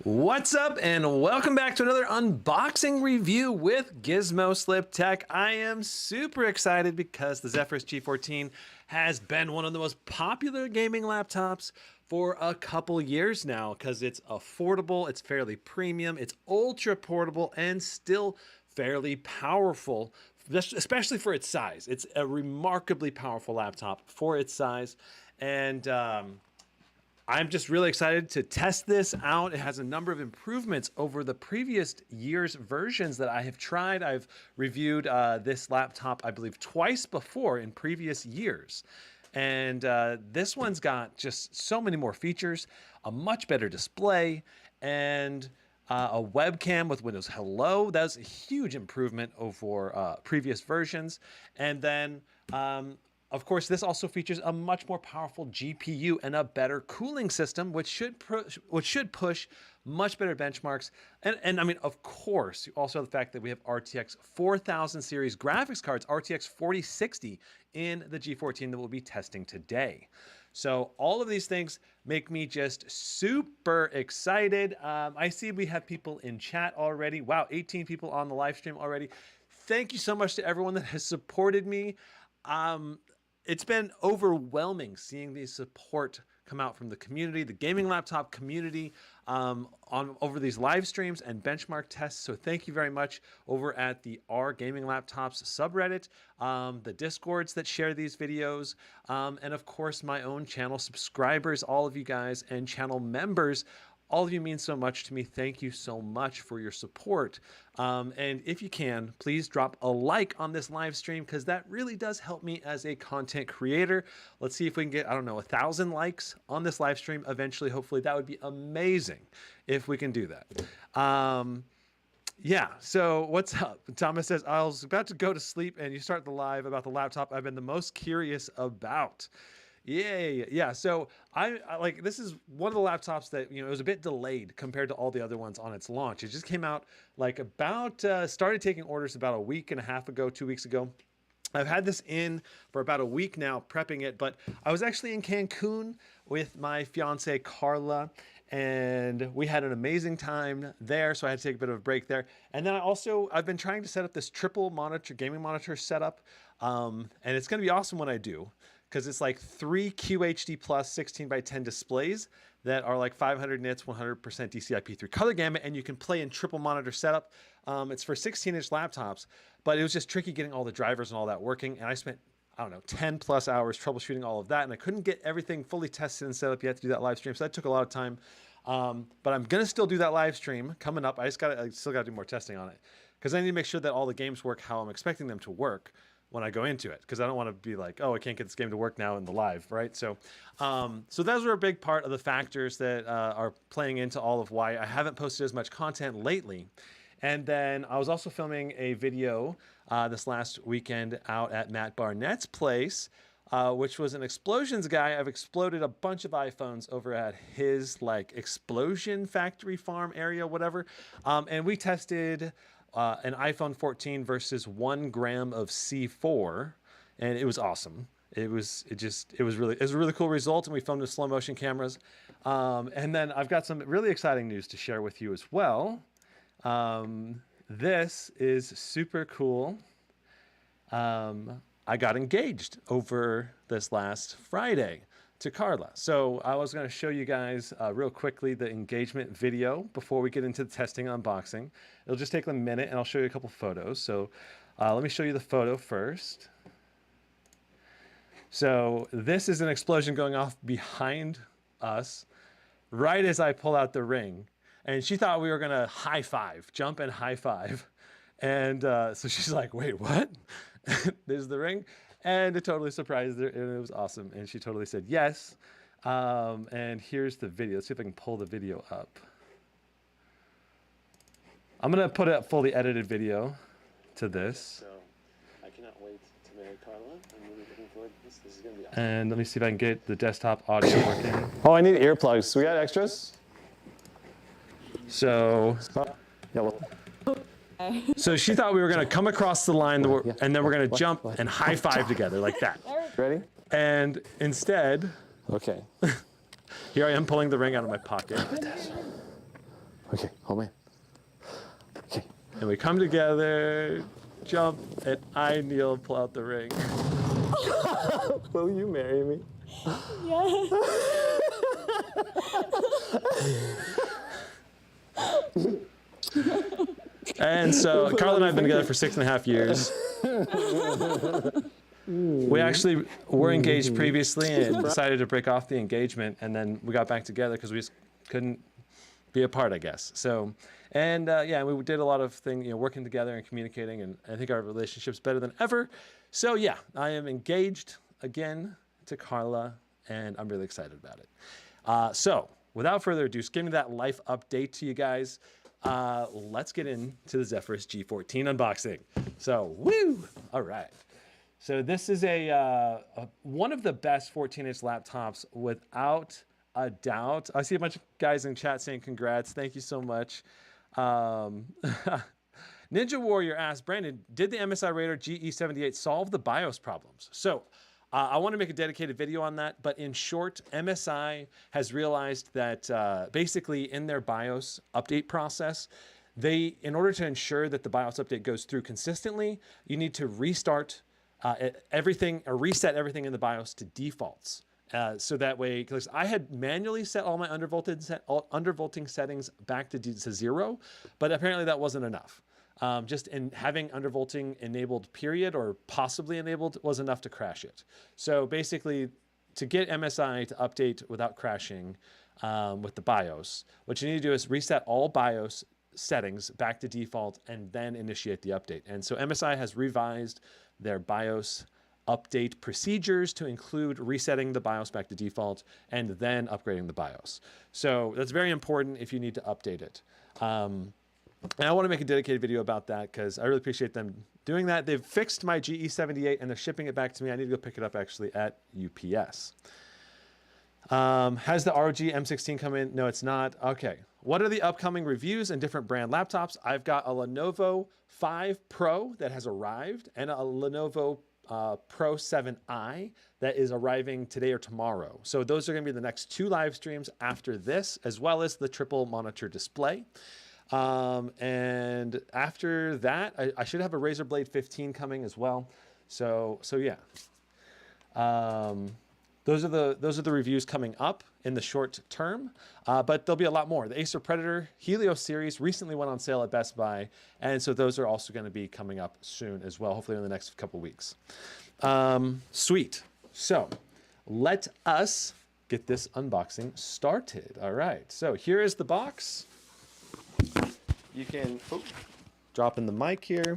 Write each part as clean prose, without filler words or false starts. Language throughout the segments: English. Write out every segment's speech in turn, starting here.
What's up and welcome back to another unboxing review with GizmoSlipTech. I am super excited because the Zephyrus G14 has been one of the most popular gaming laptops for a couple years now because it's affordable, it's fairly premium, it's ultra portable, and still fairly powerful, especially for its size. It's a remarkably powerful laptop for its size, and I'm just really excited to test this out. It has a number of improvements over the previous year's versions that I have tried. I've reviewed this laptop, I believe, twice before in previous years. And this one's got just so many more features, a much better display, and a webcam with Windows Hello. That's a huge improvement over previous versions. And then of course, this also features a much more powerful GPU and a better cooling system, which should push much better benchmarks. And I mean, of course, you also have the fact that we have RTX 4000 series graphics cards, RTX 4060 in the G14 that we'll be testing today. So all of these things make me just super excited. I see we have people in chat already. Wow, 18 people on the live stream already. Thank you so much to everyone that has supported me. It's been overwhelming seeing the support come out from the community, the gaming laptop community, over these live streams and benchmark tests. So thank you very much over at the R Gaming Laptops subreddit, the Discords that share these videos, and of course my own channel subscribers, all of you guys, and channel members. All of you mean so much to me. Thank you so much for your support. And if you can, please drop a like on this live stream because that really does help me as a content creator. Let's see if we can get, I don't know, 1,000 likes on this live stream eventually. Hopefully that would be amazing if we can do that. Yeah, so what's up? Thomas says, I was about to go to sleep and you start the live about the laptop I've been the most curious about. Yeah. So I like, this is one of the laptops that, you know, it was a bit delayed compared to all the other ones on its launch. It just came out like about, started taking orders about a week and a half ago, 2 weeks ago. I've had this in for about a week now, prepping it, but I was actually in Cancun with my fiance, Carla, and we had an amazing time there. So I had to take a bit of a break there. And then I've been trying to set up this triple monitor, gaming monitor setup. And it's going to be awesome when I do, because it's like 3 QHD plus 16:10 displays that are like 500 nits, 100% DCI-P3 color gamut, and you can play in triple monitor setup. It's for 16-inch laptops, but it was just tricky getting all the drivers and all that working, and I spent, I don't know, 10 plus hours troubleshooting all of that, and I couldn't get everything fully tested and set up yet to do that live stream, so that took a lot of time. But I'm gonna still do that live stream coming up. I still gotta do more testing on it, because I need to make sure that all the games work how I'm expecting them to work when I go into it, because I don't want to be like, oh, I can't get this game to work now in the live, right? So, so those are a big part of the factors that are playing into all of why I haven't posted as much content lately. And then I was also filming a video this last weekend out at Matt Barnett's place, which was an explosions guy. I've exploded a bunch of iPhones over at his like explosion factory farm area, whatever. And we tested an iPhone 14 versus 1 gram of C4, and it was awesome. It was a really cool result, and we filmed with slow motion cameras. And then I've got some really exciting news to share with you as well. This is super cool. I got engaged over this last Friday to Carla. So I was going to show you guys real quickly the engagement video before we get into the testing unboxing. It'll just take a minute, and I'll show you a couple photos. So let me show you the photo first. So this is an explosion going off behind us right as I pull out the ring. And she thought we were going to high five, jump and high five. And so she's like, wait, what? There's the ring. And it totally surprised her, and it was awesome. And she totally said yes. And here's the video. Let's see if I can pull the video up. I'm going to put a fully edited video to this. So I cannot wait to marry Carla. I'm really looking forward to this. This is going to be awesome. And let me see if I can get the desktop audio working. Oh, I need earplugs. We got extras? So, yeah, well. So she thought we were going to come across the line, and then we're going to jump and high five together like that. Ready? And instead, okay. here I am pulling the ring out of my pocket. Okay, hold me. Okay. And we come together, jump, and I kneel, pull out the ring. Will you marry me? Yes. And so Carla and I have been together for 6.5 years. We actually were engaged previously and decided to break off the engagement, and then we got back together because we just couldn't be apart, I guess. So, and yeah, we did a lot of things, you know, working together and communicating, and I think our relationship's better than ever. So yeah, I am engaged again to Carla, and I'm really excited about it. So without further ado, just giving that life update to you guys. Let's get into the Zephyrus G14 unboxing. So, woo! All right. So this is one of the best 14-inch laptops without a doubt. I see a bunch of guys in chat saying congrats. Thank you so much. Ninja Warrior asked, Brandon, did the MSI Raider GE78 solve the BIOS problems? So I want to make a dedicated video on that, but in short, MSI has realized that basically in their BIOS update process, in order to ensure that the BIOS update goes through consistently, you need to restart everything or reset everything in the BIOS to defaults. So that way, because I had manually set all my undervolting settings back to 0, but apparently that wasn't enough. Just in having undervolting enabled period or possibly enabled was enough to crash it. So basically, to get MSI to update without crashing with the BIOS, what you need to do is reset all BIOS settings back to default and then initiate the update. And so MSI has revised their BIOS update procedures to include resetting the BIOS back to default and then upgrading the BIOS. So that's very important if you need to update it. And I want to make a dedicated video about that because I really appreciate them doing that. They've fixed my GE78 and they're shipping it back to me. I need to go pick it up actually at UPS. Has the ROG M16 come in? No, it's not. Okay. What are the upcoming reviews and different brand laptops? I've got a Lenovo 5 Pro that has arrived and a Lenovo Pro 7i that is arriving today or tomorrow. So those are going to be the next 2 live streams after this, as well as the triple monitor display. And after that, I should have a Razer Blade 15 coming as well. So yeah. Those are the reviews coming up in the short term, but there'll be a lot more. The Acer Predator Helios series recently went on sale at Best Buy, and so those are also going to be coming up soon as well, hopefully in the next couple weeks. Sweet. So let us get this unboxing started. All right, so here is the box. You can drop in the mic here.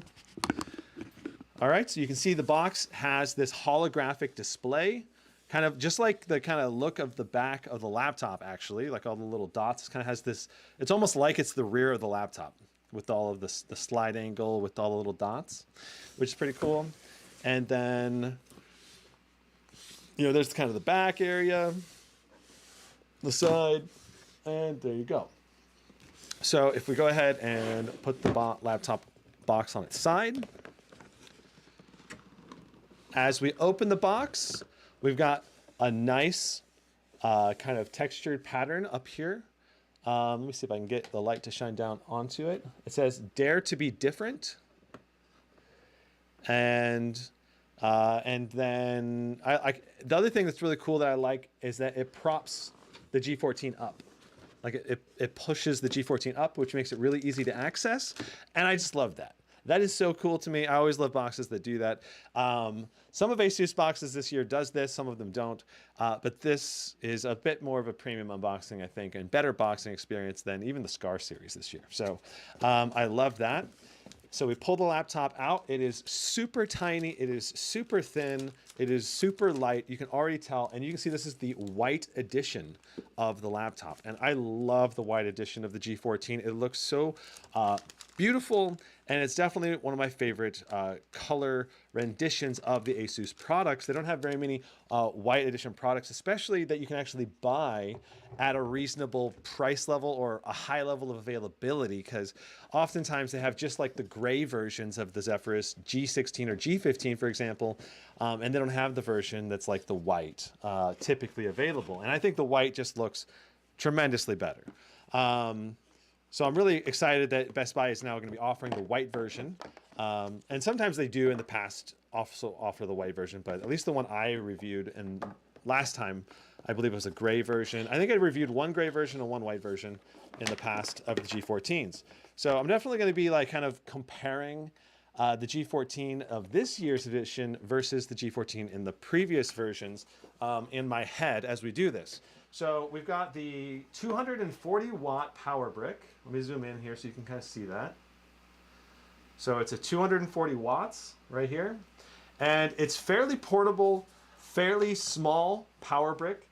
All right, so you can see the box has this holographic display, kind of just like the kind of look of the back of the laptop, actually, like all the little dots. Kind of has this, it's almost like it's the rear of the laptop with all of the slide angle with all the little dots, which is pretty cool. And then, you know, there's kind of the back area, the side, and there you go. So if we go ahead and put the laptop box on its side, as we open the box, we've got a nice kind of textured pattern up here. Let me see if I can get the light to shine down onto it. It says, "Dare to be different." And then the other thing that's really cool that I like is that it props the G14 up. Like it pushes the G14 up, which makes it really easy to access. And I just love that. That is so cool to me. I always love boxes that do that. Some of Asus boxes this year does this, some of them don't. But this is a bit more of a premium unboxing, I think, and better boxing experience than even the Scar series this year. So I love that. So we pull the laptop out. It is super tiny. It is super thin. It is super light. You can already tell. And you can see this is the white edition of the laptop. And I love the white edition of the G14. It looks so beautiful. And it's definitely one of my favorite color renditions of the Asus products. They don't have very many white edition products, especially that you can actually buy at a reasonable price level or a high level of availability, because oftentimes they have just like the gray versions of the Zephyrus G16 or G15, for example, and they don't have the version that's like the white typically available. And I think the white just looks tremendously better. So I'm really excited that Best Buy is now going to be offering the white version. And sometimes they do in the past also offer the white version, but at least the one I reviewed and last time, I believe it was a gray version. I think I reviewed one gray version and one white version in the past of the G14s. So I'm definitely going to be like kind of comparing the G14 of this year's edition versus the G14 in the previous versions in my head as we do this. So we've got the 240 watt power brick. Let me zoom in here so you can kind of see that. So it's a 240 watts right here. And it's fairly portable, fairly small power brick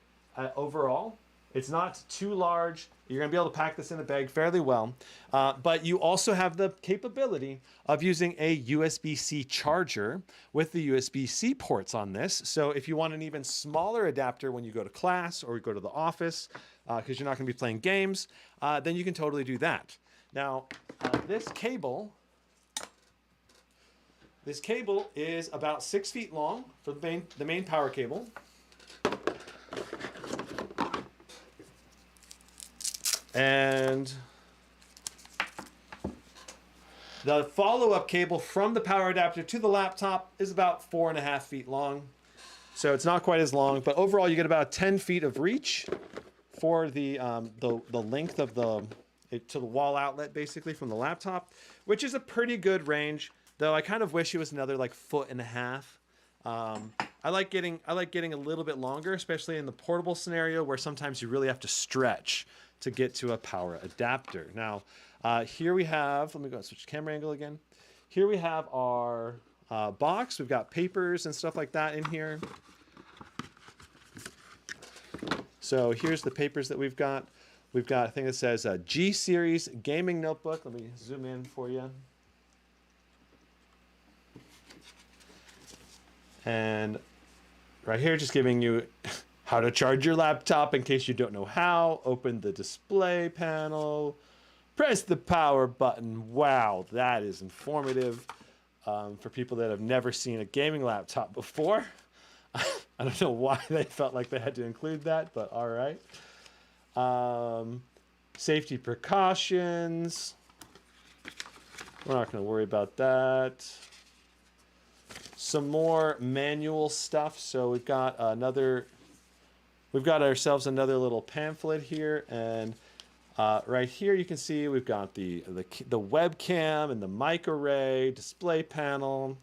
overall. It's not too large. You're going to be able to pack this in a bag fairly well. But you also have the capability of using a USB-C charger with the USB-C ports on this. So if you want an even smaller adapter when you go to class or you go to the office, because you're not going to be playing games, then you can totally do that. Now, this cable is about 6 feet long for the main power cable. And the follow-up cable from the power adapter to the laptop is about 4.5 feet long. So it's not quite as long, but overall you get about 10 feet of reach for the length of to the wall outlet basically from the laptop, which is a pretty good range, though I kind of wish it was another like 1.5 feet. I like getting a little bit longer, especially in the portable scenario where sometimes you really have to stretch to get to a power adapter. Now, here we have, let me go and switch camera angle again. Here we have our box. We've got papers and stuff like that in here. So here's the papers that we've got. We've got a thing that says G Series Gaming Notebook. Let me zoom in for you. And right here, just giving you how to charge your laptop in case you don't know how. Open the display panel, press the power button. Wow, that is informative for people that have never seen a gaming laptop before. I don't know why they felt like they had to include that, but all right. Safety precautions. We're not going to worry about that. Some more manual stuff. So we've got ourselves another little pamphlet here, and right here you can see we've got the webcam and the mic array, display panel,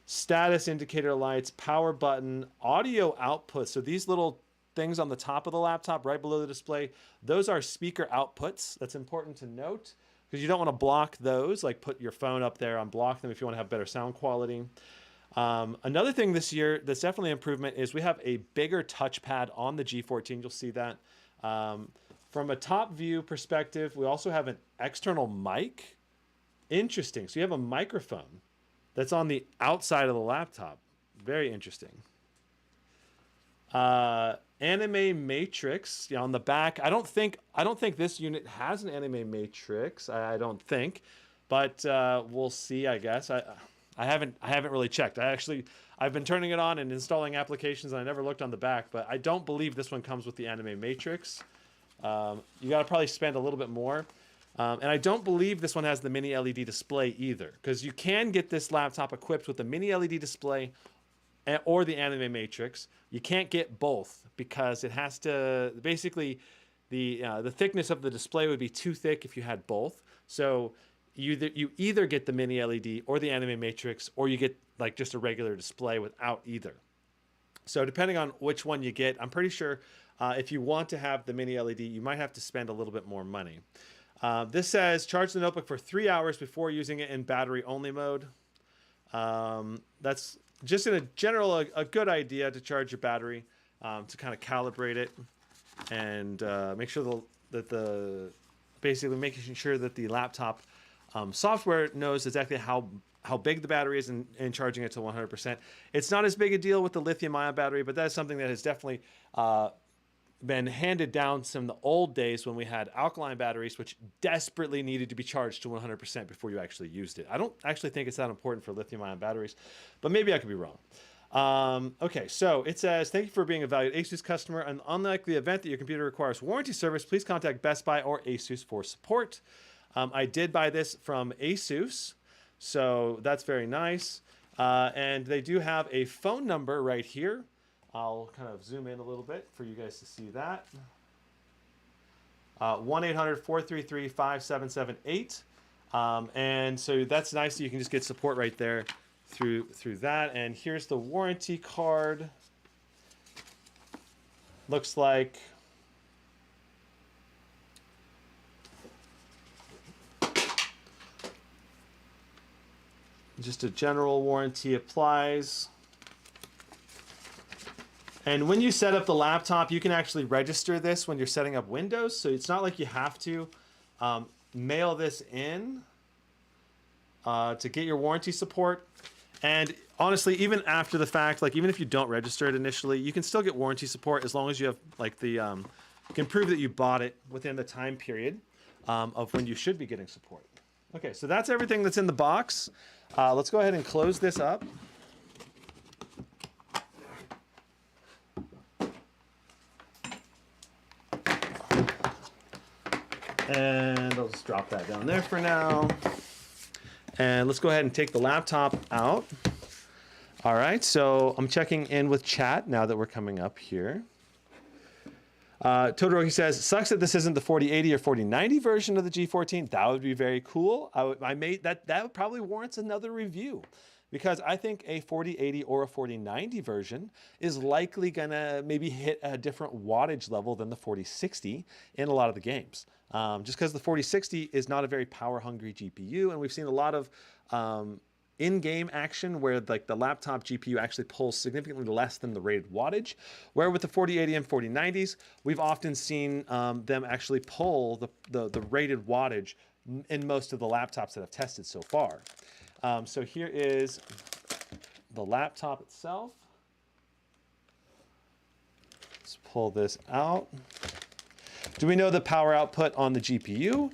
status indicator lights, power button, audio output. So these little things on the top of the laptop right below the display, those are speaker outputs. That's important to note because you don't want to block those, like put your phone up there, unblock them if you want to have better sound quality. Another thing this year that's definitely an improvement is we have a bigger touchpad on the G14. You'll see that. From a top view perspective, we also have an external mic. Interesting. So you have a microphone that's on the outside of the laptop. Very interesting. Anime matrix, on the back. I don't think this unit has an anime matrix. I don't think, but we'll see. I guess I haven't really checked. I've been turning it on and installing applications, and I never looked on the back. But I don't believe this one comes with the anime matrix. You got to probably spend a little bit more. And I don't believe this one has the mini LED display either, because you can get this laptop equipped with the mini LED display or the anime matrix. You can't get both because it has to basically the thickness of the display would be too thick if you had both. So you either get the mini LED or the anime matrix, or you get like just a regular display without either. So depending on which one you get, I'm pretty sure if you want to have the mini LED, you might have to spend a little bit more money. This says charge the notebook for 3 hours before using it in battery only mode. That's just in a general a good idea to charge your battery to kind of calibrate it and make sure basically making sure that the laptop software knows exactly how big the battery is and charging it to 100%. It's not as big a deal with the lithium-ion battery, but that's something that has definitely been handed down from the old days when we had alkaline batteries, which desperately needed to be charged to 100% before you actually used it. I don't actually think it's that important for lithium-ion batteries, but maybe I could be wrong. Okay, so it says, thank you for being a valued Asus customer, and unlike the event that your computer requires warranty service, please contact Best Buy or Asus for support. I did buy this from Asus, so that's very nice. And they do have a phone number right here. I'll kind of zoom in a little bit for you guys to see that. 1-800-433-5778. And so that's nice that you can just get support right there through that. And here's the warranty card. Looks like just a general warranty applies. And when you set up the laptop, you can actually register this when you're setting up Windows. So it's not like you have to mail this in to get your warranty support. And honestly, even after the fact, like even if you don't register it initially, you can still get warranty support as long as you have like the, you can prove that you bought it within the time period of when you should be getting support. Okay, so that's everything that's in the box. Let's go ahead and close this up. And I'll just drop that down there for now. And let's go ahead and take the laptop out. All right, so I'm checking in with chat now that we're coming up here. Todoroki says, sucks that this isn't the 4080 or 4090 version of the G14. That would be very cool. That probably warrants another review, because I think a 4080 or a 4090 version is likely gonna maybe hit a different wattage level than the 4060 in a lot of the games. Just because the 4060 is not a very power hungry GPU, and we've seen a lot of in-game action where like the laptop GPU actually pulls significantly less than the rated wattage, where with the 4080 and 4090s, we've often seen them actually pull the rated wattage in most of the laptops that I've tested so far. So here is the laptop itself. Let's pull this out. Do we know the power output on the GPU?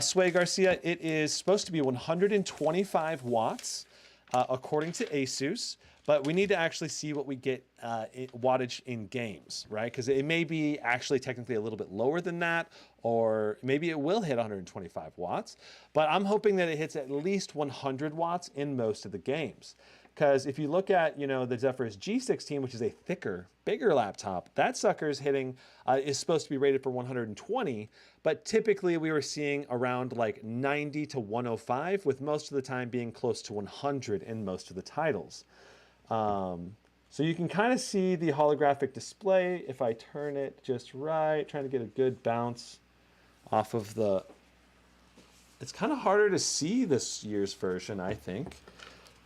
Sway Garcia, it is supposed to be 125 watts, according to Asus, but we need to actually see what we get wattage in games, right? Because it may be actually technically a little bit lower than that, or maybe it will hit 125 watts, but I'm hoping that it hits at least 100 watts in most of the games. Because if you look at, you know, the Zephyrus G14, which is a thicker, bigger laptop, that sucker's hitting, is supposed to be rated for 120, but typically we were seeing around like 90 to 105, with most of the time being close to 100 in most of the titles. So you can kind of see the holographic display if I turn it just right, trying to get a good bounce off of the... It's kind of harder to see this year's version, I think,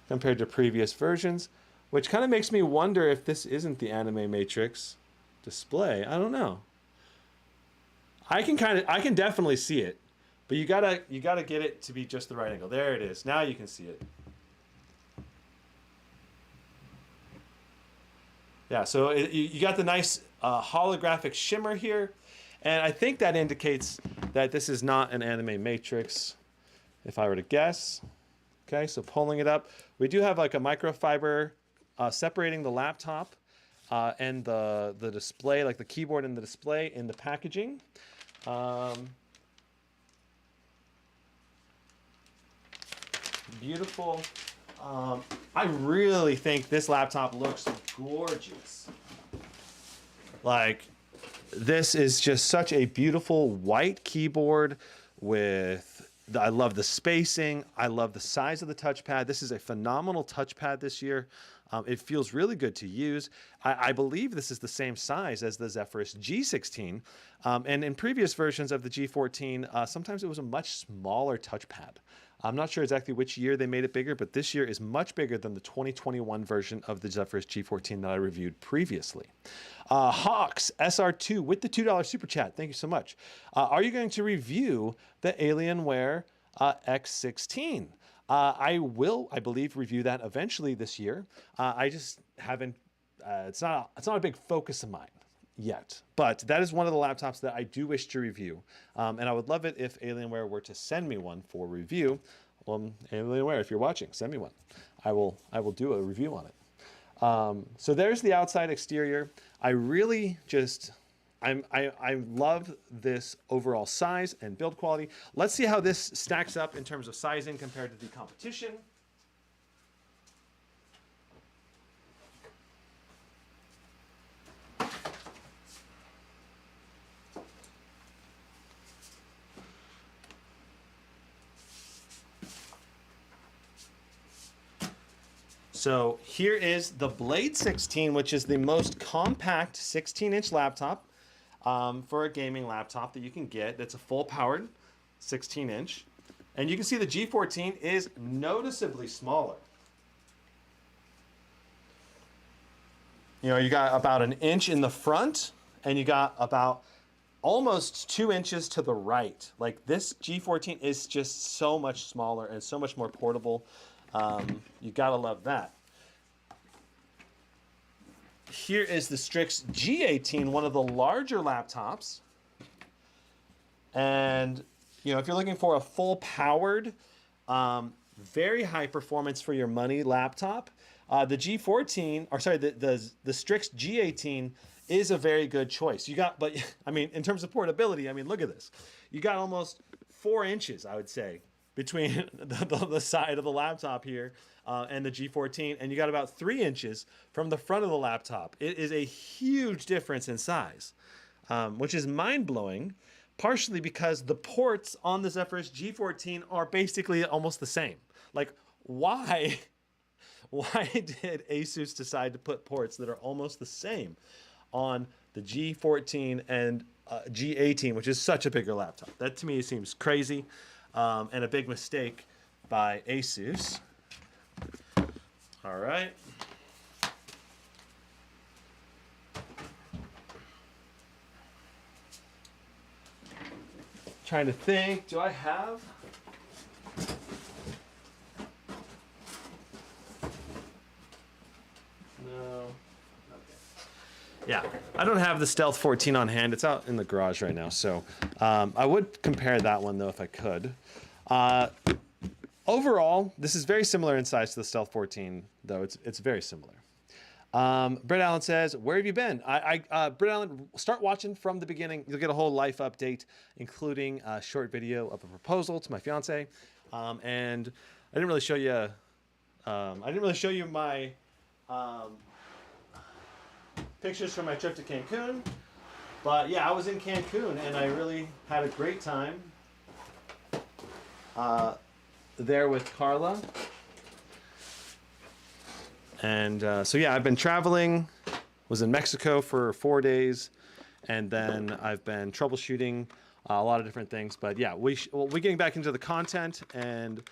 compared to previous versions, which kind of makes me wonder if this isn't the Anime Matrix display. I don't know. I can definitely see it, but you gotta get it to be just the right angle. There it is. Now you can see it. Yeah, so you got the nice holographic shimmer here, and I think that indicates that this is not an Anime Matrix, if I were to guess. Okay, so pulling it up, we do have like a microfiber separating the laptop and the display, like the keyboard and the display in the packaging. Beautiful. I really think this laptop looks gorgeous. Like, this is just such a beautiful white keyboard with... I love the spacing. I love the size of the touchpad. This is a phenomenal touchpad this year. It feels really good to use. I believe this is the same size as the Zephyrus G16. And in previous versions of the G14, sometimes it was a much smaller touchpad. I'm not sure exactly which year they made it bigger, but this year is much bigger than the 2021 version of the Zephyrus G14 that I reviewed previously. Hawks SR2 with the $2 super chat. Thank you so much. Are you going to review the Alienware X16? I will, I believe, review that eventually this year. I just haven't, it's not a big focus of mine yet, but that is one of the laptops that I do wish to review. And I would love it if Alienware were to send me one for review. Alienware, if you're watching, send me one. I will do a review on it. So there's the outside exterior. I really just, I love this overall size and build quality. Let's see how this stacks up in terms of sizing compared to the competition. So here is the Blade 16, which is the most compact 16-inch laptop for a gaming laptop that you can get. That's a full-powered 16-inch. And you can see the G14 is noticeably smaller. You know, you got about an inch in the front, and you got about almost 2 inches to the right. Like, this G14 is just so much smaller and so much more portable. You gotta love that. Here is the Strix G18, one of the larger laptops. And, you know, if you're looking for a full-powered, very high performance for your money laptop, the G14, or sorry, the Strix G18 is a very good choice. You got, but I mean, in terms of portability, I mean, look at this. You got almost 4 inches, I would say, between the side of the laptop here and the G14, and you got about 3 inches from the front of the laptop. It is a huge difference in size, which is mind-blowing, partially because the ports on the Zephyrus G14 are basically almost the same. Like, why did Asus decide to put ports that are almost the same on the G14 and G18, which is such a bigger laptop? That to me seems crazy. And a big mistake by Asus. All right. Trying to think, do I have? No. Yeah, I don't have the Stealth 14 on hand. It's out in the garage right now, so I would compare that one, though, if I could. Overall, this is very similar in size to the Stealth 14, though. It's very similar. Brett Allen says, where have you been? Brett Allen, start watching from the beginning. You'll get a whole life update, including a short video of a proposal to my fiance. And I didn't really show you. My pictures from my trip to Cancun, but yeah, I was in Cancun and I really had a great time there with Carla. And so yeah, I've been traveling, was in Mexico for 4 days, and then I've been troubleshooting a lot of different things. But yeah, we're getting back into the content and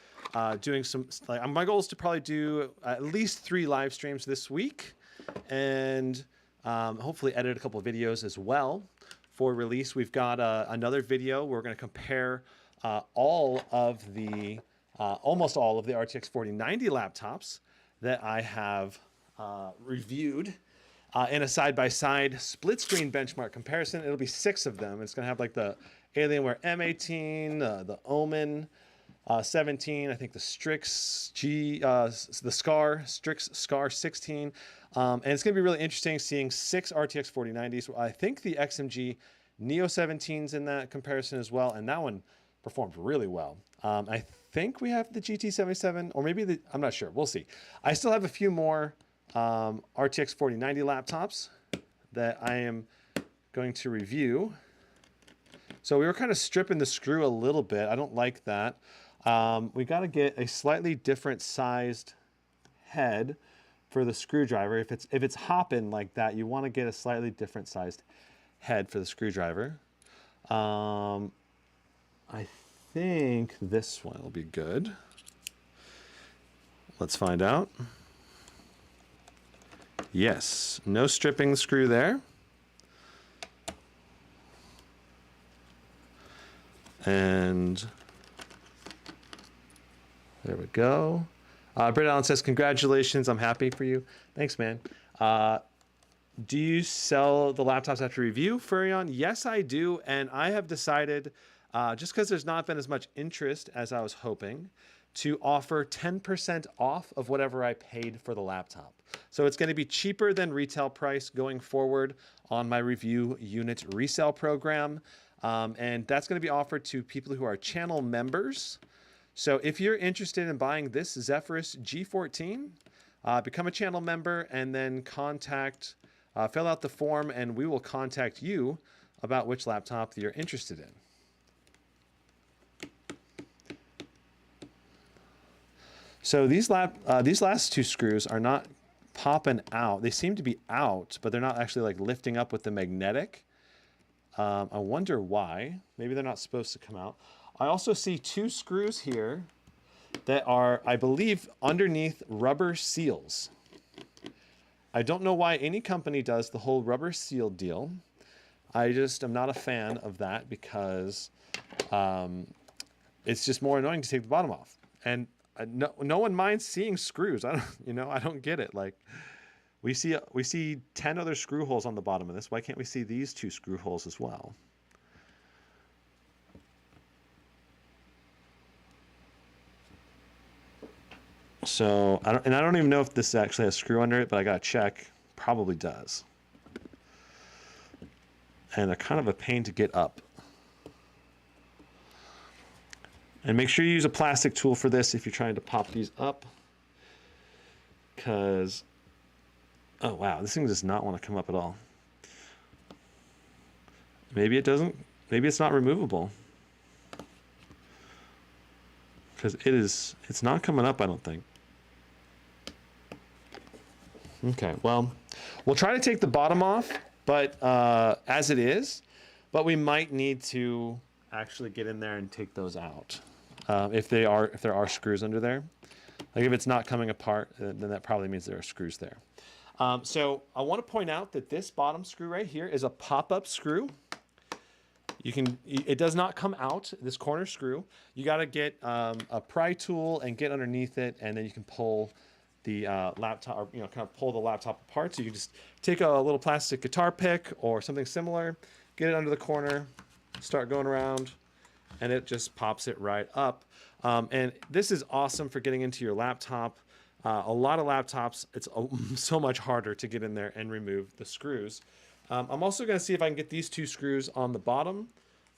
doing some, like, my goal is to probably do at least 3 live streams this week, and hopefully edit a couple of videos as well for release. We've got another video. We're going to compare almost all of the RTX 4090 laptops that I have reviewed in a side-by-side split screen benchmark comparison. It'll be 6 of them. It's going to have like the Alienware M18, the Omen 17, I think the Strix Strix Scar 16. And it's going to be really interesting seeing 6 RTX 4090s. I think the XMG Neo 17's in that comparison as well, and that one performed really well. I think we have the GT77, or maybe I'm not sure. We'll see. I still have a few more RTX 4090 laptops that I am going to review. So we were kind of stripping the screw a little bit. I don't like that. We got to get a slightly different sized head for the screwdriver. If it's hopping like that, you want to get a slightly different sized head for the screwdriver. I think this one will be good. Let's find out. Yes, no stripping the screw there. And there we go. Brett Allen says, congratulations, I'm happy for you. Thanks, man. Do you sell the laptops after review, Furion? Yes, I do. And I have decided just because there's not been as much interest as I was hoping, to offer 10% off of whatever I paid for the laptop. So it's going to be cheaper than retail price going forward on my review unit resale program. And that's going to be offered to people who are channel members. So if you're interested in buying this Zephyrus G14, become a channel member and then fill out the form, and we will contact you about which laptop you're interested in. So these last two screws are not popping out. They seem to be out, but they're not actually like lifting up with the magnetic. I wonder why. Maybe they're not supposed to come out. I also see two screws here that are, I believe, underneath rubber seals. I don't know why any company does the whole rubber seal deal. I just am not a fan of that because it's just more annoying to take the bottom off. And no one minds seeing screws. I don't get it. Like we see 10 other screw holes on the bottom of this. Why can't we see these two screw holes as well? So I don't even know if this actually has a screw under it, but I gotta check. Probably does. And they're kind of a pain to get up. And make sure you use a plastic tool for this if you're trying to pop these up. Because, oh wow, this thing does not want to come up at all. Maybe it doesn't, maybe it's not removable. Because it's not coming up, I don't think. Okay, well, we'll try to take the bottom off, but as it is, but we might need to actually get in there and take those out. If there are screws under there. Like if it's not coming apart, then that probably means there are screws there. So I want to point out that this bottom screw right here is a pop-up screw. It does not come out, this corner screw. You got to get a pry tool and get underneath it, and then you can pull the laptop, or kind of pull the laptop apart. So you can just take a little plastic guitar pick or something similar, get it under the corner, start going around, and it just pops it right up. And this is awesome for getting into your laptop. A lot of laptops, it's so much harder to get in there and remove the screws. I'm also going to see if I can get these two screws on the bottom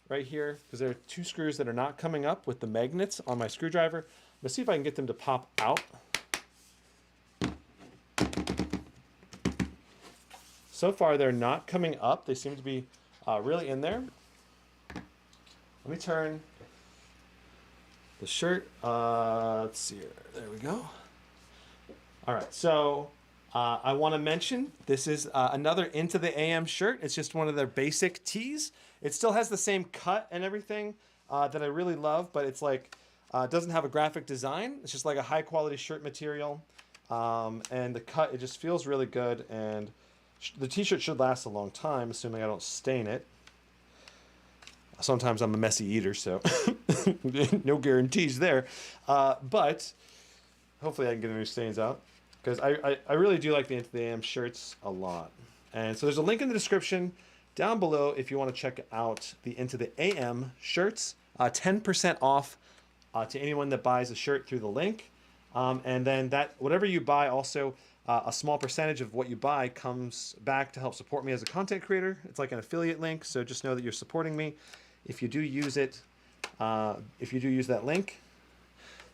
right here, because there are two screws that are not coming up with the magnets on my screwdriver. Let's see if I can get them to pop out. So far, they're not coming up. They seem to be really in there. Let me turn the shirt. Let's see here. There we go. All right, so I want to mention this is another Into the AM shirt. It's just one of their basic tees. It still has the same cut and everything that I really love, but it's like doesn't have a graphic design. It's just like a high quality shirt material, and the cut, it just feels really good, and the t-shirt should last a long time, assuming I don't stain it. Sometimes I'm a messy eater, so no guarantees there. But hopefully I can get any stains out, because I really do like the Into the AM shirts a lot. And so there's a link in the description down below if you want to check out the Into the AM shirts. 10% off to anyone that buys a shirt through the link. And then whatever you buy, also a small percentage of what you buy comes back to help support me as a content creator. It's like an affiliate link, so just know that you're supporting me if you do use it. If you do use that link.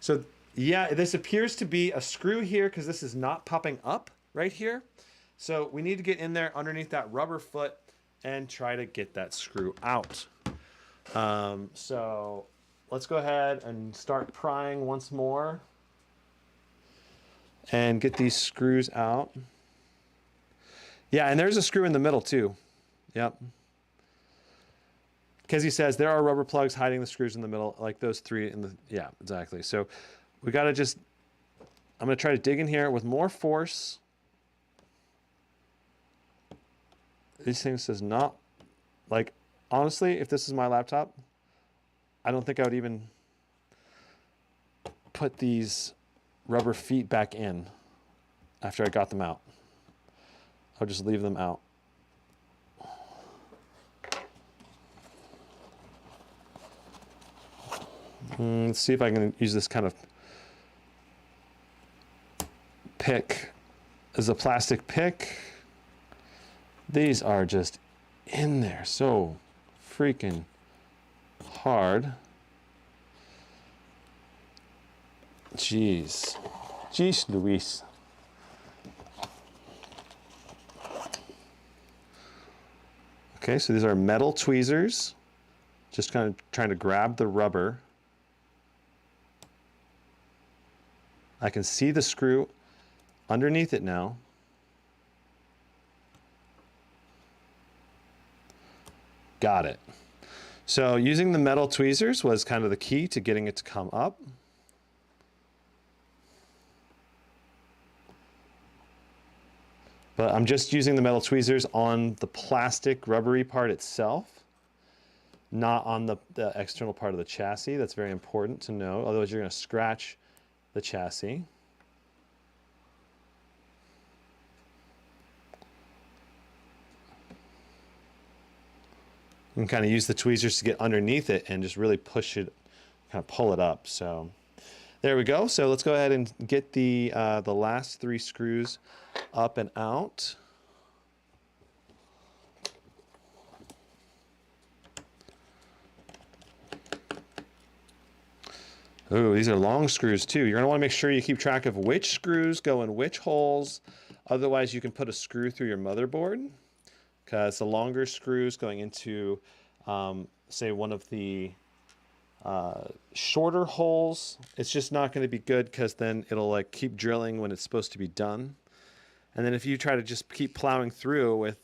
So yeah, this appears to be a screw here because this is not popping up right here. So we need to get in there underneath that rubber foot and try to get that screw out. So let's go ahead and start prying once more and get these screws out. Yeah, and there's a screw in the middle too. Yep. Kezzy says there are rubber plugs hiding the screws in the middle, like those three in the, yeah, exactly. So we got to just, I'm going to try to dig in here with more force. These things does not, like, honestly, if this is my laptop, I don't think I would even put these rubber feet back in after I got them out. I'll just leave them out. Let's see if I can use this kind of pick as a plastic pick. These are just in there so freaking hard. Jeez. Jeez Louise. Okay, so these are metal tweezers. Just kind of trying to grab the rubber. I can see the screw underneath it now. Got it. So using the metal tweezers was kind of the key to getting it to come up. But I'm just using the metal tweezers on the plastic rubbery part itself, not on the external part of the chassis. That's very important to know. Otherwise, you're going to scratch the chassis. You can kind of use the tweezers to get underneath it and just really push it, kind of pull it up. So there we go. So let's go ahead and get the last 3 screws up and out. Ooh, these are long screws too. You're gonna wanna make sure you keep track of which screws go in which holes. Otherwise, you can put a screw through your motherboard, because the longer screws going into, say, one of the shorter holes, it's just not going to be good, because then it'll like keep drilling when it's supposed to be done. And then if you try to just keep plowing through with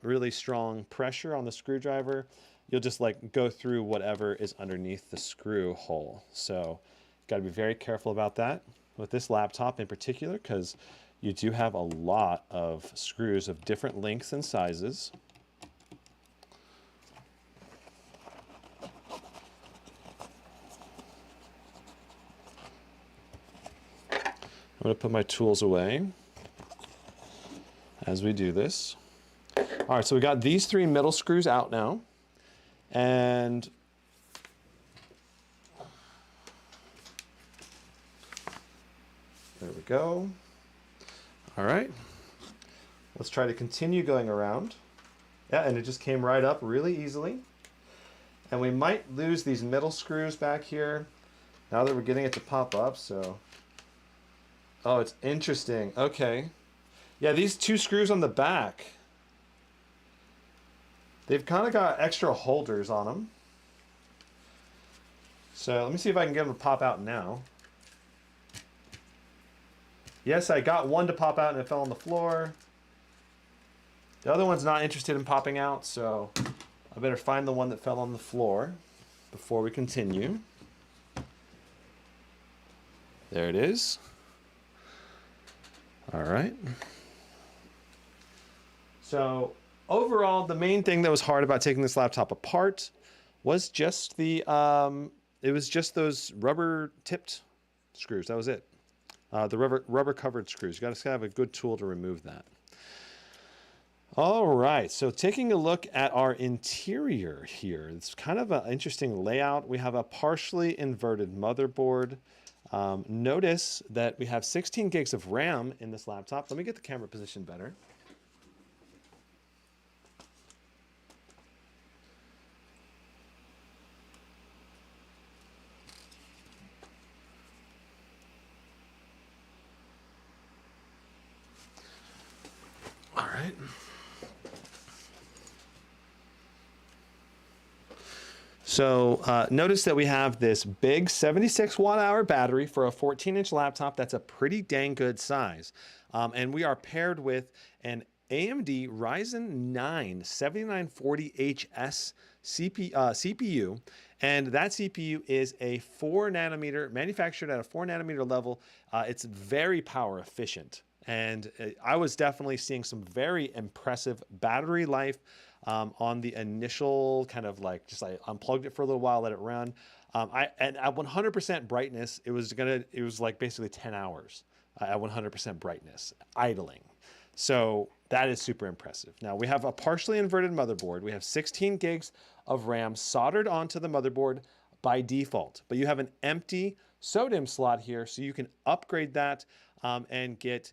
really strong pressure on the screwdriver, you'll just like go through whatever is underneath the screw hole. So got to be very careful about that with this laptop in particular, because you do have a lot of screws of different lengths and sizes. I'm going to put my tools away as we do this. All right, so we got these 3 middle screws out now. And there we go. All right, let's try to continue going around. Yeah, and it just came right up really easily. And we might lose these middle screws back here now that we're getting it to pop up, so. Oh, it's interesting. Okay. Yeah, these 2 screws on the back, they've kind of got extra holders on them. So let me see if I can get them to pop out now. Yes, I got one to pop out and it fell on the floor. The other one's not interested in popping out, so I better find the one that fell on the floor before we continue. There it is. All right. So overall, the main thing that was hard about taking this laptop apart was just the, it was just those rubber tipped screws. That was it. The rubber covered screws. You got to have a good tool to remove that. All right, so taking a look at our interior here, it's kind of an interesting layout. We have a partially inverted motherboard. Notice that we have 16 gigs of RAM in this laptop. Let me get the camera position better. All right. So notice that we have this big 76 watt-hour battery for a 14-inch laptop. That's a pretty dang good size. And we are paired with an AMD Ryzen 9 7940HS CPU. And that CPU is a 4 nanometer, manufactured at a 4 nanometer level. It's very power efficient. And I was definitely seeing some very impressive battery life on the initial kind of like, just I unplugged it for a little while, let it run. And at 100% brightness, it was like basically 10 hours at 100% brightness, idling. So that is super impressive. Now we have a partially inverted motherboard. We have 16 gigs of RAM soldered onto the motherboard by default, but you have an empty SODIMM slot here, so you can upgrade that and get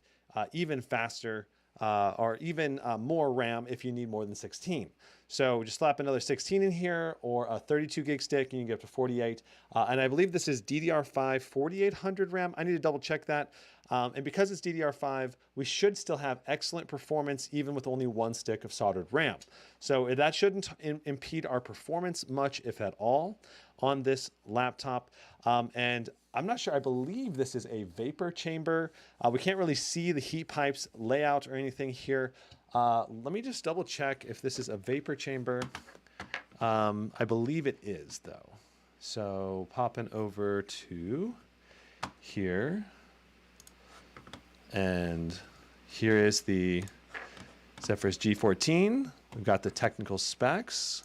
even faster or even more RAM if you need more than 16. So just slap another 16 in here or a 32 gig stick and you can get up to 48. And I believe this is DDR5 4800 RAM. I need to double check that. And because it's DDR5, we should still have excellent performance even with only one stick of soldered RAM. So that shouldn't impede our performance much, if at all, on this laptop. And I'm not sure, I believe this is a vapor chamber. We can't really see the heat pipes layout or anything here. Let me just double check if this is a vapor chamber. I believe it is though. So popping over to here. And here is the Zephyrus G14. We've got the technical specs.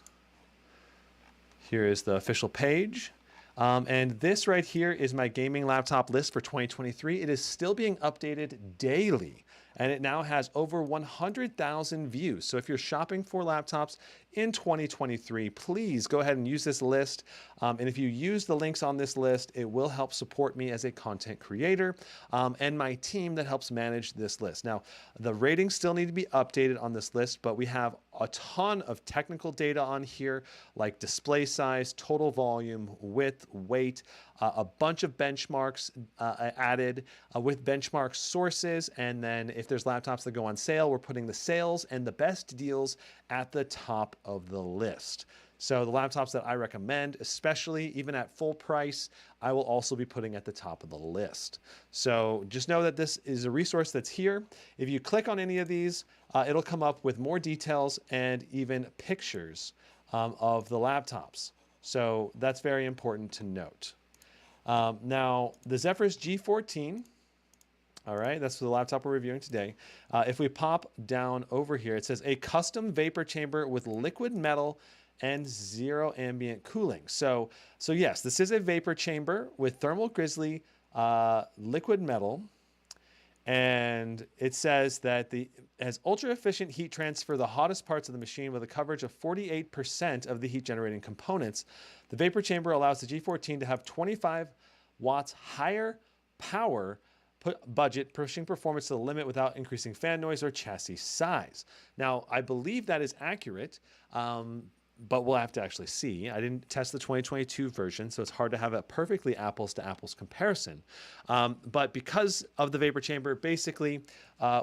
Here is the official page. And this right here is my gaming laptop list for 2023. It is still being updated daily, and it now has over 100,000 views. So if you're shopping for laptops in 2023, please go ahead and use this list. And if you use the links on this list, it will help support me as a content creator and my team that helps manage this list. Now, the ratings still need to be updated on this list, but we have a ton of technical data on here, like display size, total volume, width, weight, a bunch of benchmarks added with benchmark sources. And then if there's laptops that go on sale, we're putting the sales and the best deals at the top of the list. So the laptops that I recommend, especially even at full price, I will also be putting at the top of the list. So just know that this is a resource that's here. If you click on any of these, it'll come up with more details and even pictures of the laptops. So that's very important to note. Now, the Zephyrus G14, all right, that's the laptop we're reviewing today. If we pop down over here, it says a custom vapor chamber with liquid metal and zero ambient cooling. So yes, this is a vapor chamber with thermal grizzly liquid metal. And it says that it has ultra efficient heat transfer, the hottest parts of the machine with a coverage of 48% of the heat generating components. The vapor chamber allows the G14 to have 25 watts higher power budget, pushing performance to the limit without increasing fan noise or chassis size. Now, I believe that is accurate, but we'll have to actually see. I didn't test the 2022 version, so it's hard to have a perfectly apples to apples comparison. But because of the vapor chamber, basically,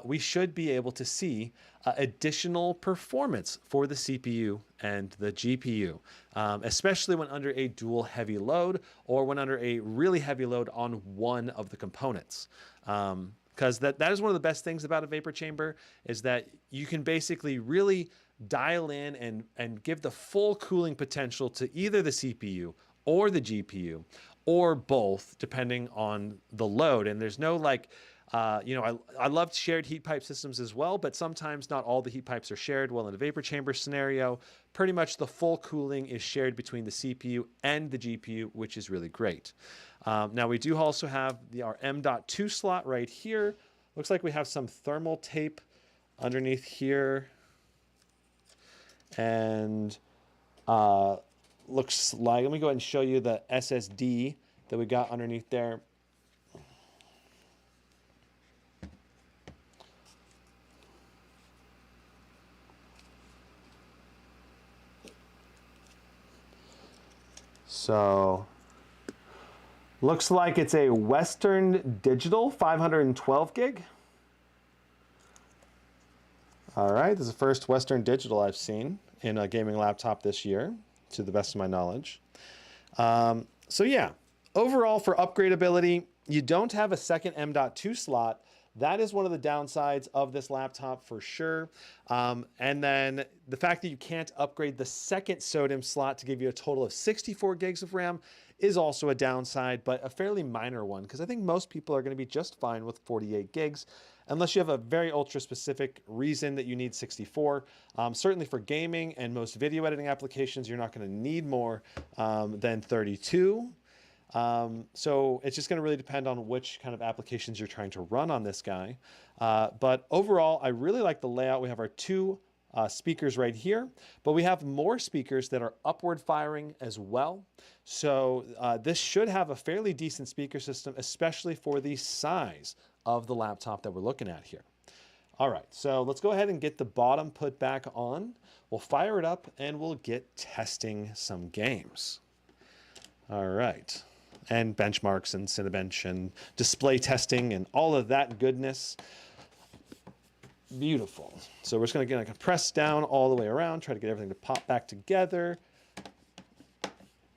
we should be able to see additional performance for the CPU and the GPU, especially when under a dual heavy load or when under a really heavy load on one of the components. Because that is one of the best things about a vapor chamber, is that you can basically really dial in and give the full cooling potential to either the CPU or the GPU or both, depending on the load. And there's no like, I love shared heat pipe systems as well, but sometimes not all the heat pipes are shared. Well, in a vapor chamber scenario, pretty much the full cooling is shared between the CPU and the GPU, which is really great. Now we do also have our M.2 slot right here. Looks like we have some thermal tape underneath here. And looks like, let me go ahead and show you the SSD that we got underneath there. So looks like it's a Western Digital 512 gig. All right, this is the first Western Digital I've seen in a gaming laptop this year, to the best of my knowledge. So yeah, overall for upgradability, you don't have a second M.2 slot. That is one of the downsides of this laptop for sure. And then the fact that you can't upgrade the second SODIMM slot to give you a total of 64 gigs of RAM is also a downside, but a fairly minor one, because I think most people are going to be just fine with 48 gigs, unless you have a very ultra specific reason that you need 64. Certainly for gaming and most video editing applications, you're not going to need more than 32. So it's just going to really depend on which kind of applications you're trying to run on this guy. But overall, I really like the layout. We have our two speakers right here, but we have more speakers that are upward firing as well. So this should have a fairly decent speaker system, especially for the size of the laptop that we're looking at here. All right, so let's go ahead and get the bottom put back on. We'll fire it up and we'll get testing some games. All right, and benchmarks and Cinebench and display testing and all of that goodness. Beautiful. So we're just gonna press down all the way around, try to get everything to pop back together.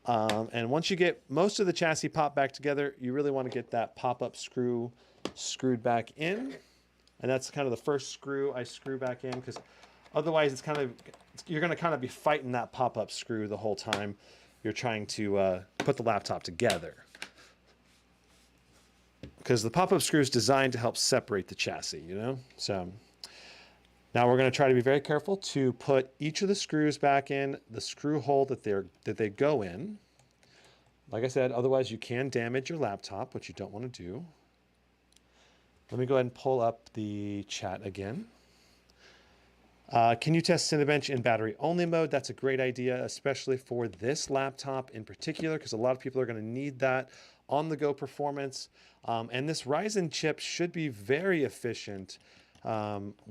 And once you get most of the chassis popped back together, you really want to get that pop-up screw screwed back in. And that's kind of the first screw I screw back in, because otherwise it's kind of, you're going to kind of be fighting that pop-up screw the whole time you're trying to put the laptop together. Because the pop-up screw is designed to help separate the chassis, you know? So now we're going to try to be very careful to put each of the screws back in the screw hole that they go in. Like I said, otherwise you can damage your laptop, which you don't want to do. Let me go ahead and pull up the chat again. Can you test Cinebench in battery only mode? That's a great idea, especially for this laptop in particular, because a lot of people are going to need that on the go performance. And this Ryzen chip should be very efficient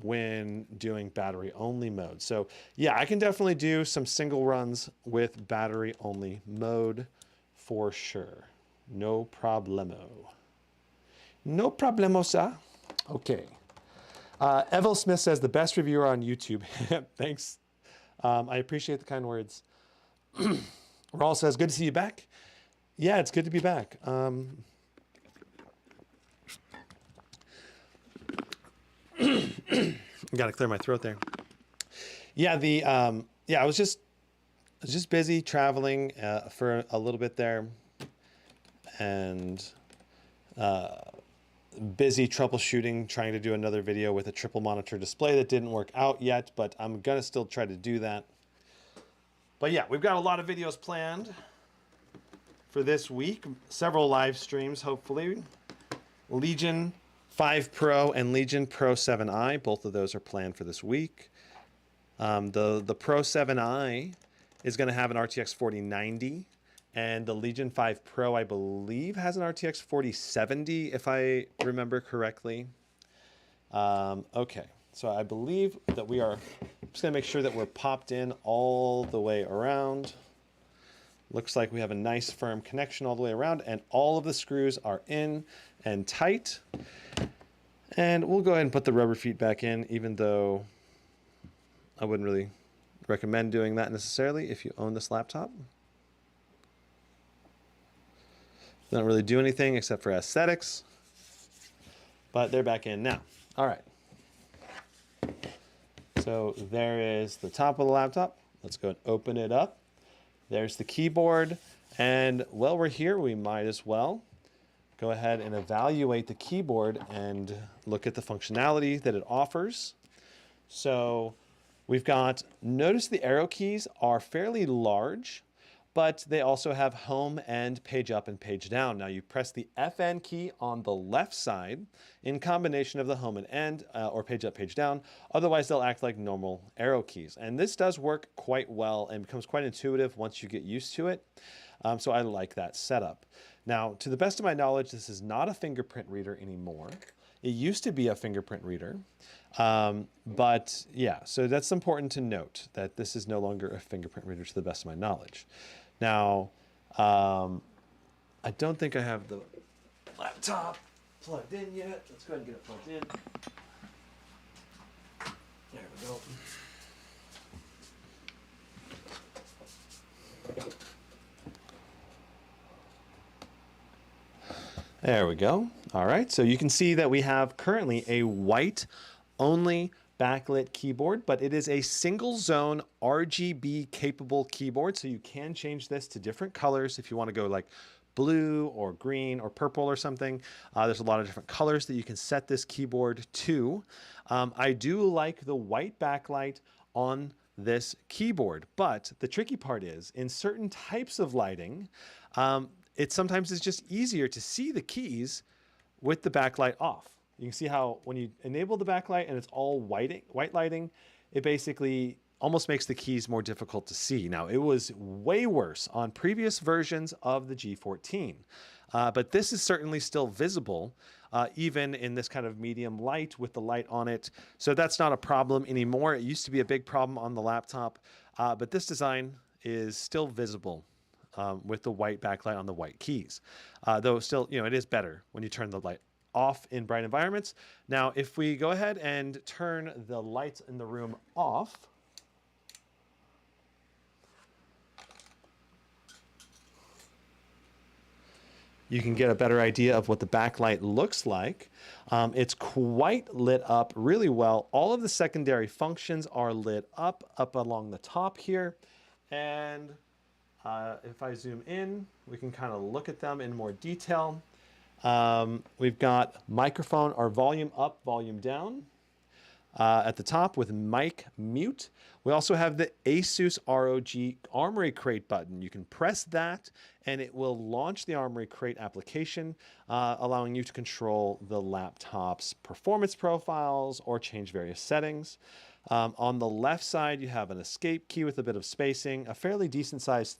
when doing battery only mode. So yeah, I can definitely do some single runs with battery only mode for sure. No problemo. No problemo, okay. Evel Smith says, the best reviewer on YouTube. Thanks. I appreciate the kind words. Raul says, good to see you back. Yeah, it's good to be back. Got to clear my throat there. Yeah, I was just busy traveling for a little bit there, and busy troubleshooting, trying to do another video with a triple monitor display that didn't work out yet, but I'm gonna still try to do that. But yeah, we've got a lot of videos planned for this week, several live streams, hopefully. Legion 5 Pro and Legion Pro 7i, both of those are planned for this week. The Pro 7i is gonna have an RTX 4090, and the Legion 5 Pro, I believe, has an RTX 4070, if I remember correctly. Okay, so I believe that we are just gonna make sure that we're popped in all the way around. Looks like we have a nice firm connection all the way around, and all of the screws are in and tight. And we'll go ahead and put the rubber feet back in, even though I wouldn't really recommend doing that necessarily if you own this laptop. They don't really do anything except for aesthetics, but they're back in now. All right. So there is the top of the laptop. Let's go and open it up. There's the keyboard. And while we're here, we might as well go ahead and evaluate the keyboard and look at the functionality that it offers. So we've got, notice the arrow keys are fairly large, but they also have home and page up and page down. Now you press the FN key on the left side in combination of the home and end, or page up, page down. Otherwise they'll act like normal arrow keys. And this does work quite well and becomes quite intuitive once you get used to it. So I like that setup. Now, to the best of my knowledge, this is not a fingerprint reader anymore. It used to be a fingerprint reader. But yeah, so that's important to note, that this is no longer a fingerprint reader to the best of my knowledge. Now, I don't think I have the laptop plugged in yet. Let's go ahead and get it plugged in. There we go. There we go. All right, so you can see that we have currently a white only backlit keyboard, but it is a single zone RGB capable keyboard. So you can change this to different colors if you want to go like blue or green or purple or something. There's a lot of different colors that you can set this keyboard to. I do like the white backlight on this keyboard, but the tricky part is in certain types of lighting, it sometimes is just easier to see the keys with the backlight off. You can see how when you enable the backlight and it's all white lighting, it basically almost makes the keys more difficult to see. Now, it was way worse on previous versions of the G14, but this is certainly still visible, even in this kind of medium light with the light on it. So that's not a problem anymore. It used to be a big problem on the laptop, but this design is still visible with the white backlight on the white keys. Though still, it is better when you turn the light off in bright environments. Now, if we go ahead and turn the lights in the room off, you can get a better idea of what the backlight looks like. It's quite lit up really well. All of the secondary functions are lit up along the top here. And if I zoom in, we can kind of look at them in more detail. We've got microphone or volume up, volume down at the top with mic mute. We also have the Asus ROG Armory Crate button. You can press that and it will launch the Armory Crate application, allowing you to control the laptop's performance profiles or change various settings. On the left side, you have an escape key with a bit of spacing, a fairly decent sized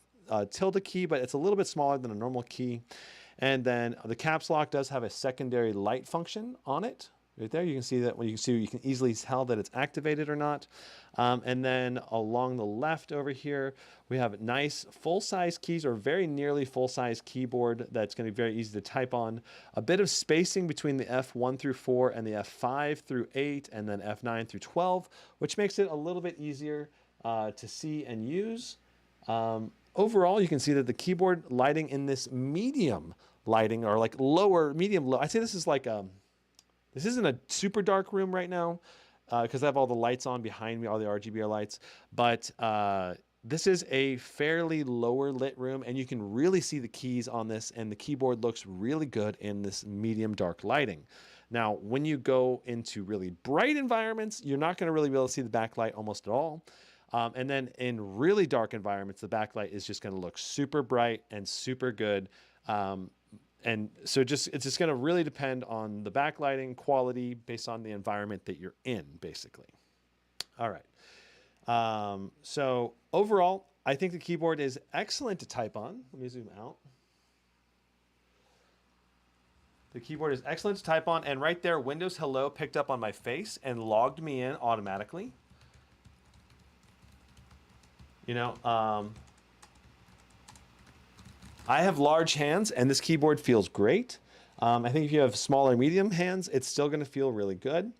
tilde key, but it's a little bit smaller than a normal key. And then the caps lock does have a secondary light function on it. Right there, you can see that when you can easily tell that it's activated or not. And then along the left over here, we have nice full-size keys or very nearly full-size keyboard that's going to be very easy to type on. A bit of spacing between the F1 through 4 and the F5 through 8 and then F9 through 12, which makes it a little bit easier to see and use. Overall, you can see that the keyboard lighting in this medium lighting or like lower, medium, low. I'd say this is like this isn't a super dark room right now because I have all the lights on behind me, all the RGB lights. But this is a fairly lower lit room, and you can really see the keys on this, and the keyboard looks really good in this medium dark lighting. Now, when you go into really bright environments, you're not going to really be able to see the backlight almost at all. And then in really dark environments, the backlight is just going to look super bright and super good. And so it's just going to really depend on the backlighting quality based on the environment that you're in, basically. All right. So overall, I think the keyboard is excellent to type on. Let me zoom out. The keyboard is excellent to type on. And right there, Windows Hello picked up on my face and logged me in automatically. I have large hands and this keyboard feels great. I think if you have small or medium hands, it's still going to feel really good.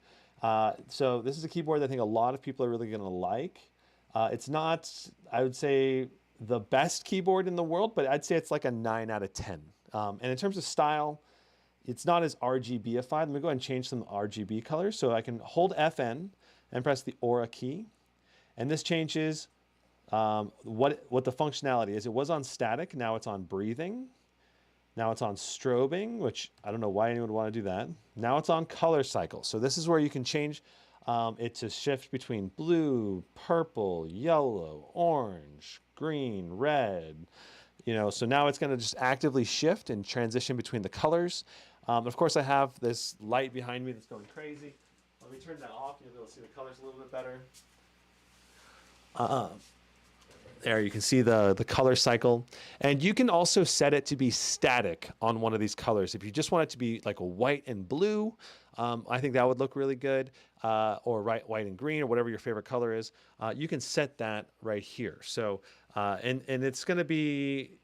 So this is a keyboard that I think a lot of people are really going to like. It's not, I would say, the best keyboard in the world, but I'd say it's like a 9 out of 10. And in terms of style, it's not as RGB-ified. Let me go ahead and change some RGB colors. So I can hold FN and press the Aura key. And this changes what the functionality is. It was on static, now it's on breathing. Now it's on strobing, which I don't know why anyone would want to do that. Now it's on color cycle. So this is where you can change it to shift between blue, purple, yellow, orange, green, red. So now it's going to just actively shift and transition between the colors. Of course, I have this light behind me that's going crazy. Let me turn that off. You'll be able to see the colors a little bit better. There you can see the color cycle, and you can also set it to be static on one of these colors. If you just want it to be like a white and blue, I think that would look really good, or white and green, or whatever your favorite color is. You can set that right here. So and it's going to be,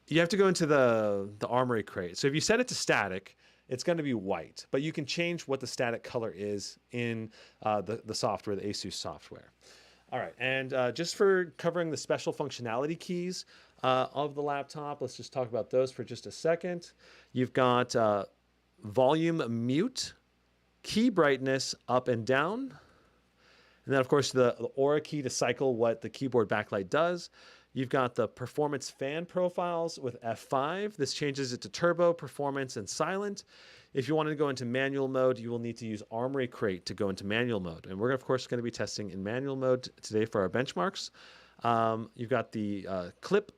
you have to go into the Armory Crate. So if you set it to static, it's going to be white, but you can change what the static color is in the software, the Asus software. All right, and just for covering the special functionality keys of the laptop, let's just talk about those for just a second. You've got volume mute, key brightness up and down, and then of course the Aura key to cycle what the keyboard backlight does. You've got the performance fan profiles with F5. This changes it to turbo, performance, and silent. If you wanted to go into manual mode, you will need to use Armory Crate to go into manual mode. And we're, of course, going to be testing in manual mode today for our benchmarks. You've got the clip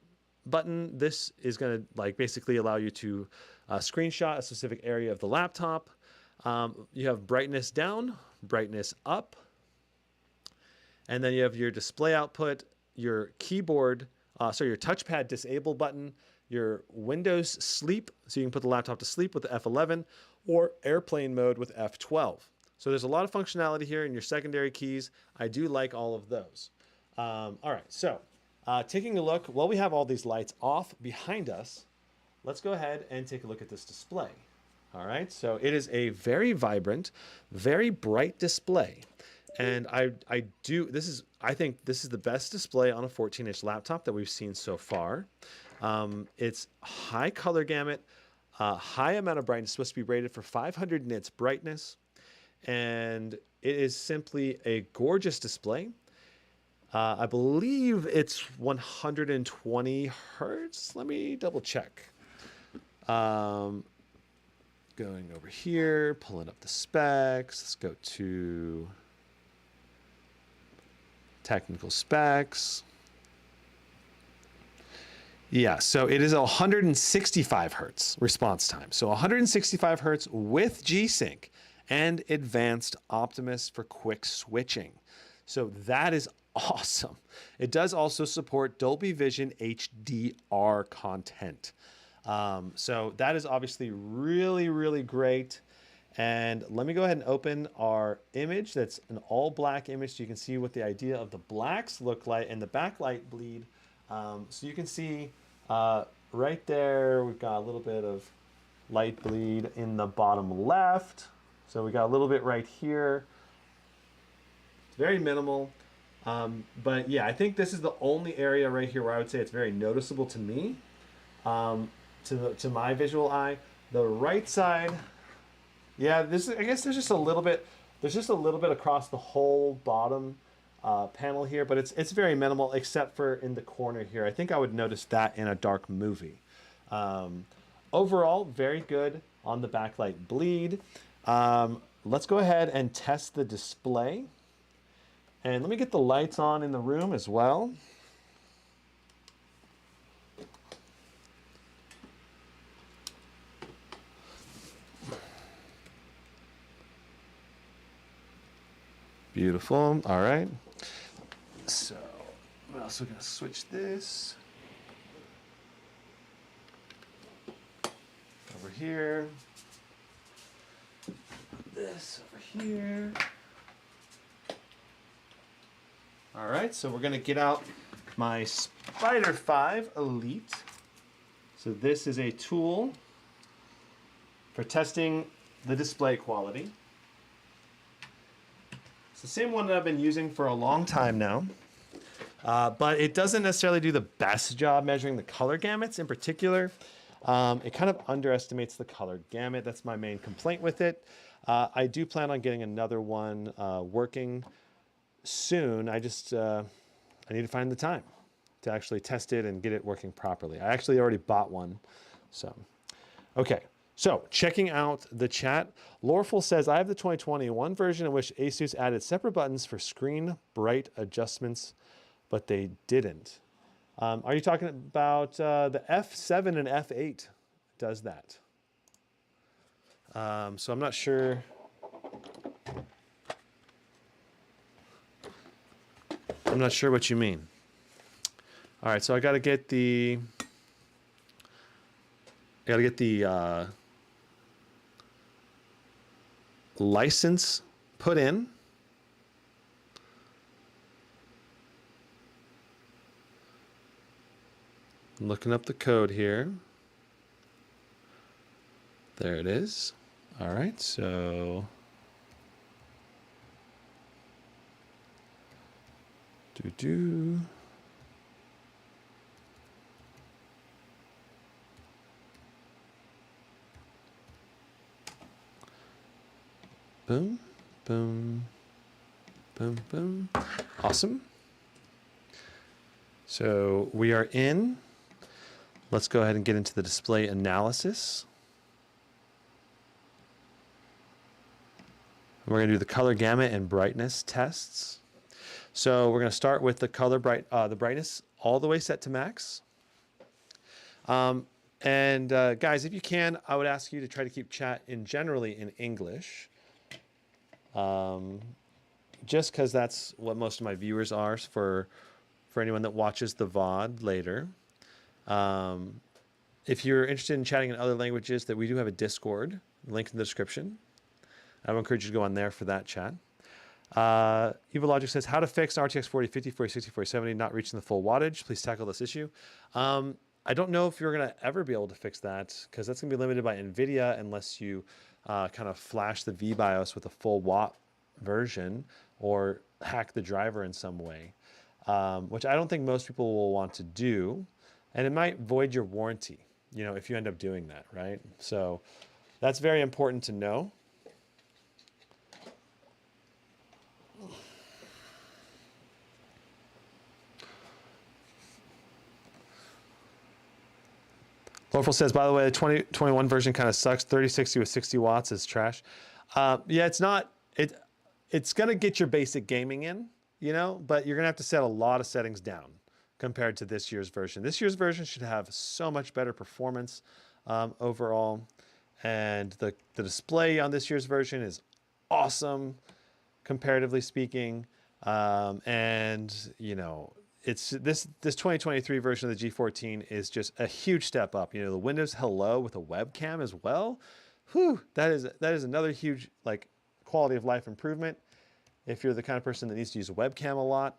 button. This is going to basically allow you to screenshot a specific area of the laptop. You have brightness down, brightness up. And then you have your display output, your keyboard, your touchpad disable button, your Windows sleep, so you can put the laptop to sleep with the F11, or airplane mode with F12. So there's a lot of functionality here in your secondary keys. I do like all of those. All right, so taking a look, while we have all these lights off behind us, let's go ahead and take a look at this display. All right, so it is a very vibrant, very bright display. And I think this is the best display on a 14-inch laptop that we've seen so far. It's high color gamut, high amount of brightness, supposed to be rated for 500 nits brightness. And it is simply a gorgeous display. I believe it's 120 hertz. Let me double check. Going over here, pulling up the specs. Let's go to technical specs. Yeah, so it is 165 hertz response time. So 165 hertz with G-Sync and advanced Optimus for quick switching. So that is awesome. It does also support Dolby Vision HDR content. So that is obviously really, really great. And let me go ahead and open our image. That's an all black image, so you can see what the idea of the blacks look like and the backlight bleed. So you can see right there, we've got a little bit of light bleed in the bottom left. So we got a little bit right here. It's very minimal. But yeah, I think this is the only area right here where I would say it's very noticeable to me, to my visual eye. The right side, yeah, I guess there's just a little bit across the whole bottom panel here, but it's very minimal except for in the corner here. I think I would notice that in a dark movie. Overall, very good on the backlight bleed. Let's go ahead and test the display. And let me get the lights on in the room as well. Beautiful. All right. So I'm also going to switch this over here. This over here. All right, so we're gonna get out my Spyder 5 Elite. So this is a tool for testing the display quality. It's the same one that I've been using for a long time now, but it doesn't necessarily do the best job measuring the color gamuts in particular. It kind of underestimates the color gamut. That's my main complaint with it. I do plan on getting another one working soon. I need to find the time to actually test it and get it working properly. I actually already bought one. So, okay. So checking out the chat, Loreful says, I have the 2021 version in which Asus added separate buttons for screen bright adjustments, but they didn't. Are you talking about the F7 and F8 does that? So I'm not sure. I'm not sure what you mean. All right, so I got to get the license put in. I'm looking up the code here. There it is. All right, so boom, boom, boom, boom. Awesome. So we are in. Let's go ahead and get into the display analysis. We're going to do the color gamut and brightness tests. So we're going to start with the the brightness all the way set to max. Guys, if you can, I would ask you to try to keep chat generally in English. just because that's what most of my viewers are for anyone that watches the VOD later. If you're interested in chatting in other languages, that we do have a Discord, link in the description. I would encourage you to go on there for that chat. Evil Logic says, how to fix RTX 4050, 4060, 4070 not reaching the full wattage. Please tackle this issue. I don't know if you're going to ever be able to fix that, because that's going to be limited by NVIDIA unless you kind of flash the VBIOS with a full watt version or hack the driver in some way, which I don't think most people will want to do. And it might void your warranty, you know, if you end up doing that, right? So that's very important to know. Lorful says, by the way, the 2021 version kind of sucks. 3060 with 60 watts is trash. Yeah, it's not. It's going to get your basic gaming in, you know, but you're going to have to set a lot of settings down compared to this year's version. This year's version should have so much better performance overall. And the display on this year's version is awesome, comparatively speaking. And, you know, it's this 2023 version of the G14 is just a huge step up. You know, the Windows Hello with a webcam as well. Whew, that is another huge like quality of life improvement if you're the kind of person that needs to use a webcam a lot.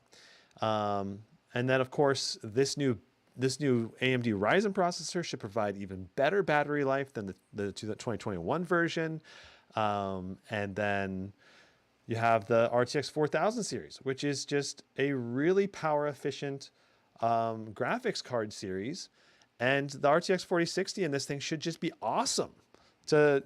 And then of course this new AMD Ryzen processor should provide even better battery life than the 2021 version. And then you have the RTX 4000 series, which is just a really power efficient graphics card series. And the RTX 4060 in this thing should just be awesome to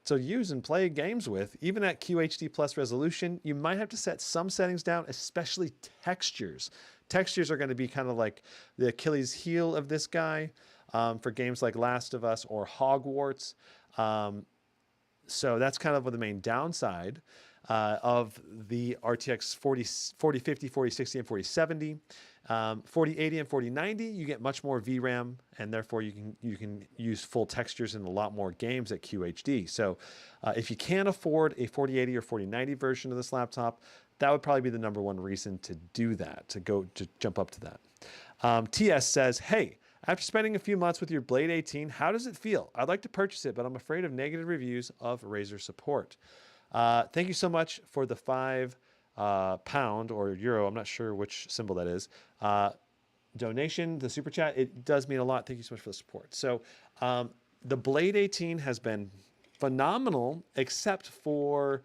use and play games with. Even at QHD plus resolution, you might have to set some settings down, especially textures. Textures are going to be kind of like the Achilles heel of this guy for games like Last of Us or Hogwarts. So that's kind of the main downside of the RTX 4050, 4060, and 4070. 4080 and 4090, you get much more VRAM, and therefore you can use full textures in a lot more games at QHD. So if you can't afford a 4080 or 4090 version of this laptop, that would probably be the #1 reason to do that, to jump up to that. TS says, hey, after spending a few months with your Blade 18, how does it feel? I'd like to purchase it, but I'm afraid of negative reviews of Razer support. Thank you so much for the £5 or euro, I'm not sure which symbol that is, donation, the super chat. It does mean a lot. Thank you so much for the support. So the Blade 18 has been phenomenal, except for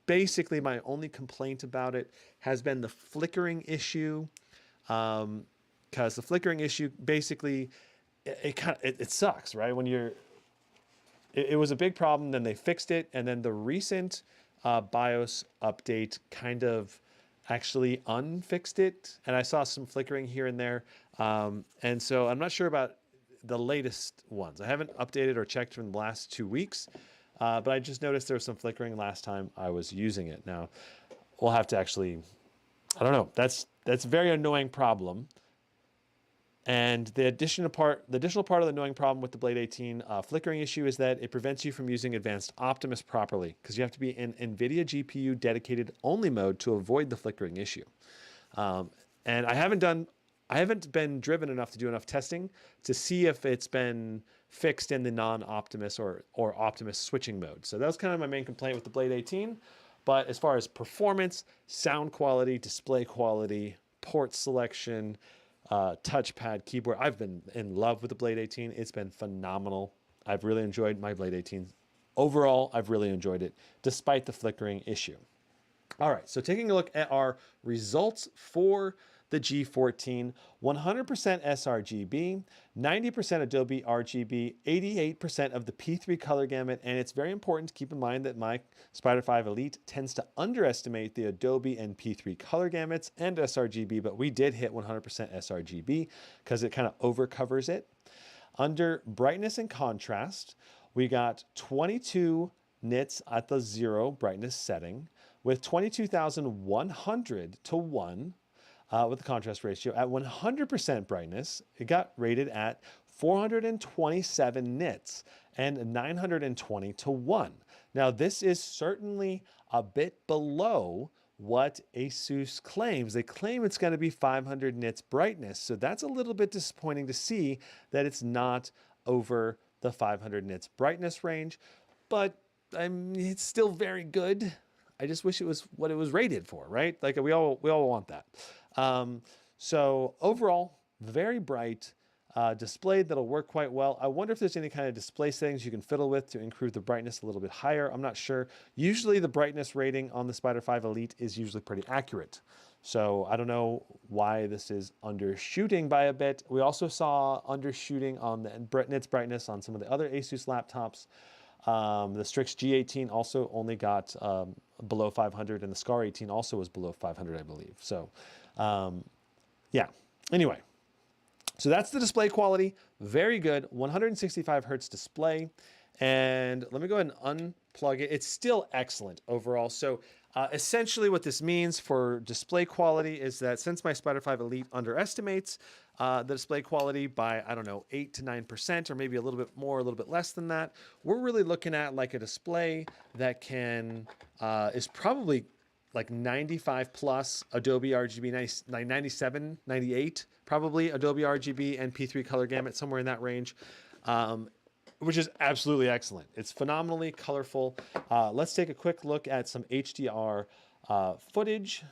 basically my only complaint about it has been the flickering issue. Because the flickering issue basically it sucks, right? When it was a big problem, then they fixed it, and then the recent BIOS update kind of actually unfixed it, and I saw some flickering here and there. And so I'm not sure about the latest ones. I haven't updated or checked from the last 2 weeks, but I just noticed there was some flickering last time I was using it. Now, we'll have to actually, I don't know. That's a very annoying problem. And the additional part of the annoying problem with the Blade 18 flickering issue is that it prevents you from using Advanced Optimus properly, because you have to be in NVIDIA GPU dedicated only mode to avoid the flickering issue. And I haven't been driven enough to do enough testing to see if it's been fixed in the non-Optimus or Optimus switching mode. So that was kind of my main complaint with the Blade 18. But as far as performance, sound quality, display quality, port selection, touchpad, keyboard, I've been in love with the Blade 18. It's been phenomenal. I've really enjoyed my Blade 18. Overall, I've really enjoyed it, despite the flickering issue. All right, so taking a look at our results for the G14, 100% sRGB, 90% Adobe RGB, 88% of the P3 color gamut, and it's very important to keep in mind that my Spyder 5 Elite tends to underestimate the Adobe and P3 color gamuts and sRGB, but we did hit 100% sRGB because it kind of overcovers it. Under brightness and contrast, we got 22 nits at the 0 brightness setting with 22,100 to 1. With the contrast ratio at 100% brightness, it got rated at 427 nits and 920 to 1. Now, this is certainly a bit below what Asus claims. They claim it's going to be 500 nits brightness. So that's a little bit disappointing to see that it's not over the 500 nits brightness range, but it's still very good. I just wish it was what it was rated for, right? Like we all want that. So overall, very bright display that'll work quite well. I wonder if there's any kind of display settings you can fiddle with to improve the brightness a little bit higher. I'm not sure. Usually the brightness rating on the Spyder 5 Elite is usually pretty accurate. So I don't know why this is undershooting by a bit. We also saw undershooting on the nits brightness on some of the other Asus laptops. The Strix G14 also only got below 500, and the Scar 18 also was below 500, I believe. So yeah, anyway. So that's the display quality. Very good. 165 hertz display. And let me go ahead and unplug it. It's still excellent overall. So essentially what this means for display quality is that since my Spyder 5 Elite underestimates the display quality by, I don't know, 8 to 9%, or maybe a little bit more, a little bit less than that, we're really looking at like a display that can, is probably like 95 plus Adobe RGB, 97, 98, probably Adobe RGB and P3 color gamut, somewhere in that range, which is absolutely excellent. It's phenomenally colorful. Let's take a quick look at some HDR footage.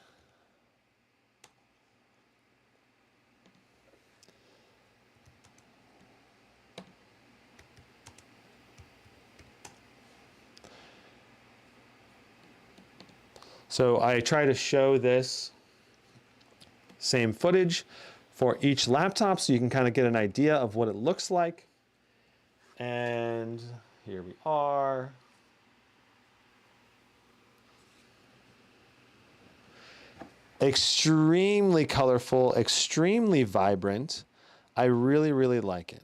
So I try to show this same footage for each laptop so you can kind of get an idea of what it looks like. And here we are. Extremely colorful, extremely vibrant. I really, really like it.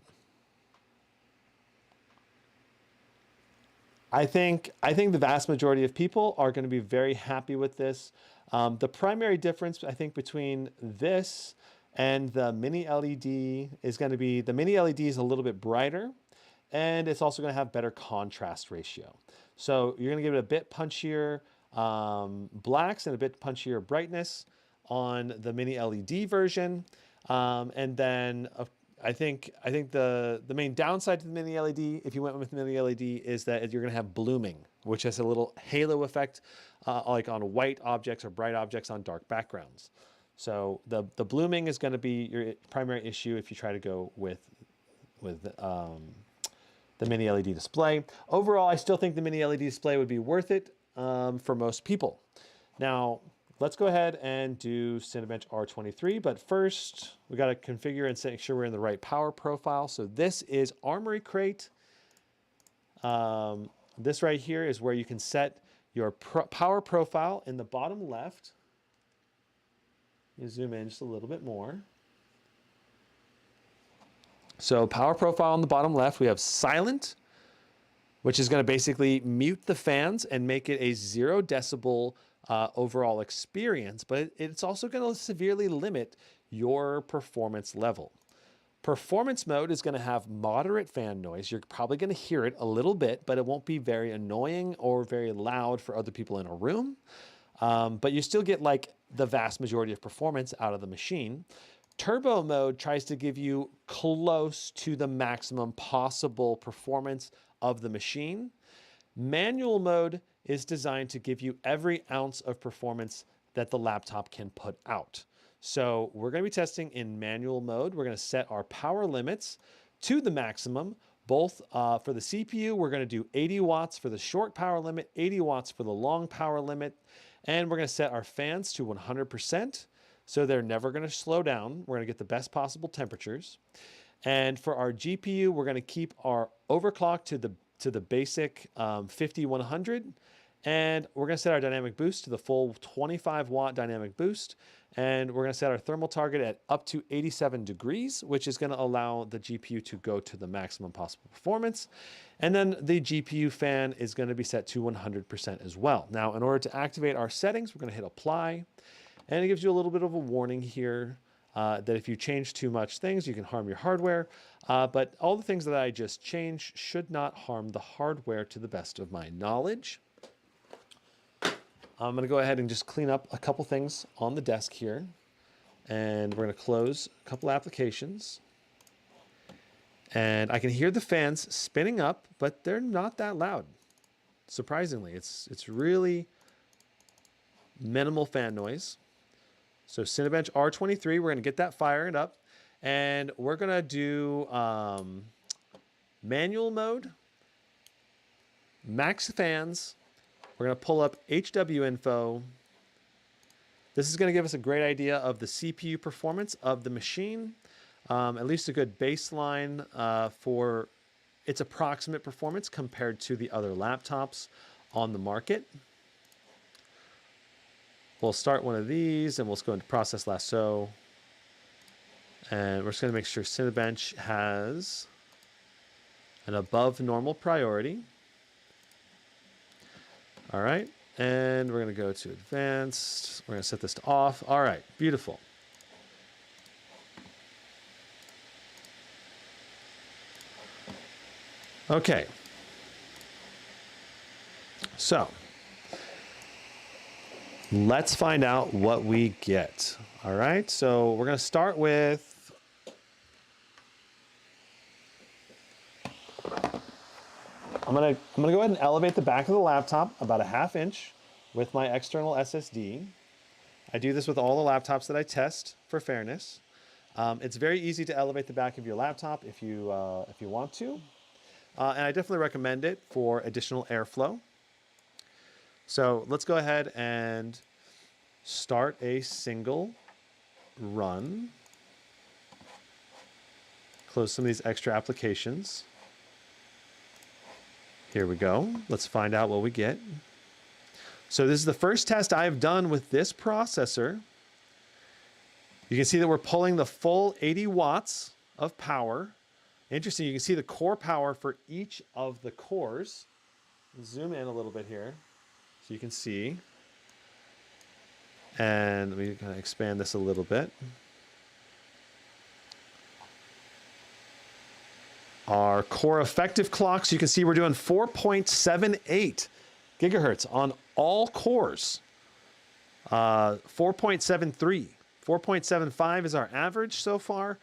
I think the vast majority of people are going to be very happy with this. The primary difference, I think, between this and the mini LED is going to be the mini LED is a little bit brighter, and it's also going to have better contrast ratio. So you're going to give it a bit punchier blacks and a bit punchier brightness on the mini LED version, and then I think the main downside to the mini LED, if you went with mini LED, is that you're going to have blooming, which has a little halo effect, like on white objects or bright objects on dark backgrounds. So the blooming is going to be your primary issue if you try to go with the mini LED display. Overall, I still think the mini LED display would be worth it for most people. Now, let's go ahead and do Cinebench R23, but first we got to configure and make sure we're in the right power profile. So this is Armory Crate. This right here is where you can set your power profile in the bottom left. You zoom in just a little bit more. So power profile on the bottom left, we have silent, which is going to basically mute the fans and make it a 0 decibel overall experience, but it's also going to severely limit your performance level. Performance mode is going to have moderate fan noise. You're probably going to hear it a little bit, but it won't be very annoying or very loud for other people in a room. But you still get like the vast majority of performance out of the machine. Turbo mode tries to give you close to the maximum possible performance of the machine. Manual mode is designed to give you every ounce of performance that the laptop can put out. So we're going to be testing in manual mode. We're going to set our power limits to the maximum, both for the CPU. We're going to do 80 watts for the short power limit, 80 watts for the long power limit, and we're going to set our fans to 100%. So they're never going to slow down. We're going to get the best possible temperatures. And for our GPU, we're going to keep our overclock to the basic 5100, and we're going to set our dynamic boost to the full 25 watt dynamic boost, and we're going to set our thermal target at up to 87 degrees, which is going to allow the GPU to go to the maximum possible performance. And then the GPU fan is going to be set to 100% as well. Now, in order to activate our settings, we're going to hit apply, and it gives you a little bit of a warning here that if you change too much things, you can harm your hardware. But all the things that I just changed should not harm the hardware to the best of my knowledge. I'm going to go ahead and just clean up a couple things on the desk here. And we're going to close a couple applications. And I can hear the fans spinning up, but they're not that loud. Surprisingly, it's really minimal fan noise. So Cinebench R23, we're going to get that fired up. And we're going to do manual mode, max fans. We're going to pull up HW info. This is going to give us a great idea of the CPU performance of the machine, at least a good baseline for its approximate performance compared to the other laptops on the market. We'll start one of these and we'll just go into process lasso. And we're just going to make sure Cinebench has an above normal priority. All right. And we're going to go to advanced. We're going to set this to off. All right. Beautiful. Okay. So let's find out what we get. All right. So we're going to start with I'm gonna go ahead and elevate the back of the laptop about a ½ inch with my external SSD. I do this with all the laptops that I test for fairness. It's very easy to elevate the back of your laptop if you want to, and I definitely recommend it for additional airflow. So let's go ahead and start a single run. Close some of these extra applications. Here we go. Let's find out what we get. So this is the first test I've done with this processor. You can see that we're pulling the full 80 watts of power. Interesting, you can see the core power for each of the cores. Zoom in a little bit here so you can see. And let me kind of expand this a little bit. Our core effective clocks, you can see we're doing 4.78 gigahertz on all cores. 4.73, 4.75 is our average so far.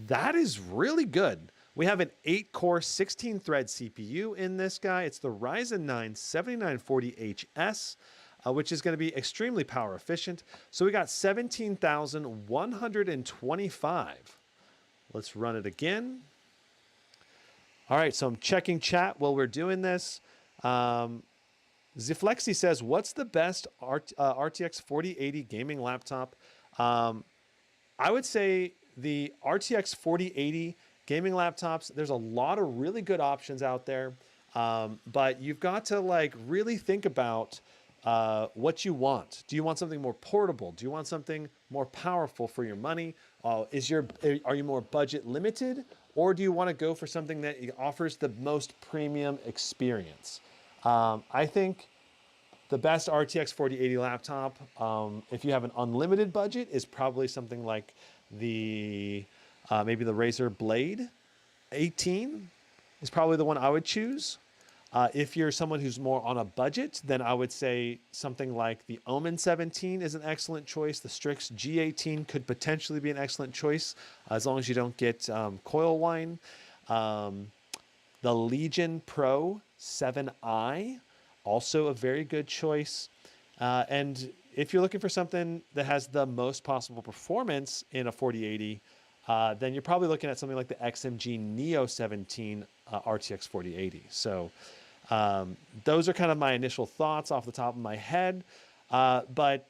That is really good. We have an 8-core, 16-thread CPU in this guy. It's the Ryzen 9 7940HS, which is going to be extremely power efficient. So we got 17,125. Let's run it again. All right, so I'm checking chat while we're doing this. Ziflexi says, what's the best RTX 4080 gaming laptop? I would say the RTX 4080 gaming laptops, there's a lot of really good options out there, but you've got to really think about what you want. Do you want something more portable? Do you want something more powerful for your money? Are you more budget limited? Or do you want to go for something that offers the most premium experience? I think the best RTX 4080 laptop, if you have an unlimited budget, is probably something like maybe the Razer Blade 18 is probably the one I would choose. If you're someone who's more on a budget, then I would say something like the Omen 17 is an excellent choice. The Strix G14 could potentially be an excellent choice, as long as you don't get coil whine. The Legion Pro 7i, also a very good choice. And if you're looking for something that has the most possible performance in a 4080, then you're probably looking at something like the XMG Neo 17 RTX 4080. So those are kind of my initial thoughts off the top of my head. But,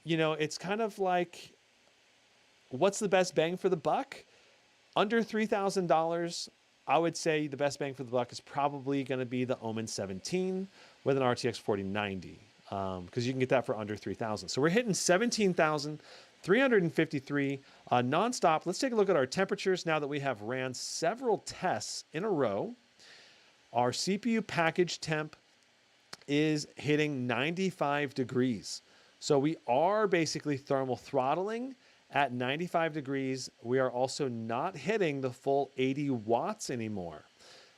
it's kind of like, what's the best bang for the buck? Under $3,000, I would say the best bang for the buck is probably going to be the Omen 17 with an RTX 4090, because you can get that for under $3,000. So we're hitting 17,353 nonstop. Let's take a look at our temperatures now that we have ran several tests in a row. Our CPU package temp is hitting 95 degrees. So we are basically thermal throttling at 95 degrees, we are also not hitting the full 80 watts anymore.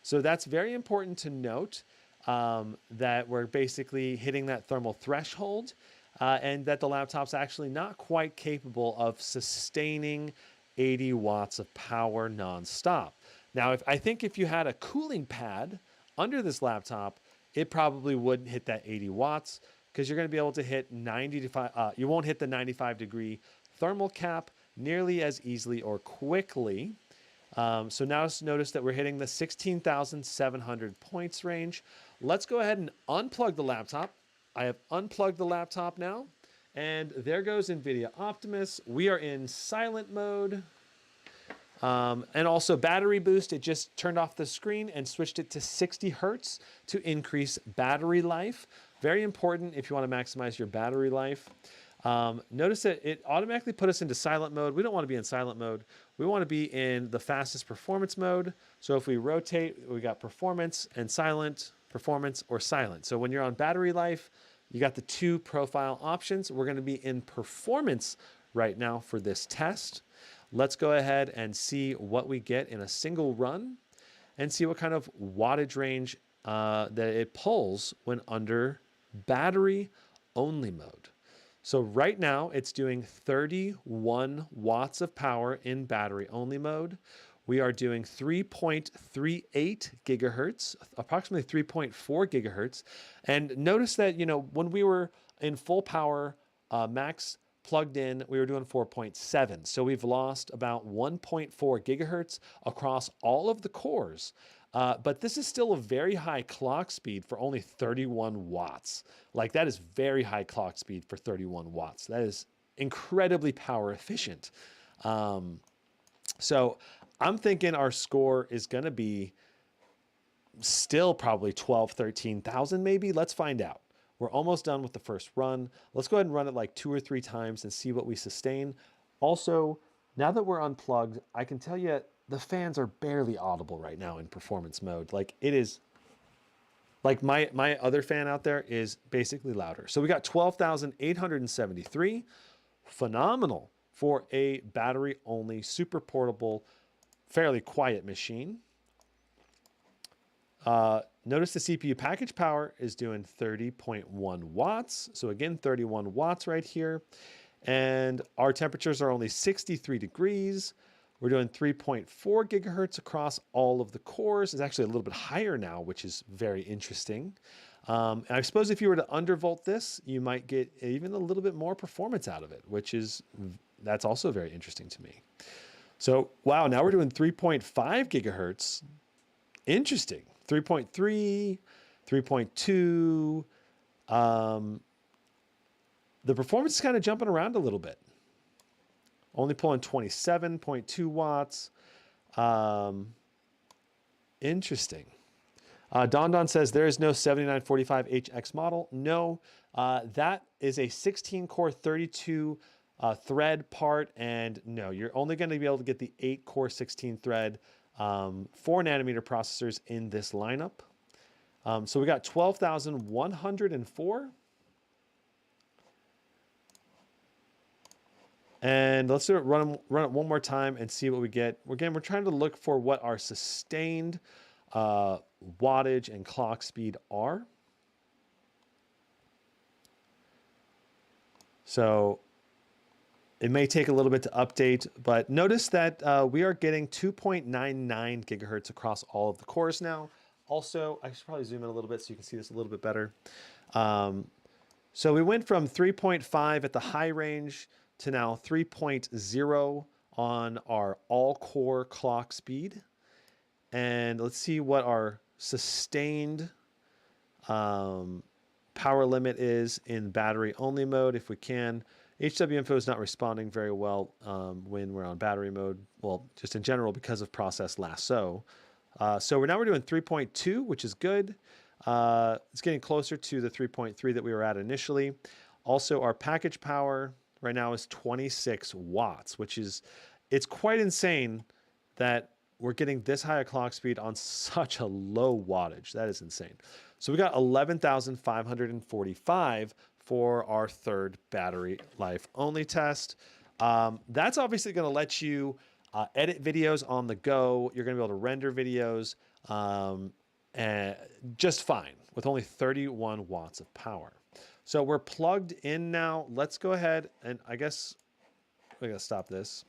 So that's very important to note, that we're basically hitting that thermal threshold, and that the laptop's actually not quite capable of sustaining 80 watts of power nonstop. Now, I think if you had a cooling pad under this laptop, it probably wouldn't hit that 80 watts, because you're going to be able to hit 95. You won't hit the 95 degree thermal cap nearly as easily or quickly. So now notice that we're hitting the 16,700 points range. Let's go ahead and unplug the laptop. I have unplugged the laptop now, and there goes NVIDIA Optimus. We are in silent mode. And also battery boost, it just turned off the screen and switched it to 60 Hertz to increase battery life. Very important if you want to maximize your battery life. Notice that it automatically put us into silent mode. We don't want to be in silent mode. We want to be in the fastest performance mode. So if we rotate, we got performance and silent, performance or silent. So when you're on battery life, you got the two profile options. We're going to be in performance right now for this test. Let's go ahead and see what we get in a single run and see what kind of wattage range that it pulls when under battery only mode. So right now it's doing 31 watts of power in battery only mode. We are doing 3.38 gigahertz, approximately 3.4 gigahertz. And notice that, when we were in full power, max plugged in, we were doing 4.7. So we've lost about 1.4 gigahertz across all of the cores. But this is still a very high clock speed for only 31 watts. Like, that is very high clock speed for 31 watts. That is incredibly power efficient. So I'm thinking our score is going to be still probably 12, 13,000 maybe. Let's find out. We're almost done with the first run. Let's go ahead and run it like 2 or 3 times and see what we sustain. Also, now that we're unplugged, I can tell you the fans are barely audible right now in performance mode. Like, it is, like my other fan out there is basically louder. So we got 12,873. Phenomenal for a battery only, super portable, fairly quiet machine. Notice the CPU package power is doing 30.1 watts. So again, 31 watts right here. And our temperatures are only 63 degrees. We're doing 3.4 gigahertz across all of the cores. It's actually a little bit higher now, which is very interesting. And I suppose if you were to undervolt this, you might get even a little bit more performance out of it, that's also very interesting to me. So, wow, now we're doing 3.5 gigahertz. Interesting. 3.3, 3.2. The performance is kind of jumping around a little bit. Only pulling 27.2 watts. Interesting. Don says there is no 7945HX model. No, that is a 16-core 32 thread part. And no, you're only going to be able to get the 8-core 16-thread 4-nanometer processors in this lineup. So we got 12,104. And let's do it, run it one more time and see what we get. Again, we're trying to look for what our sustained wattage and clock speed are. So it may take a little bit to update, but notice that we are getting 2.99 gigahertz across all of the cores now. Also, I should probably zoom in a little bit so you can see this a little bit better. So we went from 3.5 at the high range to now 3.0 on our all-core clock speed. And let's see what our sustained power limit is in battery-only mode, if we can. HWinfo is not responding very well when we're on battery mode. Well, just in general because of process lasso. So we're doing 3.2, which is good. It's getting closer to the 3.3 that we were at initially. Also, our package power right now is 26 watts, which is, it's quite insane that we're getting this high a clock speed on such a low wattage. That is insane. So we got 11,545 for our third battery life only test. That's obviously going to let you edit videos on the go. You're going to be able to render videos and just fine with only 31 watts of power. So we're plugged in now. Let's go ahead and I guess we got to stop this.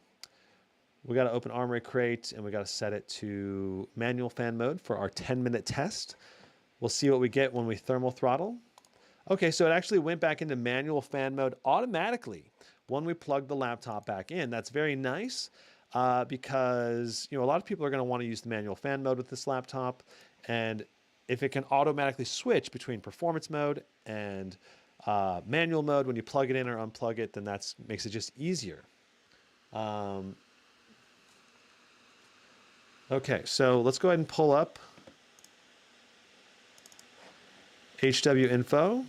We got to open Armory Crate and we got to set it to manual fan mode for our 10-minute test. We'll see what we get when we thermal throttle. Okay, so it actually went back into manual fan mode automatically when we plug the laptop back in. That's very nice because a lot of people are going to want to use the manual fan mode with this laptop, and if it can automatically switch between performance mode and manual mode when you plug it in or unplug it, then that makes it just easier. Okay, so let's go ahead and pull up HW info,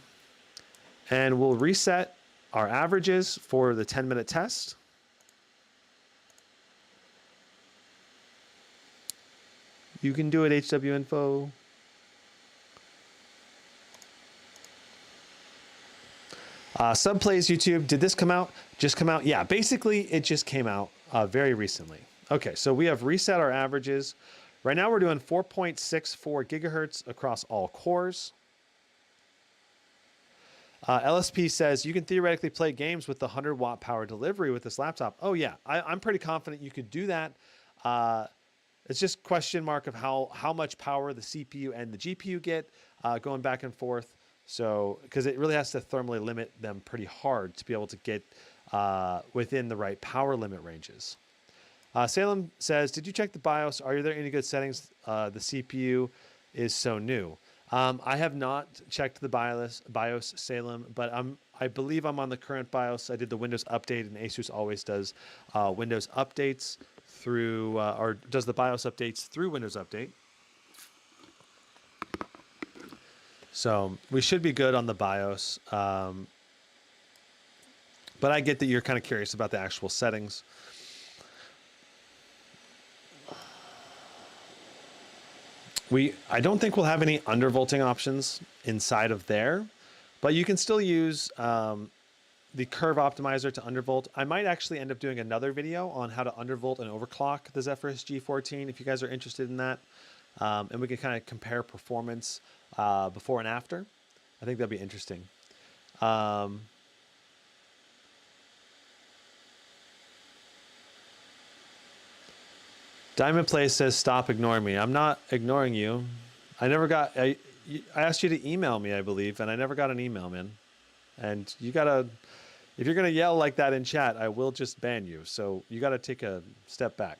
and we'll reset our averages for the 10-minute test. You can do it, HW info. Subplays YouTube, did this come out? Just come out? Yeah, basically it just came out very recently. Okay, so we have reset our averages. Right now we're doing 4.64 gigahertz across all cores. LSP says you can theoretically play games with the 100-watt power delivery with this laptop. Oh yeah, I'm pretty confident you could do that. It's just question mark of how much power the CPU and the GPU get going back and forth. So, because it really has to thermally limit them pretty hard to be able to get within the right power limit ranges. Salem says, did you check the BIOS? Are there any good settings? The CPU is so new. I have not checked the BIOS, Salem, but I believe I'm on the current BIOS. I did the Windows update, and Asus always does Windows updates through, or does the BIOS updates through Windows Update. So we should be good on the BIOS. But I get that you're kind of curious about the actual settings. I don't think we'll have any undervolting options inside of there, but you can still use the curve optimizer to undervolt. I might actually end up doing another video on how to undervolt and overclock the Zephyrus G14 if you guys are interested in that. And we can kind of compare performance before and after. I think that'd be interesting. Diamond Play says, stop ignoring me. I'm not ignoring you. I asked you to email me, I believe, and I never got an email, man. And you gotta, if you're gonna yell like that in chat, I will just ban you. So you gotta take a step back.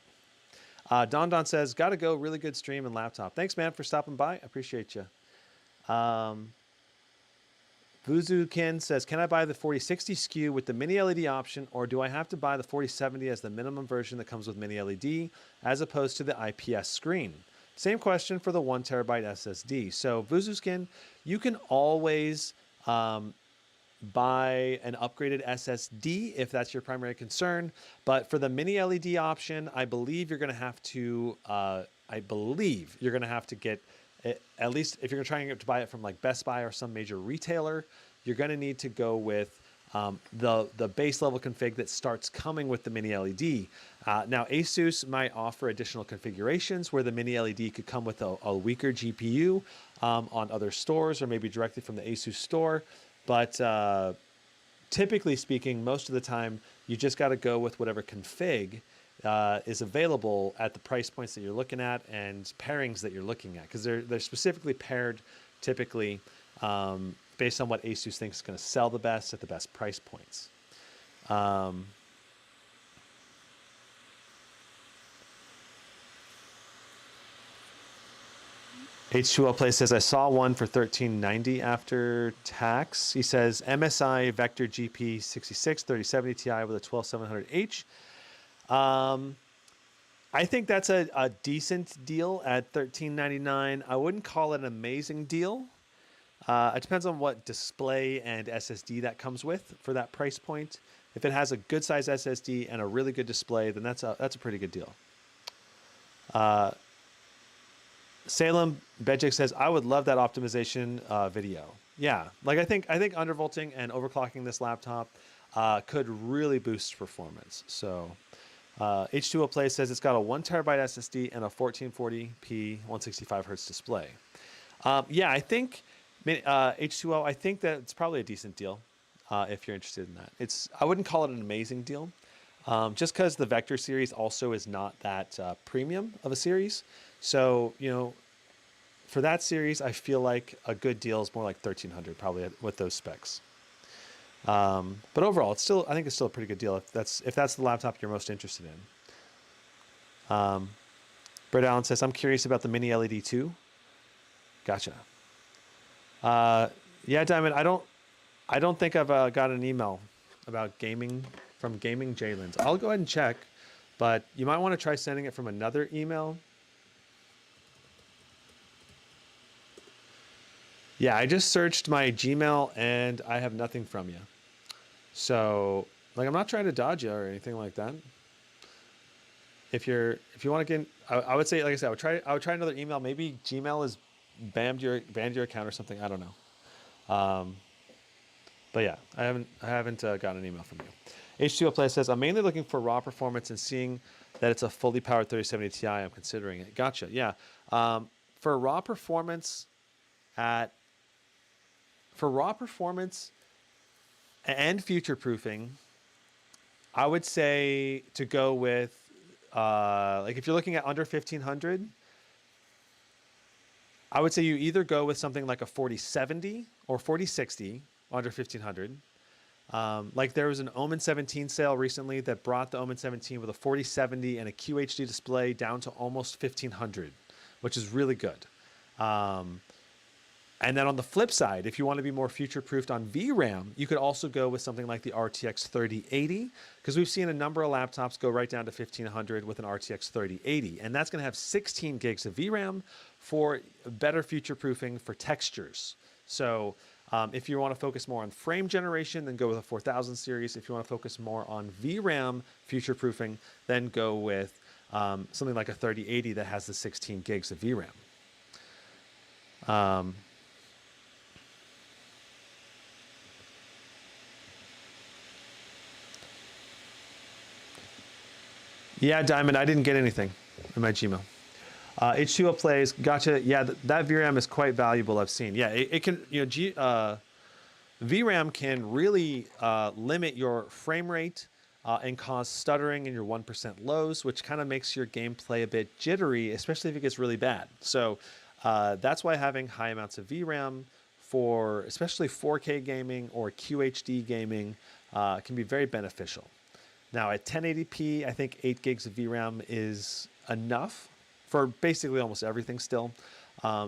Don says, gotta go, really good stream and laptop. Thanks, man, for stopping by. I appreciate you. Vuzukin says, can I buy the 4060 SKU with the mini LED option, or do I have to buy the 4070 as the minimum version that comes with mini LED as opposed to the IPS screen? Same question for the 1 terabyte SSD. So Vuzukin, you can always buy an upgraded SSD if that's your primary concern. But for the mini LED option, I believe you're going to have to, get it, at least if you're trying to buy it from like Best Buy or some major retailer, you're going to need to go with the base level config that starts coming with the mini LED. Now Asus might offer additional configurations where the mini LED could come with a weaker GPU on other stores or maybe directly from the Asus store. But typically speaking, most of the time, you just got to go with whatever config is available at the price points that you're looking at and pairings that you're looking at, because they're specifically paired typically based on what Asus thinks is going to sell the best at the best price points. H2O Play says, I saw one for $13.90 after tax. He says, MSI Vector GP 66 3070 Ti with a 12700H. I think that's a decent deal at $13.99. I wouldn't call it an amazing deal. It depends on what display and SSD that comes with for that price point. If it has a good size SSD and a really good display, then that's a pretty good deal. Salem Bejik says, I would love that optimization video. Yeah, like I think undervolting and overclocking this laptop could really boost performance. So H2O Play says it's got a 1 terabyte SSD and a 1440p 165 hertz display. Yeah, I think H2O, I think that it's probably a decent deal if you're interested in that. I wouldn't call it an amazing deal, just because the Vector series also is not that premium of a series. So, you know, for that series, I feel like a good deal is more like $1,300 probably with those specs. But overall, I think it's still a pretty good deal if that's the laptop you're most interested in. Brett Allen says, I'm curious about the mini LED 2. Gotcha. Yeah, Diamond, I don't think I've got an email about gaming from Gaming Jalen's. I'll go ahead and check, but you might want to try sending it from another email. Yeah, I just searched my Gmail and I have nothing from you. So, like, I'm not trying to dodge you or anything like that. If you want to get, I would say, like I said, I would try another email. Maybe Gmail is banned your account or something. I don't know. But yeah, I haven't gotten an email from you. H2O Play says, I'm mainly looking for raw performance and seeing that it's a fully powered 3070 Ti, I'm considering it. Gotcha. Yeah. For raw performance and future proofing, I would say to go with like if you're looking at under 1500, I would say you either go with something like a 4070 or 4060 under 1500. Like there was an Omen 17 sale recently that brought the Omen 17 with a 4070 and a QHD display down to almost 1500, which is really good. And then on the flip side, if you want to be more future-proofed on VRAM, you could also go with something like the RTX 3080, because we've seen a number of laptops go right down to 1500 with an RTX 3080, and that's going to have 16 gigs of VRAM for better future-proofing for textures. So if you want to focus more on frame generation, then go with a 4000 series. If you want to focus more on VRAM future-proofing, then go with something like a 3080 that has the 16 gigs of VRAM. Yeah, Diamond, I didn't get anything in my Gmail. H2O Plays, gotcha. Yeah, that VRAM is quite valuable, I've seen. Yeah, it can, you know, VRAM can really limit your frame rate and cause stuttering in your 1% lows, which kind of makes your gameplay a bit jittery, especially if it gets really bad. So that's why having high amounts of VRAM for especially 4K gaming or QHD gaming can be very beneficial. Now at 1080p, I think 8 gigs of VRAM is enough for basically almost everything still.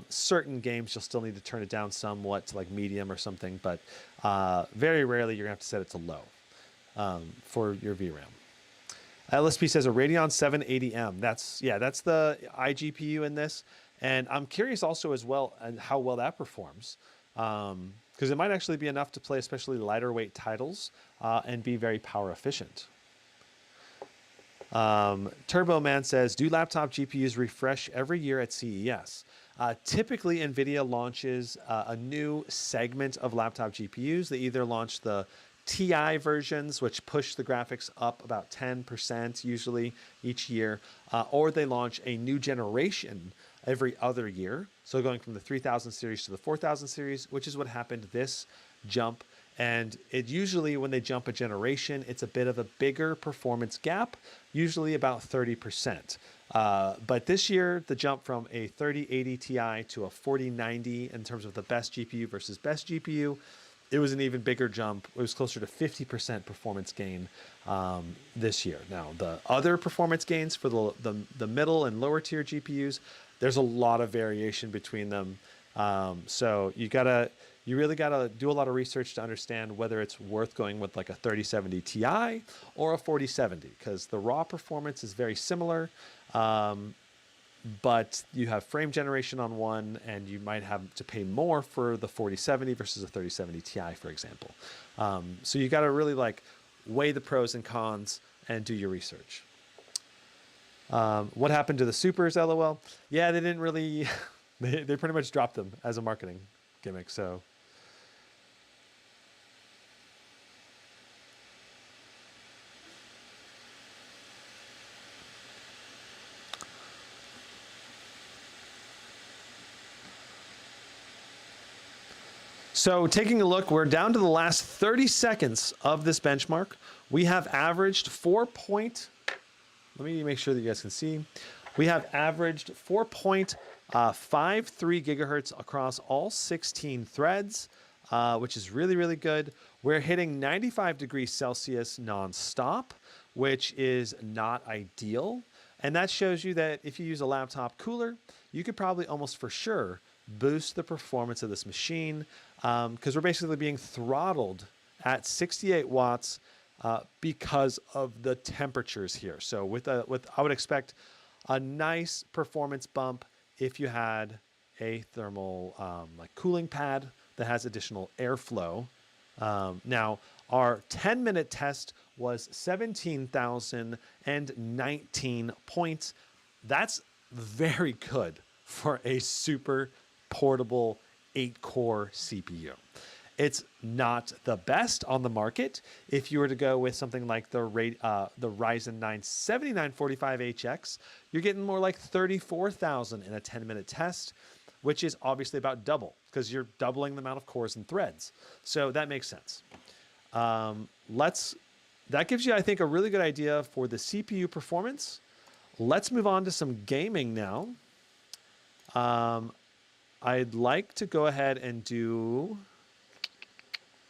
Certain games, you'll still need to turn it down somewhat to like medium or something, but very rarely you're gonna have to set it to low for your VRAM. LSP says a Radeon 780M. That's the iGPU in this. And I'm curious also as well and how well that performs. Because it might actually be enough to play especially lighter weight titles and be very power efficient. Turbo Man says, do laptop GPUs refresh every year at CES? Typically, NVIDIA launches a new segment of laptop GPUs. They either launch the TI versions, which push the graphics up about 10% usually each year, or they launch a new generation every other year. So going from the 3000 series to the 4000 series, which is what happened this jump. And it usually, when they jump a generation, it's a bit of a bigger performance gap, usually about 30%. But this year, the jump from a 3080 Ti to a 4090 in terms of the best GPU versus best GPU, it was an even bigger jump. It was closer to 50% performance gain this year. Now, the other performance gains for the middle and lower tier GPUs, there's a lot of variation between them. So you really gotta do a lot of research to understand whether it's worth going with like a 3070 Ti or a 4070, because the raw performance is very similar, but you have frame generation on one, and you might have to pay more for the 4070 versus a 3070 Ti, for example. So you gotta really like weigh the pros and cons and do your research. What happened to the supers, LOL? Yeah, they didn't really, they pretty much dropped them as a marketing gimmick, so. So taking a look, we're down to the last 30 seconds of this benchmark. We have averaged let me make sure that you guys can see. We have averaged 4.53 gigahertz across all 16 threads, which is really, really good. We're hitting 95 degrees Celsius nonstop, which is not ideal. And that shows you that if you use a laptop cooler, you could probably almost for sure boost the performance of this machine, because we're basically being throttled at 68 watts because of the temperatures here. So I would expect a nice performance bump if you had a thermal like cooling pad that has additional airflow. Now, our 10-minute test was 17,019 points. That's very good for a super portable 8-core CPU. It's not the best on the market. If you were to go with something like the Ryzen 9 7945HX, you're getting more like 34,000 in a 10-minute test, which is obviously about double because you're doubling the amount of cores and threads. So that makes sense. That gives you, I think, a really good idea for the CPU performance. Let's move on to some gaming now. I'd like to go ahead and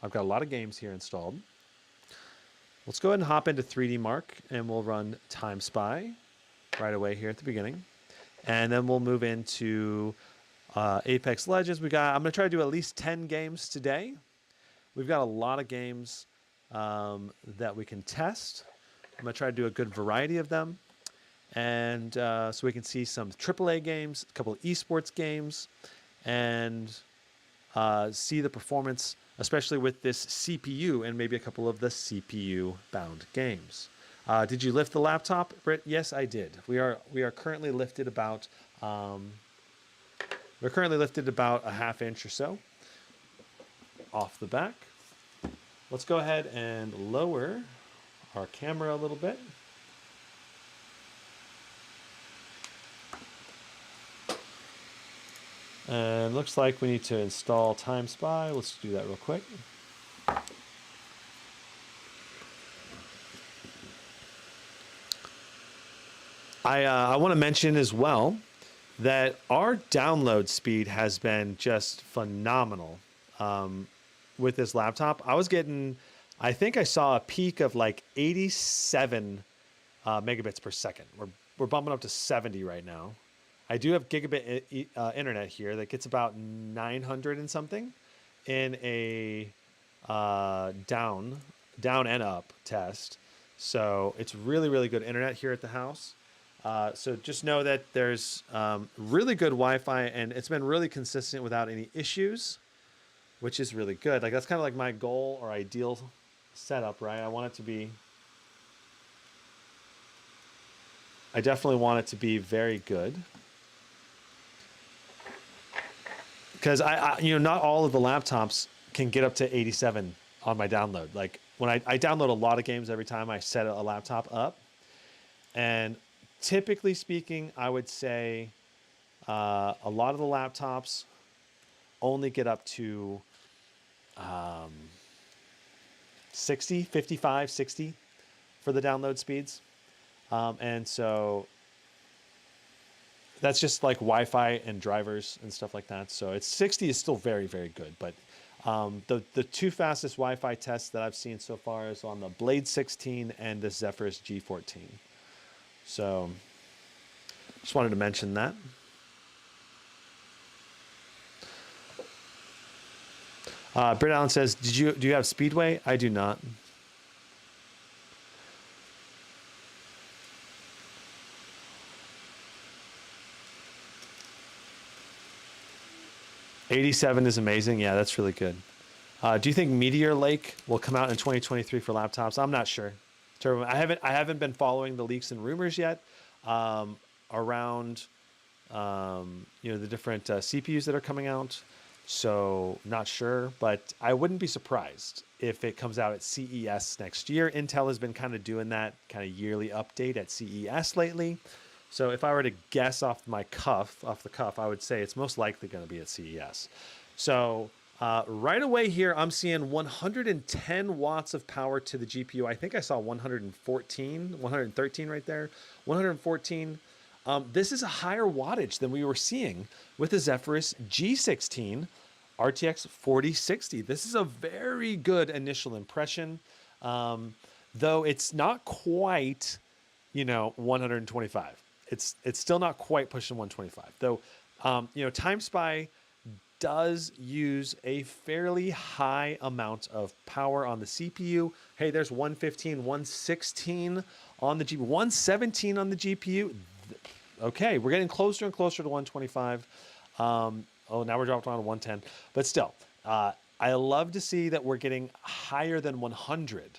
I've got a lot of games here installed. Let's go ahead and hop into 3D Mark and we'll run Timespy right away here at the beginning. And then we'll move into Apex Legends. I'm going to try to do at least 10 games today. We've got a lot of games that we can test. I'm going to try to do a good variety of them. And so we can see some AAA games, a couple of esports games, and see the performance, especially with this CPU and maybe a couple of the CPU-bound games. Did you lift the laptop, Britt? Yes, I did. We are currently lifted about a half inch or so off the back. Let's go ahead and lower our camera a little bit. And looks like we need to install Timespy. Let's do that real quick. I want to mention as well that our download speed has been just phenomenal with this laptop. I think I saw a peak of like 87 megabits per second. We're bumping up to 70 right now. I do have gigabit internet here that gets about 900 and something in a down and up test. So it's really, really good internet here at the house. So just know that there's really good Wi-Fi and it's been really consistent without any issues, which is really good. Like that's kind of like my goal or ideal setup, right? I definitely want it to be very good. Because not all of the laptops can get up to 87 on my download. Like when I download a lot of games every time I set a laptop up, and typically speaking, I would say a lot of the laptops only get up to 60, 55, 60 for the download speeds, and so. That's just like Wi-Fi and drivers and stuff like that. So 60 is still very, very good. But the two fastest Wi-Fi tests that I've seen so far is on the Blade 16 and the Zephyrus G14. So just wanted to mention that. Britt Allen says, do you have Speedway? I do not. '87 is amazing. Yeah, that's really good. Do you think Meteor Lake will come out in 2023 for laptops? I'm not sure. I haven't been following the leaks and rumors yet around the different CPUs that are coming out. So not sure, but I wouldn't be surprised if it comes out at CES next year. Intel has been kind of doing that kind of yearly update at CES lately. So if I were to guess off the cuff, I would say it's most likely going to be at CES. So Right away here, I'm seeing 110 watts of power to the GPU. I think I saw 113 right there. 114. This is a higher wattage than we were seeing with the Zephyrus G14 RTX 4060. This is a very good initial impression, though it's not quite, 125. It's still not quite pushing 125. Though, Timespy does use a fairly high amount of power on the CPU. Hey, there's 115, 116 on the GPU, 117 on the GPU. Okay, we're getting closer and closer to 125. Now we're dropped down to 110. But still, I love to see that we're getting higher than 100,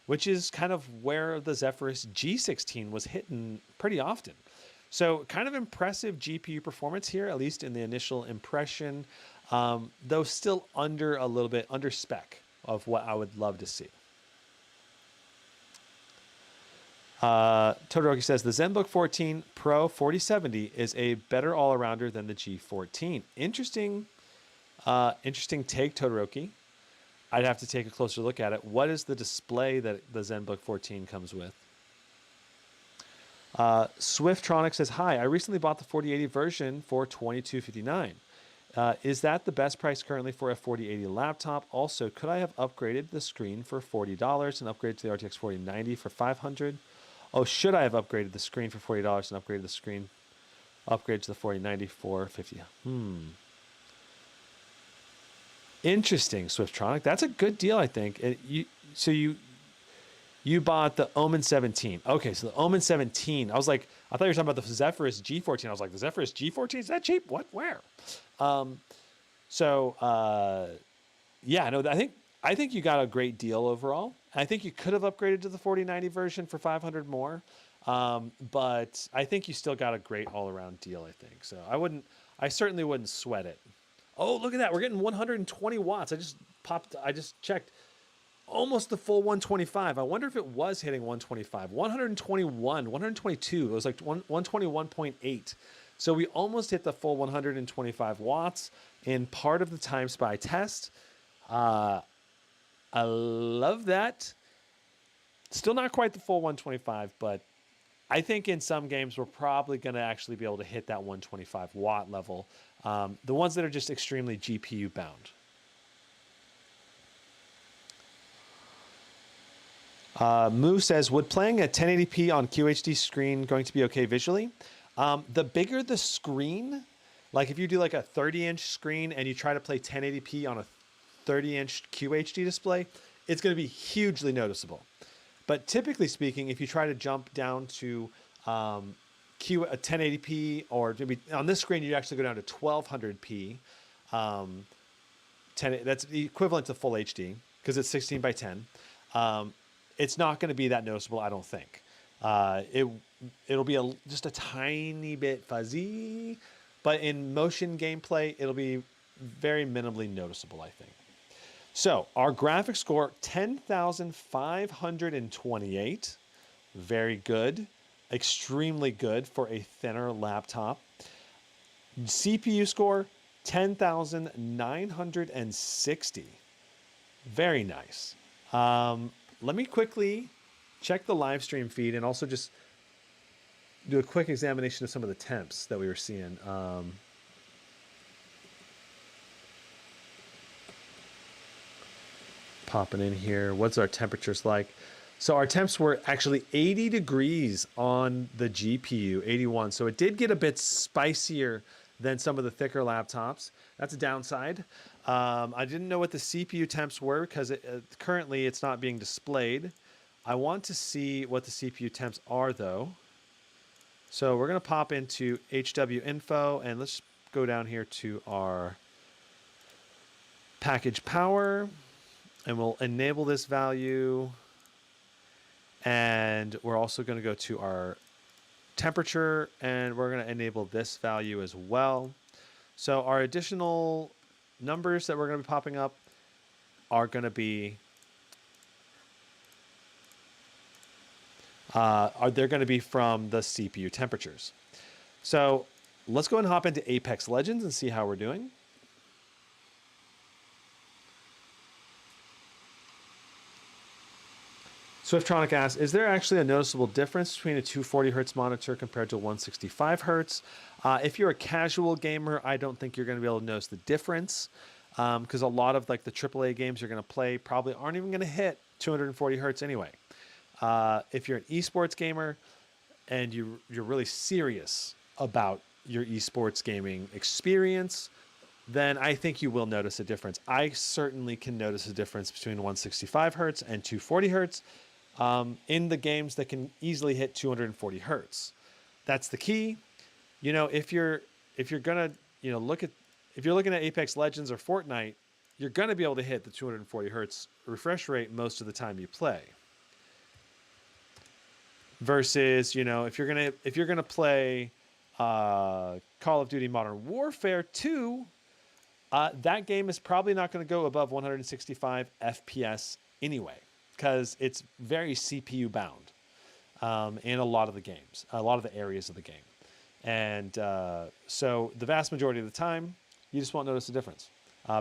which is kind of where the Zephyrus G14 was hitting pretty often. So kind of impressive GPU performance here, at least in the initial impression, though still under spec of what I would love to see. Todoroki says the ZenBook 14 Pro 4070 is a better all-arounder than the G14. Interesting take, Todoroki. I'd have to take a closer look at it. What is the display that the ZenBook 14 comes with? Swiftronic says, hi, I recently bought the 4080 version for $22.59. Is that the best price currently for a 4080 laptop? Also, could I have upgraded the screen for $40 and upgraded to the RTX 4090 for $500? Oh, should I have upgraded the screen for $40 and upgraded to the 4090 for $50? Interesting, Swiftronic. That's a good deal, I think. You bought the Omen 17. Okay, so the Omen 17. I thought you were talking about the Zephyrus G14. I was like, the Zephyrus G14, is that cheap? What? Where? Yeah, no, I think you got a great deal overall. I think you could have upgraded to the 4090 version for 500 more. But I think you still got a great all-around deal, I think. So I certainly wouldn't sweat it. Oh, look at that. We're getting 120 watts. I just checked. Almost the full 125. I wonder if it was hitting 125. 121, 122. It was like 121.8. So we almost hit the full 125 watts in part of the Timespy test. I love that. Still not quite the full 125, but I think in some games we're probably going to actually be able to hit that 125 watt level. The ones that are just extremely GPU bound. Moo says, would playing at 1080p on QHD screen going to be okay visually? The bigger the screen, like if you do like a 30-inch screen and you try to play 1080p on a 30-inch QHD display, it's going to be hugely noticeable. But typically speaking, if you try to jump down to 1080p, or maybe on this screen, you actually go down to 1200p. That's equivalent to full HD because it's 16 by 10. It's not going to be that noticeable, I don't think. It'll be just a tiny bit fuzzy, but in motion gameplay, it'll be very minimally noticeable, I think. So our graphics score, 10,528. Very good. Extremely good for a thinner laptop. CPU score, 10,960. Very nice. Let me quickly check the live stream feed and also just do a quick examination of some of the temps that we were seeing. Popping in here. What's our temperatures like? So our temps were actually 80 degrees on the GPU, 81. So it did get a bit spicier than some of the thicker laptops. That's a downside. I didn't know what the CPU temps were because currently it's not being displayed. I want to see what the CPU temps are though. So we're going to pop into HW info and let's go down here to our package power and we'll enable this value. And we're also going to go to our temperature and we're going to enable this value as well. So our additional numbers that we're going to be popping up are going to be they're going to be from the CPU temperatures. So let's go ahead and hop into Apex Legends and see how we're doing. Swiftronic asks, is there actually a noticeable difference between a 240 hertz monitor compared to 165 hertz? If you're a casual gamer, I don't think you're going to be able to notice the difference, because a lot of like the AAA games you're going to play probably aren't even going to hit 240 hertz anyway. If you're an esports gamer and you're really serious about your esports gaming experience, then I think you will notice a difference. I certainly can notice a difference between 165 hertz and 240 hertz in the games that can easily hit 240 hertz. That's the key. You know, if you're gonna, you know, if you're looking at Apex Legends or Fortnite, you're gonna be able to hit the 240 hertz refresh rate most of the time you play. Versus, you know, if you're gonna play Call of Duty Modern Warfare 2, that game is probably not going to go above 165 FPS anyway, because it's very CPU bound in a lot of the games, a lot of the areas of the game. And so the vast majority of the time, you just won't notice a difference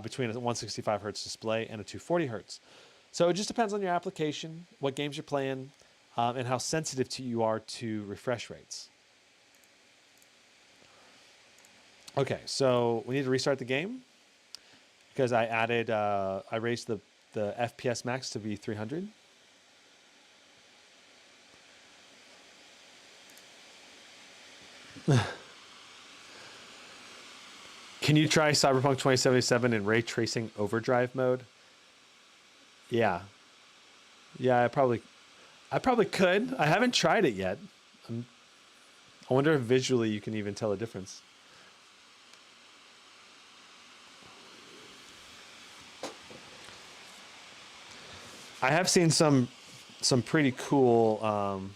between a 165 hertz display and a 240 hertz. So it just depends on your application, what games you're playing, and how sensitive you are to refresh rates. Okay, so we need to restart the game because I added, I raised the FPS max to be 300. Can you try Cyberpunk 2077 in ray tracing overdrive mode? Yeah. Yeah, I probably could. I haven't tried it yet. I wonder if visually you can even tell a difference. I have seen some pretty cool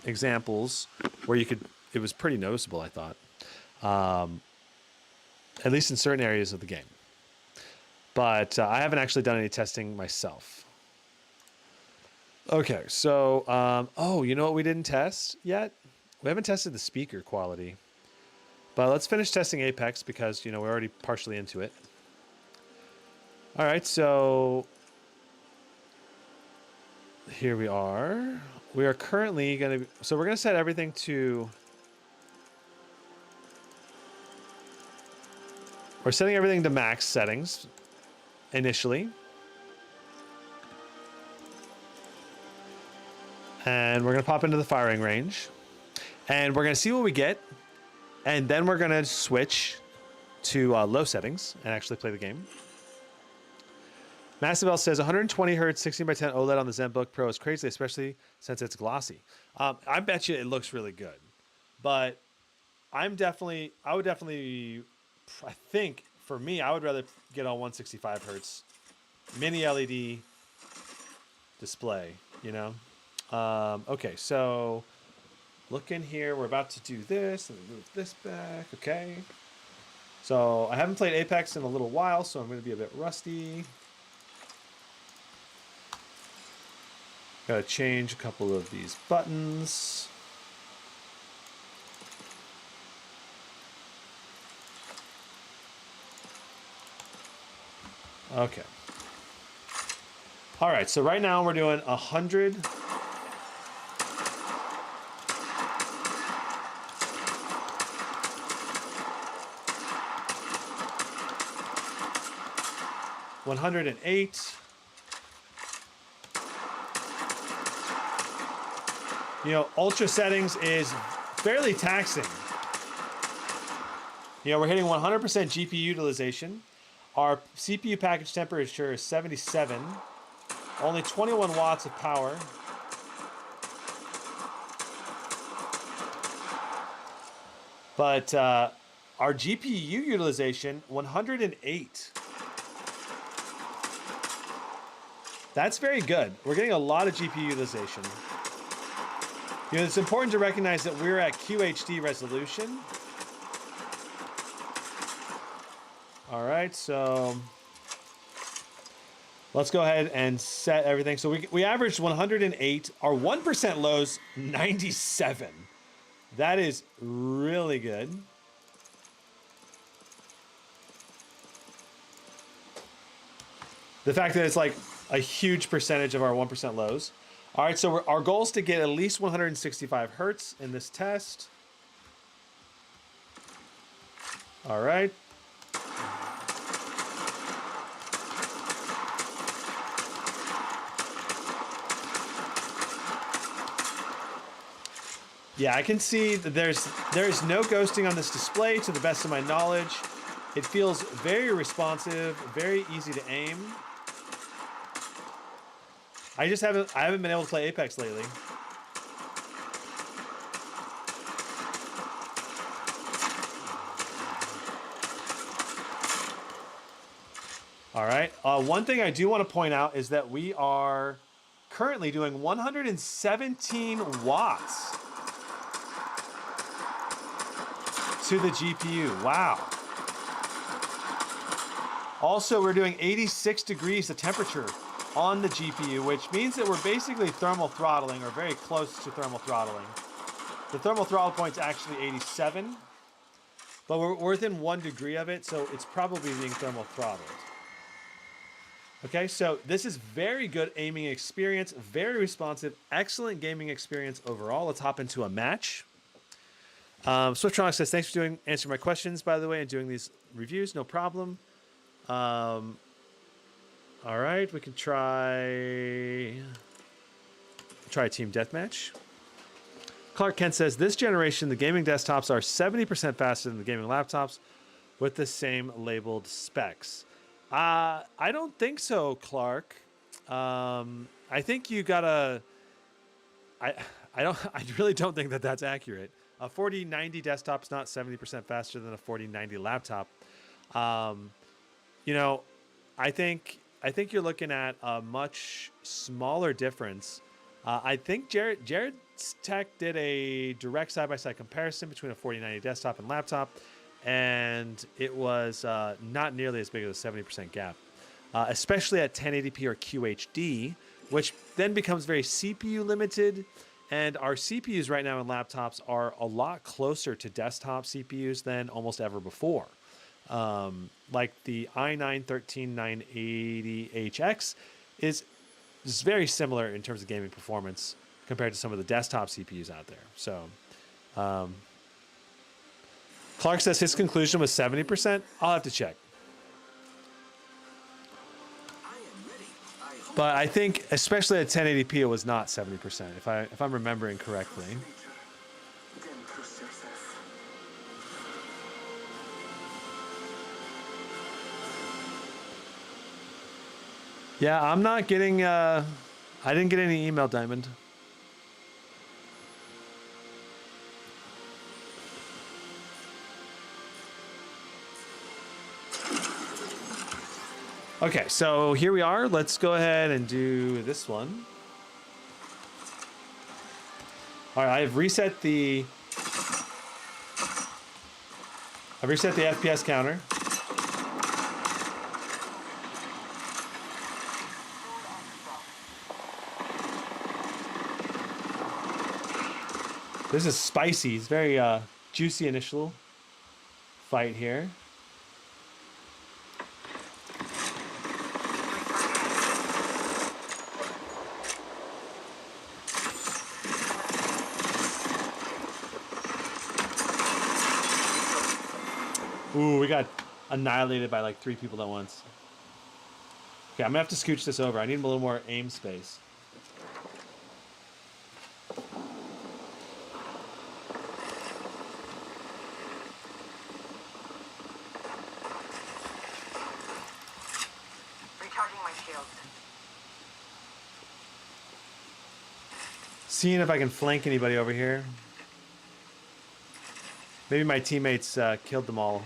examples where you could. It was pretty noticeable, I thought, at least in certain areas of the game. But I haven't actually done any testing myself. Okay, so oh, you know what we didn't test yet? We haven't tested the speaker quality. But let's finish testing Apex because, you know, we're already partially into it. All right, so here we are. We are currently going to, so we're going to set everything to, we're setting everything to max settings initially. And we're going to pop into the firing range. And we're going to see what we get. And then we're going to switch to low settings and actually play the game. Massive L says 120 hertz 16:10 OLED on the ZenBook Pro is crazy, especially since it's glossy. I bet you it looks really good, but I would definitely, I think for me, I would rather get on 165 hertz mini LED display, you know? Okay, so look in here. We're about to do this and move this back. Okay. So I haven't played Apex in a little while, so I'm going to be a bit rusty. Got to change a couple of these buttons. Okay. All right, so right now we're doing 100. $108. You know, ultra settings is fairly taxing. You know, we're hitting 100% GPU utilization. Our CPU package temperature is 77. Only 21 watts of power. But our GPU utilization, 108. That's very good. We're getting a lot of GPU utilization. You know, it's important to recognize that we're at QHD resolution. All right, so let's go ahead and set everything. So we averaged 108. Our 1% lows, 97. That is really good. The fact that it's like a huge percentage of our 1% lows. All right, so our goal is to get at least 165 hertz in this test. All right. Yeah, I can see that there's no ghosting on this display to the best of my knowledge. It feels very responsive, very easy to aim. I haven't been able to play Apex lately. All right. One thing I do want to point out is that we are currently doing 117 watts to the GPU. Wow. Also, we're doing 86 degrees of temperature on the GPU, which means that we're basically thermal throttling or very close to thermal throttling. The thermal throttle point's actually 87, but we're within 1 degree of it, so it's probably being thermal throttled. Okay, so this is very good aiming experience, very responsive, excellent gaming experience overall. Let's hop into a match. Swiftronic says, thanks for answering my questions, by the way, and doing these reviews. No problem. All right, we can try a team deathmatch. Clark Kent says, this generation, the gaming desktops are 70% faster than the gaming laptops with the same labeled specs. I don't think so, Clark. I think you gotta. I really don't think that that's accurate. A 4090 desktop's not 70% faster than a 4090 laptop. You know, I think you're looking at a much smaller difference. I think Jared's Tech did a direct side-by-side comparison between a 4090 desktop and laptop, and it was not nearly as big as a 70% gap, especially at 1080p or QHD, which then becomes very CPU limited. And our CPUs right now in laptops are a lot closer to desktop CPUs than almost ever before. Like the i9-13980HX is very similar in terms of gaming performance compared to some of the desktop CPUs out there. So Clark says his conclusion was 70%. I'll have to check. But I think, especially at 1080p, it was not 70%, if I'm remembering correctly. Yeah, I'm not getting. I didn't get any email, Diamond. Okay, so here we are. Let's go ahead and do this one. All right, I've reset the FPS counter. This is spicy. It's very juicy initial fight here. Ooh, we got annihilated by like 3 people at once. Okay, I'm gonna have to scooch this over. I need a little more aim space. Recharging my shields. Seeing if I can flank anybody over here. Maybe my teammates killed them all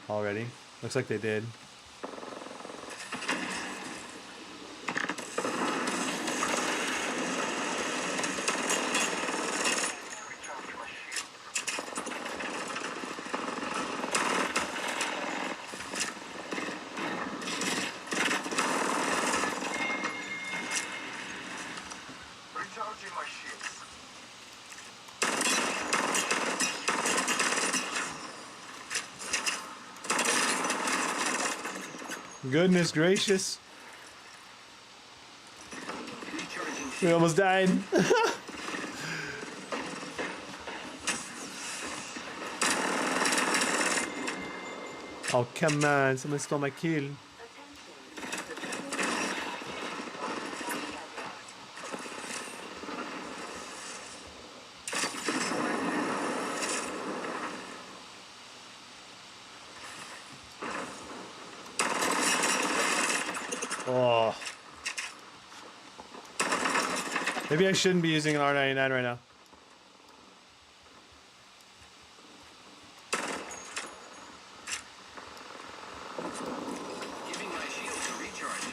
already. Looks like they did. Goodness gracious. Recharging We almost died. Oh, come on. Someone stole my kill. Oh. Maybe I shouldn't be using an R99 right now. Giving my shields a recharge.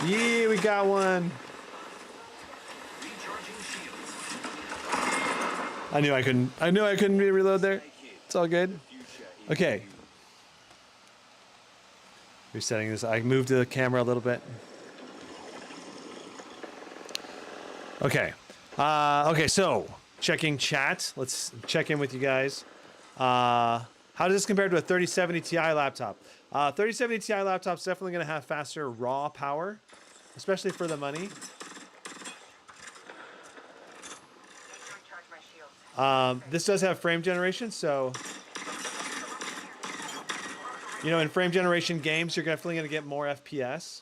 Yeah, we got one. Recharging shields. I knew I couldn't reload there. It's all good. Okay. Resetting this. I moved the camera a little bit. Okay. Okay, so checking chat. Let's check in with you guys. How does this compare to a 3070 Ti laptop? 3070 Ti laptop's definitely going to have faster raw power, especially for the money. This does have frame generation, so you know, in frame generation games, you're definitely going to get more FPS.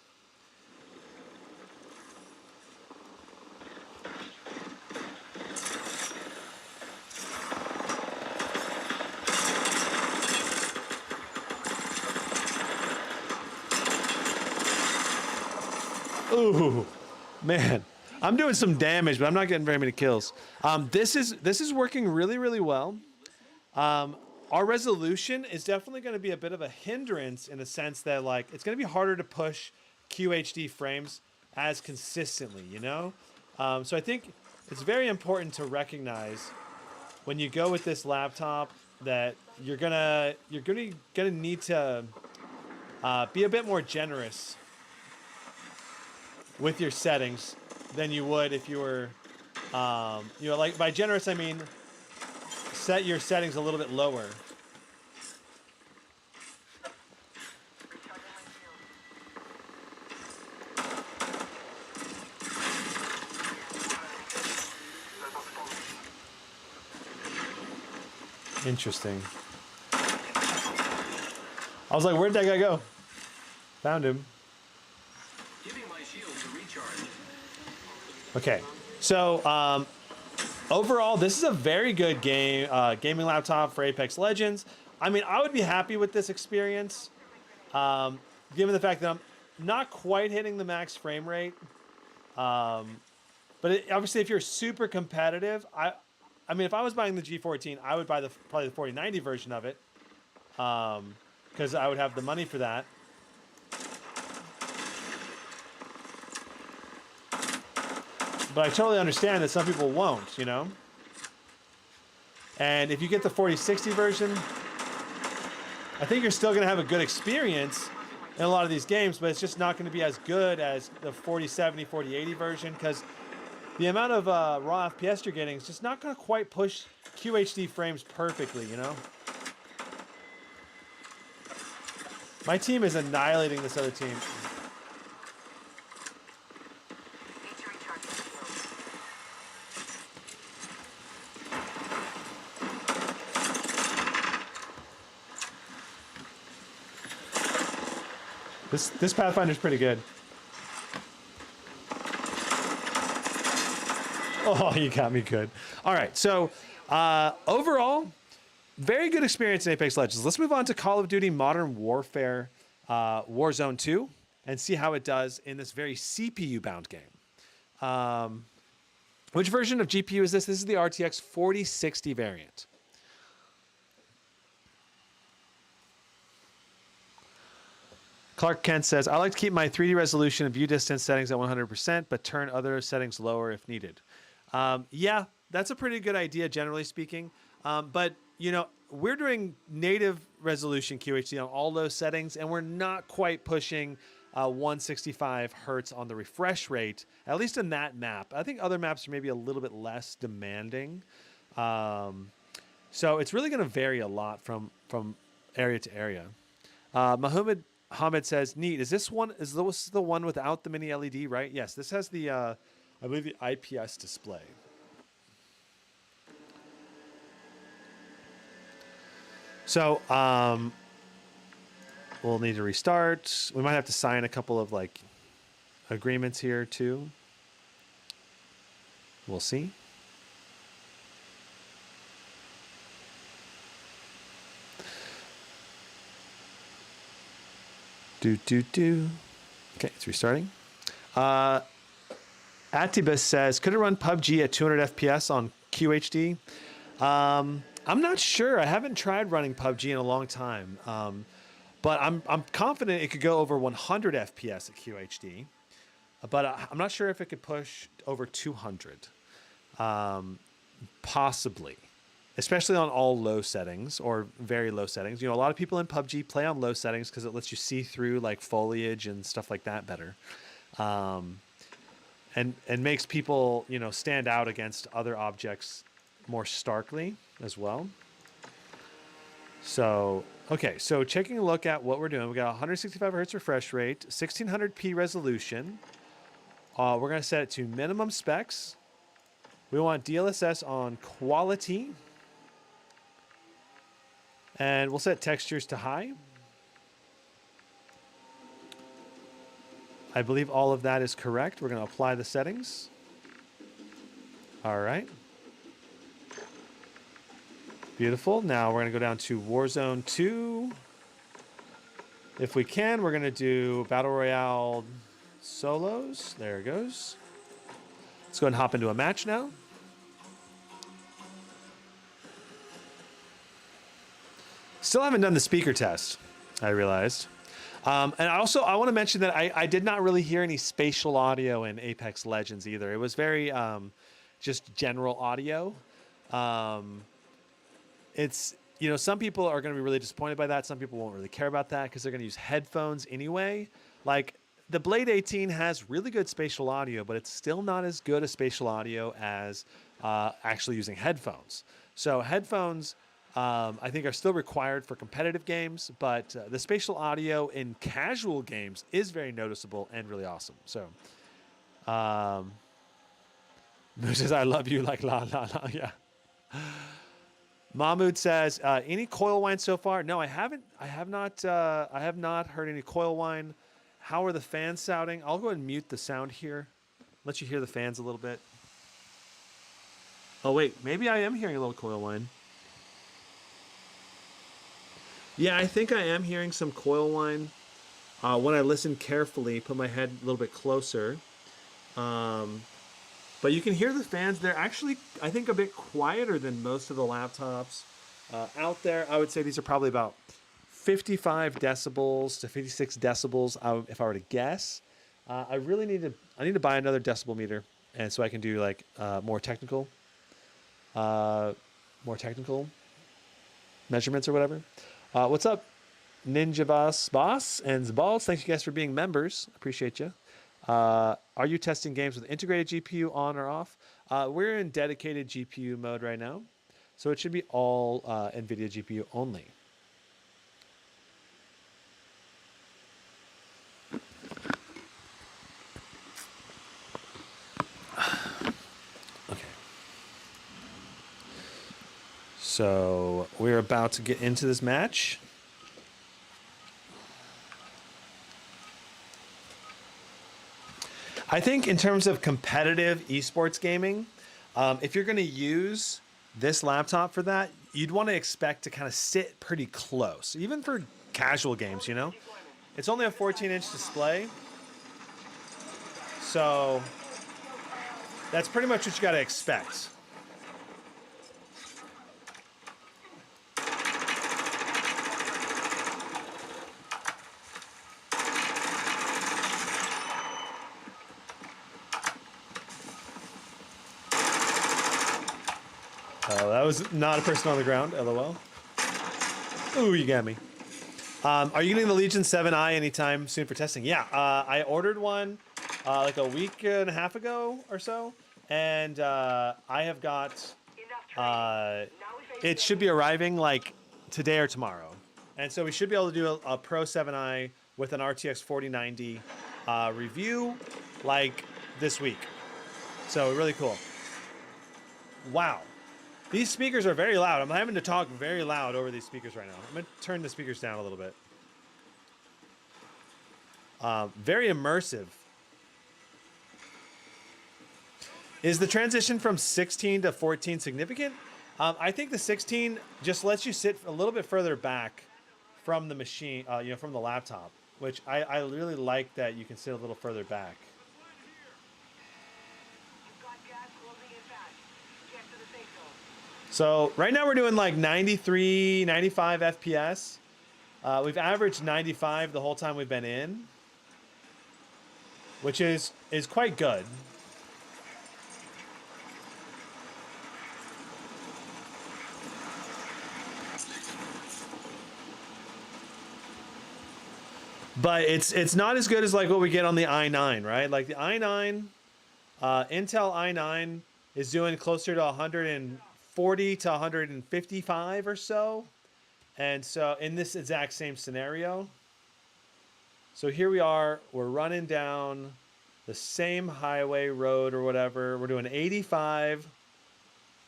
Ooh, man. I'm doing some damage, but I'm not getting very many kills. This is working really, really well. Our resolution is definitely going to be a bit of a hindrance in the sense that, like, it's going to be harder to push QHD frames as consistently, you know? So I think it's very important to recognize when you go with this laptop that you're gonna need to be a bit more generous with your settings than you would if you were, you know, like by generous I mean set your settings a little bit lower. Interesting. I was like, where'd that guy go? Found him. Giving my shields a recharge. Okay, so overall, this is a very good game, gaming laptop for Apex Legends. I mean, I would be happy with this experience, given the fact that I'm not quite hitting the max frame rate. But obviously, if you're super competitive, I mean, if I was buying the G14, I would buy probably the 4090 version of it, because I would have the money for that. But I totally understand that some people won't, you know? And if you get the 4060 version, I think you're still going to have a good experience in a lot of these games, but it's just not going to be as good as the 4070, 4080 version, because the amount of raw FPS you're getting is just not going to quite push QHD frames perfectly, you know? My team is annihilating this other team. This Pathfinder's pretty good. Oh, you got me good. All right, so overall, very good experience in Apex Legends. Let's move on to Call of Duty Modern Warfare Warzone 2 and see how it does in this very CPU-bound game. Which version of GPU is this? This is the RTX 4060 variant. Clark Kent says, I like to keep my 3D resolution and view distance settings at 100%, but turn other settings lower if needed. Yeah, that's a pretty good idea, generally speaking. But, you know, we're doing native resolution QHD on all those settings, and we're not quite pushing 165 hertz on the refresh rate, at least in that map. I think other maps are maybe a little bit less demanding. So it's really going to vary a lot from area to area. Hamid says, "Neat. Is this the one without the mini LED? Right? Yes. This has the, I believe, the IPS display." So we'll need to restart. We might have to sign a couple of like agreements here too. We'll see. Okay, it's restarting. Atibus says, could it run PUBG at 200 FPS on QHD? I'm not sure. I haven't tried running PUBG in a long time. But I'm confident it could go over 100 FPS at QHD. But I'm not sure if it could push over 200. Possibly. Especially on all low settings or very low settings. You know, a lot of people in PUBG play on low settings because it lets you see through like foliage and stuff like that better. And makes people, you know, stand out against other objects more starkly as well. So, okay, so taking a look at what we're doing, we got 165 hertz refresh rate, 1600p resolution. We're going to set it to minimum specs. We want DLSS on quality. And we'll set textures to high. I believe all of that is correct. We're going to apply the settings. All right. Beautiful. Now we're going to go down to Warzone 2. If we can, we're going to do Battle Royale solos. There it goes. Let's go ahead and hop into a match now. Still haven't done the speaker test, I realized. And I want to mention that I did not really hear any spatial audio in Apex Legends either. It was very just general audio. It's, you know, some people are going to be really disappointed by that. Some people won't really care about that because they're going to use headphones anyway. Like, the Blade 18 has really good spatial audio, but it's still not as good a spatial audio as actually using headphones. So headphones, I think, are still required for competitive games, but the spatial audio in casual games is very noticeable and really awesome. So, Moose says, I love you, like la la la, yeah. Mahmoud says, any coil whine so far? No, I haven't. I have not heard any coil whine. How are the fans sounding? I'll go ahead and mute the sound here. Let you hear the fans a little bit. Oh wait, maybe I am hearing a little coil whine. Yeah, I think I am hearing some coil whine. When I listen carefully, put my head a little bit closer. But you can hear the fans. They're actually, I think, a bit quieter than most of the laptops out there. I would say these are probably about 55 decibels to 56 decibels, if I were to guess. I really need to buy another decibel meter, and so I can do like more technical measurements or whatever. What's up, Ninja Boss and Zballs? Thanks you guys for being members. Appreciate you. Are you testing games with integrated GPU on or off? We're in dedicated GPU mode right now, so it should be all NVIDIA GPU only. Okay. So we're about to get into this match. I think in terms of competitive esports gaming, if you're going to use this laptop for that, you'd want to expect to kind of sit pretty close, even for casual games, you know? It's only a 14-inch display, so that's pretty much what you got to expect. That was not a person on the ground, LOL. Ooh, you got me. Are you getting the Legion 7i anytime soon for testing? Yeah, I ordered one like a week and a half ago or so, and I have got it should be arriving like today or tomorrow. And so we should be able to do a Pro 7i with an RTX 4090 review like this week. So really cool. Wow. These speakers are very loud. I'm having to talk very loud over these speakers right now. I'm going to turn the speakers down a little bit. Very immersive. Is the transition from 16 to 14 significant? I think the 16 just lets you sit a little bit further back from the machine, you know, from the laptop, which I really like that you can sit a little further back. So right now we're doing like 93, 95 FPS. We've averaged 95 the whole time we've been in, which is quite good. But it's not as good as like what we get on the i9, right? Like the i9, Intel i9 is doing closer to 140 to 155 or so. And so in this exact same scenario. So here we are, we're running down the same highway road or whatever. We're doing 85.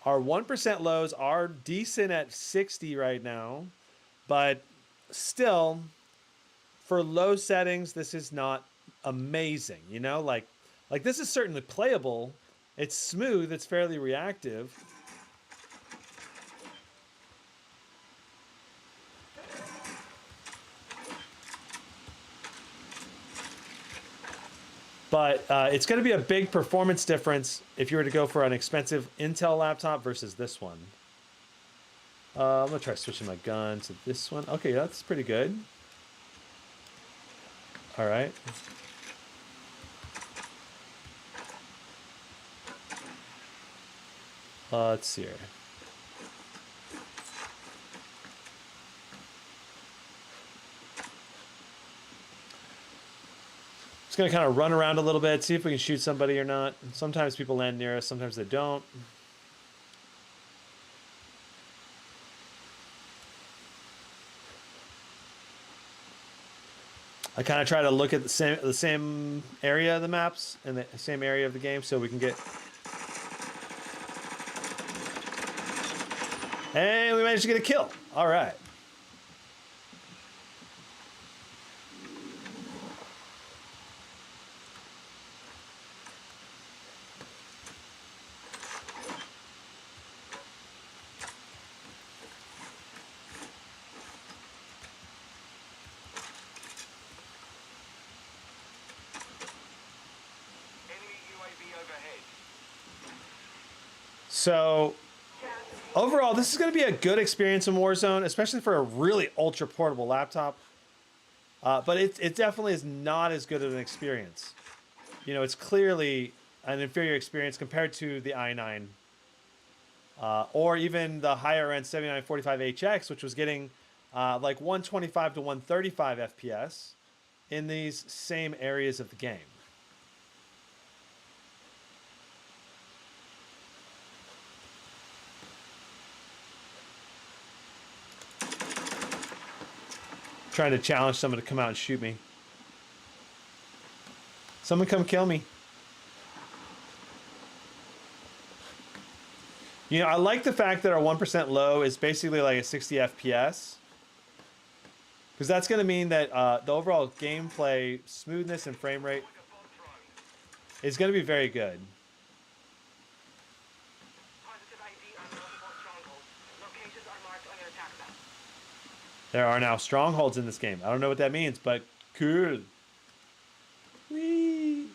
Our 1% lows are decent at 60 right now, but still, for low settings, this is not amazing, you know? Like this is certainly playable. It's smooth, it's fairly reactive. But it's going to be a big performance difference if you were to go for an expensive Intel laptop versus this one. I'm going to try switching my gun to this one. Okay, that's pretty good. All right. Let's see here. Just gonna kind of run around a little bit, see if we can shoot somebody or not. Sometimes people land near us, sometimes they don't. I kind of try to look at the same area of the maps and the same area of the game so we can get... And we managed to get a kill. All right. So, overall, this is going to be a good experience in Warzone, especially for a really ultra portable laptop. But it definitely is not as good of an experience. You know, it's clearly an inferior experience compared to the i9. Or even the higher end 7945HX, which was getting like 125 to 135 FPS in these same areas of the game. Trying to challenge someone to come out and shoot me. Someone come kill me. You know, I like the fact that our 1% low is basically like a 60 FPS. Because that's going to mean that the overall gameplay smoothness and frame rate is going to be very good. There are now strongholds in this game. I don't know what that means, but cool. Whee.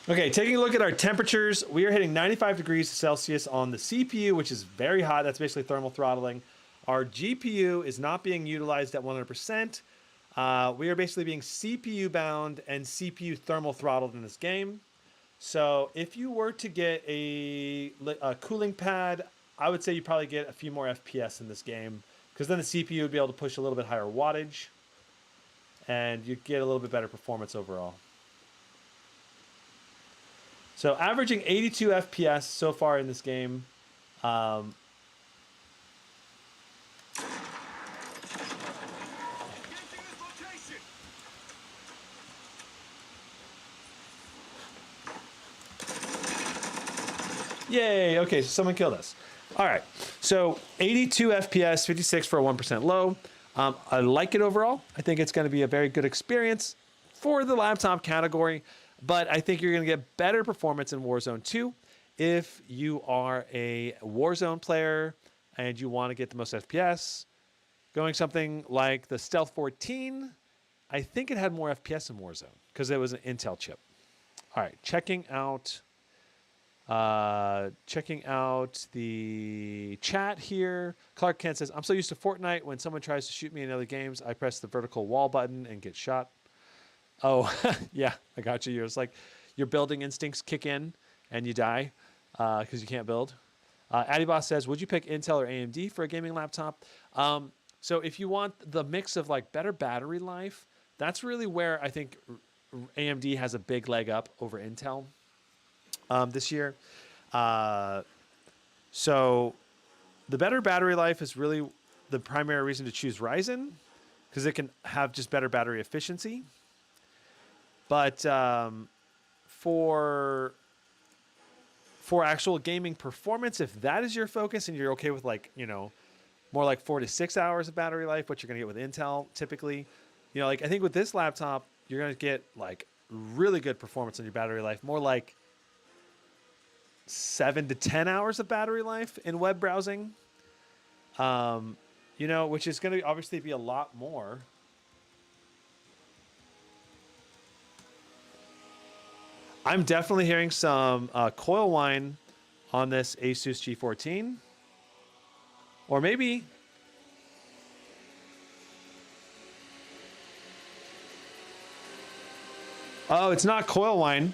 Okay, taking a look at our temperatures, we are hitting 95 degrees Celsius on the CPU, which is very hot. That's basically thermal throttling. Our GPU is not being utilized at 100%. We are basically being CPU bound and CPU thermal throttled in this game. So if you were to get a cooling pad, I would say you probably get a few more FPS in this game, because then the CPU would be able to push a little bit higher wattage and you get a little bit better performance overall. So averaging 82 FPS so far in this game. Yay, okay, so someone killed us. All right, so 82 FPS, 56 for a 1% low. I like it overall. I think it's gonna be a very good experience for the laptop category, but I think you're gonna get better performance in Warzone 2 if you are a Warzone player and you wanna get the most FPS. Going something like the Stealth 14, I think it had more FPS in Warzone because it was an Intel chip. All right, checking out the chat here. Clark Kent says, I'm so used to Fortnite. When someone tries to shoot me in other games, I press the vertical wall button and get shot. Oh, yeah, I got you. It's like your building instincts kick in and you die because you can't build. Addyboss says, would you pick Intel or AMD for a gaming laptop? So if you want the mix of like better battery life, that's really where I think AMD has a big leg up over Intel this year. So the better battery life is really the primary reason to choose Ryzen because it can have just better battery efficiency. But for actual gaming performance, if that is your focus and you're okay with like, you know, more like 4 to 6 hours of battery life, what you're going to get with Intel typically, you know, like I think with this laptop, you're going to get like really good performance on your battery life, more like 7 to 10 hours of battery life in web browsing, you know, which is going to obviously be a lot more. I'm definitely hearing some coil whine on this Asus G14. Or maybe... Oh, it's not coil whine.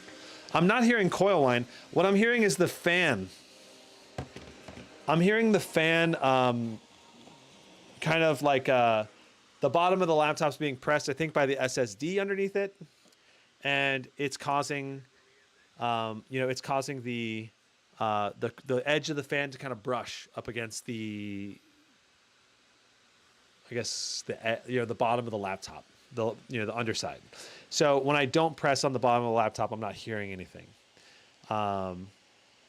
I'm not hearing coil whine. What I'm hearing is the fan. I'm hearing the fan kind of like the bottom of the laptop's being pressed, I think, by the SSD underneath it. And it's causing, you know, it's causing the edge of the fan to kind of brush up against the, I guess, the bottom of the laptop, the underside. So when I don't press on the bottom of the laptop, I'm not hearing anything. So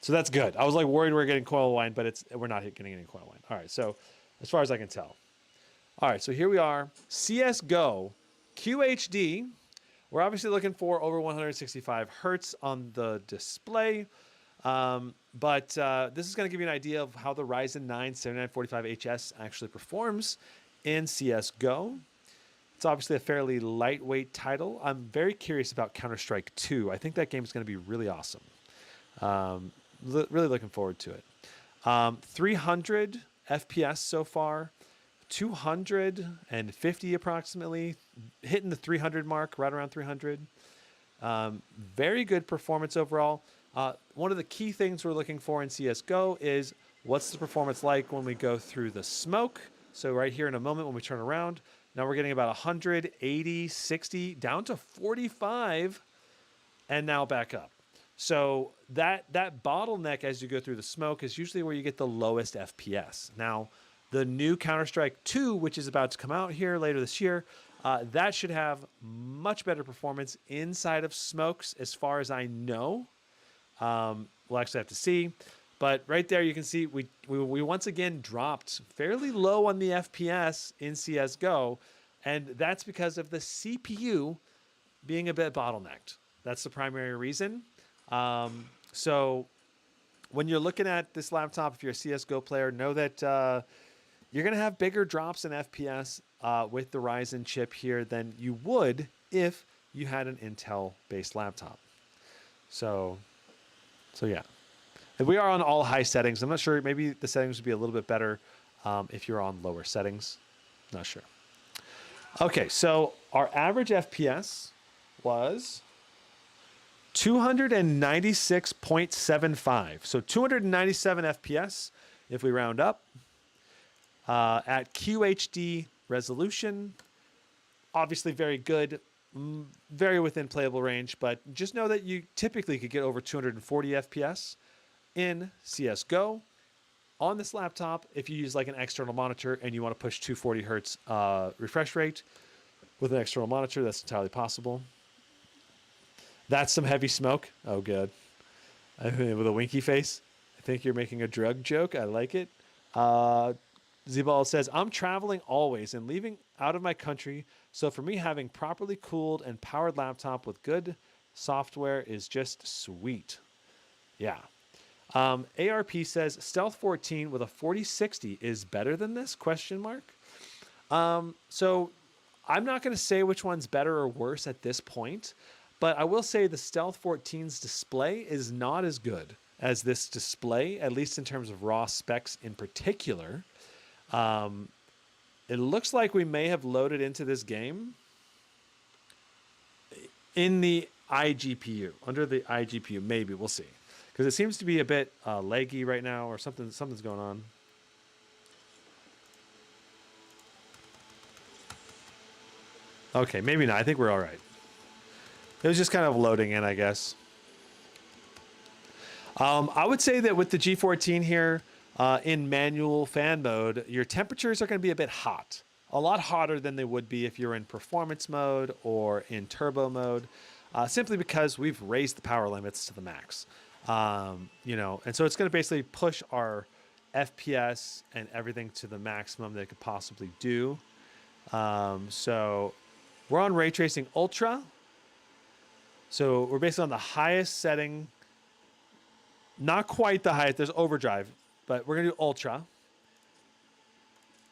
that's good. I was like worried we're getting coil whine, but we're not getting any coil whine. All right, so as far as I can tell. All right, so here we are. CSGO QHD. We're obviously looking for over 165 hertz on the display. But this is going to give you an idea of how the Ryzen 9 7945HS actually performs in CSGO. It's obviously a fairly lightweight title. I'm very curious about Counterstrike 2. I think that game is going to be really awesome. Really looking forward to it. 300 FPS so far, 250 approximately, hitting the 300 mark, right around 300. Very good performance overall. One of the key things we're looking for in CSGO is what's the performance like when we go through the smoke. So right here in a moment when we turn around, now we're getting about 180, 60, down to 45, and now back up. So that bottleneck as you go through the smoke is usually where you get the lowest FPS. Now, the new Counter-Strike 2, which is about to come out here later this year, that should have much better performance inside of smokes as far as I know. We'll actually have to see. But right there you can see we once again dropped fairly low on the FPS in CSGO, and that's because of the CPU being a bit bottlenecked. That's the primary reason. So when you're looking at this laptop, if you're a CSGO player, know that you're going to have bigger drops in FPS with the Ryzen chip here than you would if you had an Intel-based laptop. So yeah. If we are on all high settings, I'm not sure. Maybe the settings would be a little bit better if you're on lower settings. Not sure. Okay, so our average FPS was 296.75. So 297 FPS if we round up. At QHD resolution, obviously very good. very within playable range, but just know that you typically could get over 240 FPS in CSGO on this laptop if you use like an external monitor and you want to push 240 hertz refresh rate with an external monitor. That's entirely possible. That's some heavy smoke. Oh, good. With a winky face. I think you're making a drug joke. I like it. Zebal says, I'm traveling always and leaving out of my country. So for me, having properly cooled and powered laptop with good software is just sweet. Yeah. ARP says, Stealth 14 with a 4060 is better than this? Question mark. So I'm not going to say which one's better or worse at this point, but I will say the Stealth 14's display is not as good as this display, at least in terms of raw specs in particular. It looks like we may have loaded into this game in the iGPU, under the iGPU. Maybe, we'll see. Because it seems to be a bit laggy right now, or something's going on. Okay, maybe not. I think we're all right. It was just kind of loading in, I guess. I would say that with the G14 here, in manual fan mode, your temperatures are going to be a bit hot. A lot hotter than they would be if you're in performance mode or in turbo mode, simply because we've raised the power limits to the max. You know, and so it's going to basically push our FPS and everything to the maximum that it could possibly do. So we're on Ray Tracing Ultra. So we're basically on the highest setting. Not quite the highest. There's Overdrive, but we're going to do Ultra.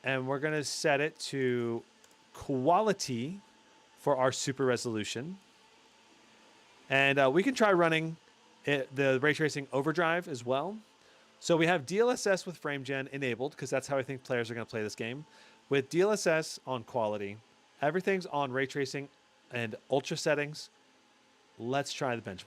And we're going to set it to quality for our super resolution. And we can try running the Ray Tracing Overdrive as well. So we have DLSS with FrameGen enabled, because that's how I think players are going to play this game. With DLSS on quality, everything's on Ray Tracing and Ultra settings. Let's try the benchmark.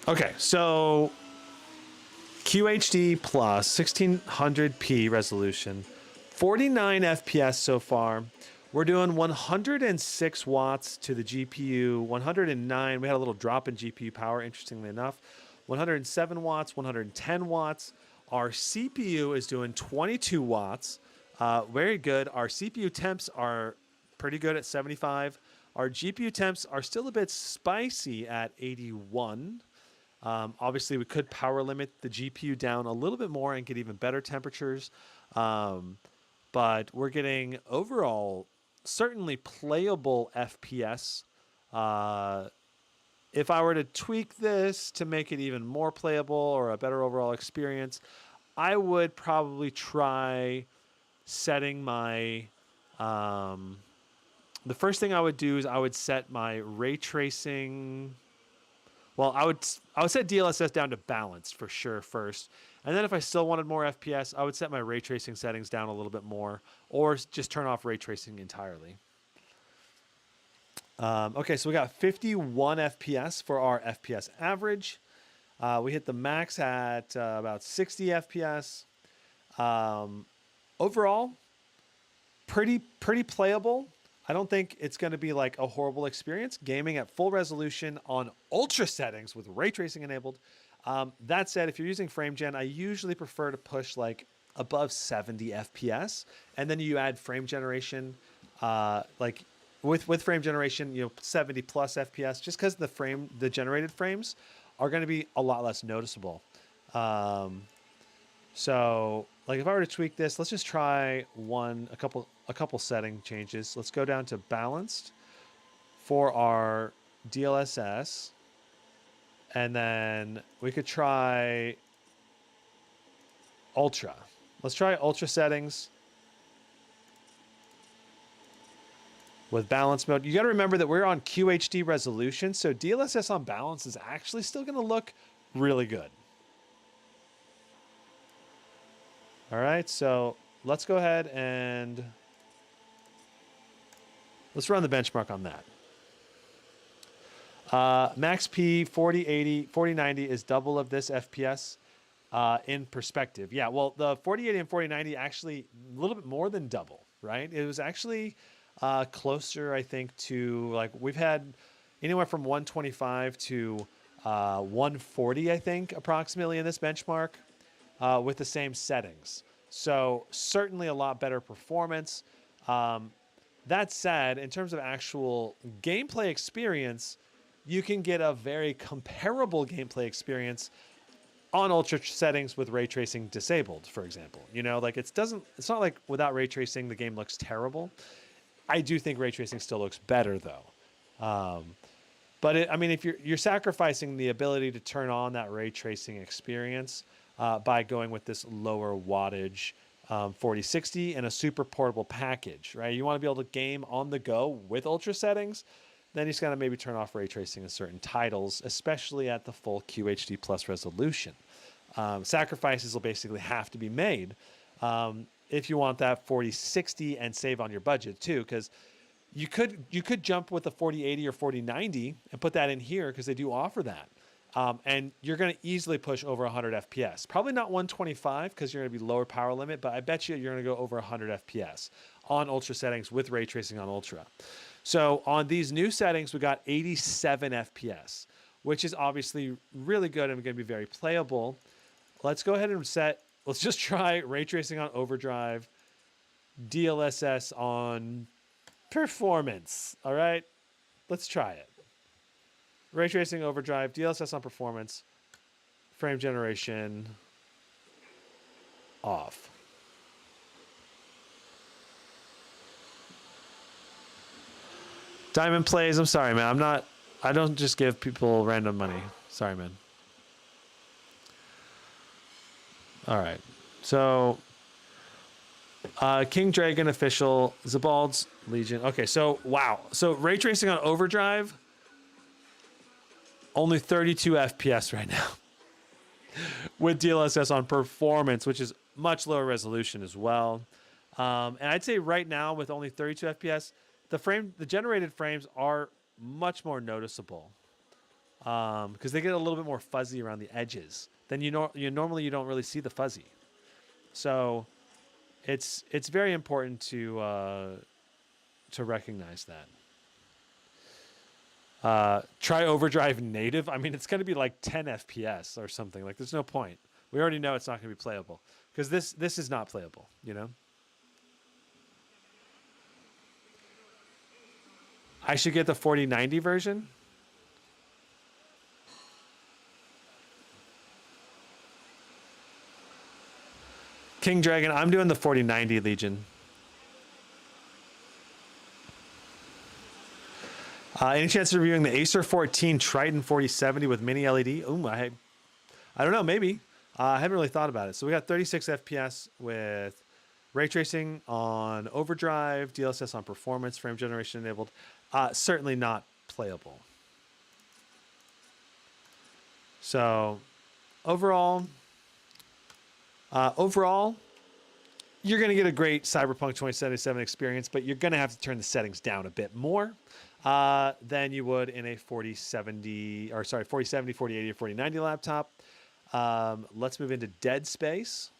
Okay, so QHD plus 1600p resolution, 49 FPS so far. We're doing 106 watts to the GPU, 109. We had a little drop in GPU power, interestingly enough. 107 watts, 110 watts. Our CPU is doing 22 watts. Very good. Our CPU temps are pretty good at 75. Our GPU temps are still a bit spicy at 81. Obviously, we could power limit the GPU down a little bit more and get even better temperatures. But we're getting overall certainly playable FPS. If I were to tweak this to make it even more playable or a better overall experience, I would probably try setting my... the first thing I would do is I would set my ray tracing... Well, I would set DLSS down to balanced for sure first. And then if I still wanted more FPS, I would set my ray tracing settings down a little bit more, or just turn off ray tracing entirely. Okay, so we got 51 FPS for our FPS average. We hit the max at about 60 FPS. Overall, pretty playable. I don't think it's going to be like a horrible experience. Gaming at full resolution on ultra settings with ray tracing enabled. That said, if you're using FrameGen, I usually prefer to push like above 70 FPS, and then you add frame generation, like with frame generation, you know, 70 plus FPS, just because the generated frames are going to be a lot less noticeable. So like if I were to tweak this, let's just try a couple setting changes. Let's go down to balanced for our DLSS. And then we could try ultra. Let's try ultra settings with balance mode. You got to remember that we're on QHD resolution, so DLSS on balance is actually still going to look really good. All right, so let's go ahead and let's run the benchmark on that. Max P 4080, 4090 is double of this FPS in perspective. Yeah, well, the 4080 and 4090 actually a little bit more than double, right? It was actually closer, I think, to like we've had anywhere from 125 to 140, I think, approximately in this benchmark with the same settings. So certainly a lot better performance. That said, in terms of actual gameplay experience, you can get a very comparable gameplay experience on ultra settings with ray tracing disabled, for example. You know, like it's not like without ray tracing the game looks terrible. I do think ray tracing still looks better though. But I mean, if you're sacrificing the ability to turn on that ray tracing experience by going with this lower wattage 4060 and a super portable package, right? You want to be able to game on the go with ultra settings, then you just got to maybe turn off ray tracing in certain titles, especially at the full QHD plus resolution. Sacrifices will basically have to be made if you want that 4060 and save on your budget too, because you could jump with a 4080 or 4090 and put that in here because they do offer that. And you're going to easily push over 100 FPS. Probably not 125 because you're going to be lower power limit, but I bet you're going to go over 100 FPS on ultra settings with ray tracing on ultra. So on these new settings, we got 87 FPS, which is obviously really good and going to be very playable. Let's go ahead and let's just try ray tracing on overdrive, DLSS on performance. All right, let's try it. Ray tracing overdrive, DLSS on performance, frame generation off. Diamond plays. I'm sorry, man. I don't just give people random money. Sorry, man. All right. So, King Dragon official, Zabald's Legion. Okay, so wow. So ray tracing on overdrive, only 32 FPS right now. With DLSS on performance, which is much lower resolution as well. And I'd say right now with only 32 FPS, the generated frames are much more noticeable because they get a little bit more fuzzy around the edges. Then normally you don't really see the fuzzy. So it's very important to recognize that. Try overdrive native. I mean, it's going to be like 10 FPS or something. Like, there's no point. We already know it's not going to be playable because this is not playable. You know. I should get the 4090 version. King Dragon, I'm doing the 4090 Legion. Any chance of reviewing the Acer 14 Triton 4070 with mini LED? Ooh, I don't know, maybe. I haven't really thought about it. So we got 36 FPS with ray tracing on overdrive, DLSS on performance, frame generation enabled. Certainly not playable. So overall, you're going to get a great Cyberpunk 2077 experience, but you're going to have to turn the settings down a bit more than you would in a 4070, 4080, or 4090 laptop. Let's move into Dead Space.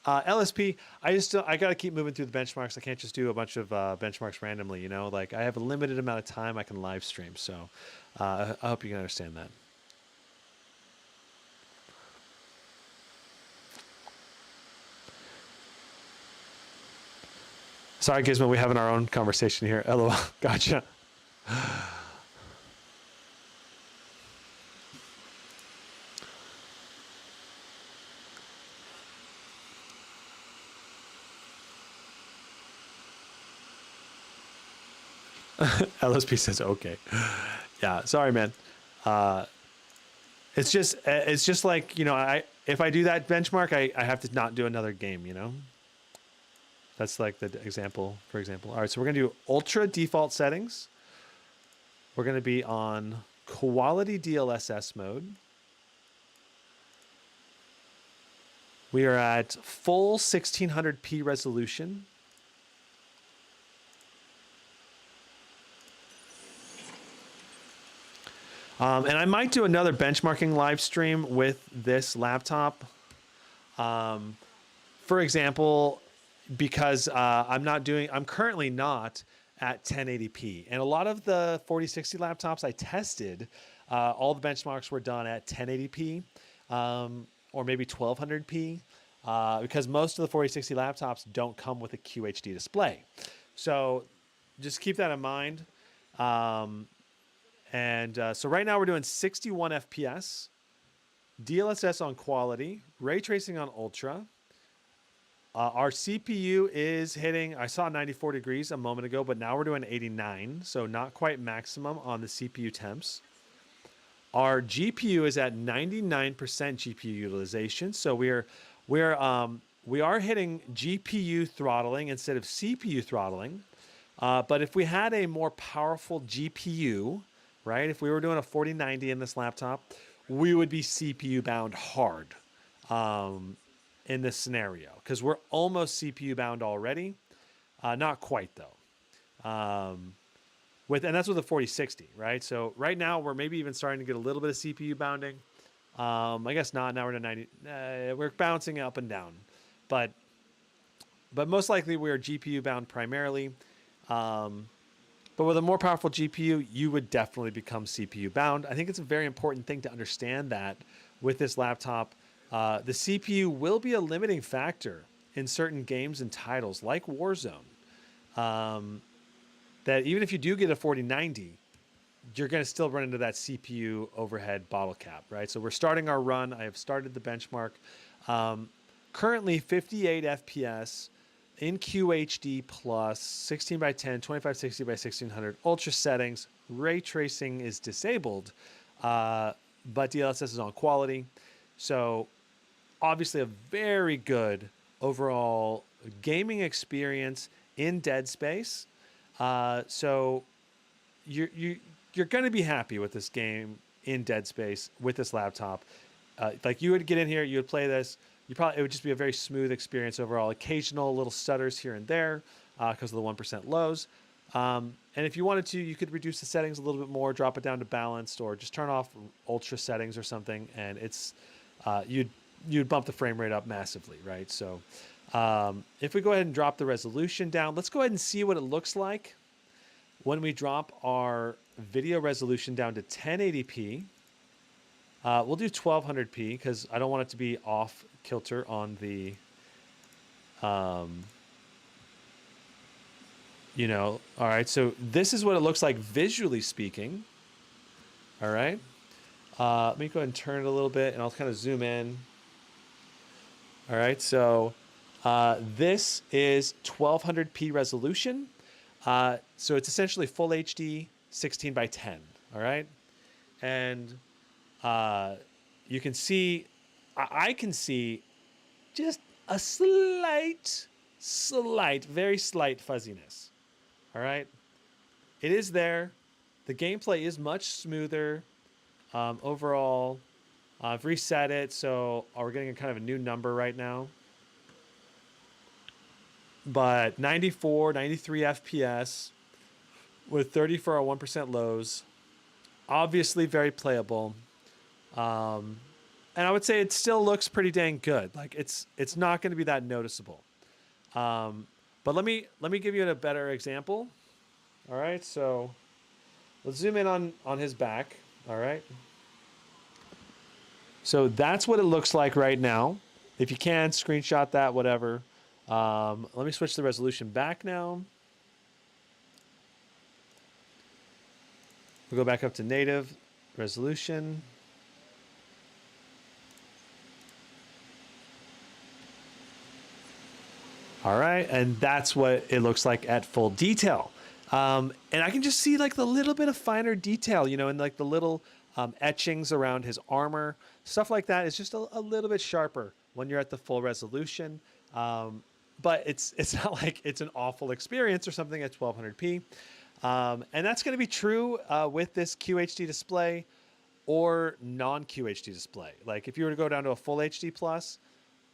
LSP, I got to keep moving through the benchmarks. I can't just do a bunch of benchmarks randomly, you know? Like, I have a limited amount of time I can live stream, so I hope you can understand that. Sorry, Gizmo, we're having our own conversation here. LOL. Gotcha. LSP says okay. Yeah, sorry, man. It's just like, you know, if I do that benchmark, I have to not do another game, you know. That's like the example, for example. All right, so we're gonna do ultra default settings. We're gonna be on quality DLSS mode. We are at full 1600p resolution. And I might do another benchmarking live stream with this laptop. For example, because I'm currently not at 1080p. And a lot of the 4060 laptops I tested, all the benchmarks were done at 1080p or maybe 1200p because most of the 4060 laptops don't come with a QHD display. So just keep that in mind. So right now we're doing 61 FPS, DLSS on quality, ray tracing on ultra. Our CPU is hitting, I saw 94 degrees a moment ago, but now we're doing 89, so not quite maximum on the CPU temps. Our GPU is at 99% GPU utilization, so we are hitting GPU throttling instead of CPU throttling. But if we had a more powerful GPU, right, if we were doing a 4090 in this laptop, we would be CPU bound hard. In this scenario, because we're almost CPU bound already, not quite though. And that's with a 4060, right? So right now we're maybe even starting to get a little bit of CPU bounding. I guess not. Now we're at 90. We're bouncing up and down, but most likely we are GPU bound primarily. But with a more powerful GPU, you would definitely become CPU bound. I think it's a very important thing to understand that with this laptop. The CPU will be a limiting factor in certain games and titles like Warzone. That even if you do get a 4090, you're going to still run into that CPU overhead bottle cap, right? So we're starting our run. I have started the benchmark. Currently 58 FPS in QHD plus 16 by 10, 2560 by 1600 ultra settings. Ray tracing is disabled, but DLSS is on quality. So obviously a very good overall gaming experience in Dead Space. So you're going to be happy with this game in Dead Space with this laptop. Like you would get in here, you would play this. It would just be a very smooth experience overall. Occasional little stutters here and there because of the 1% lows. And if you wanted to, you could reduce the settings a little bit more, drop it down to balanced, or just turn off ultra settings or something, and it's you'd bump the frame rate up massively, right? So if we go ahead and drop the resolution down, let's go ahead and see what it looks like when we drop our video resolution down to 1080p. We'll do 1200p because I don't want it to be off kilter on the, all right. So this is what it looks like visually speaking. All right. Let me go ahead and turn it a little bit and I'll kind of zoom in. All right. So this is 1200p resolution. So it's essentially full HD 16 by 10. All right. And you can see, I can see just a very slight fuzziness. All right. It is there. The gameplay is much smoother. Overall, I've reset it, so we're getting a kind of a new number right now. But 94, 93 FPS with 30 for our 1% lows. Obviously very playable. And I would say it still looks pretty dang good. Like it's not going to be that noticeable. But let me give you a better example. All right, so let's zoom in on his back. All right. So that's what it looks like right now. If you can, screenshot that, whatever. Let me switch the resolution back now. We'll go back up to native resolution. All right, and that's what it looks like at full detail. And I can just see like the little bit of finer detail, and like the little etchings around his armor, stuff like that is just a little bit sharper when you're at the full resolution. But it's not like it's an awful experience or something at 1200p. And that's going to be true with this QHD display or non-QHD display. Like if you were to go down to a full HD plus,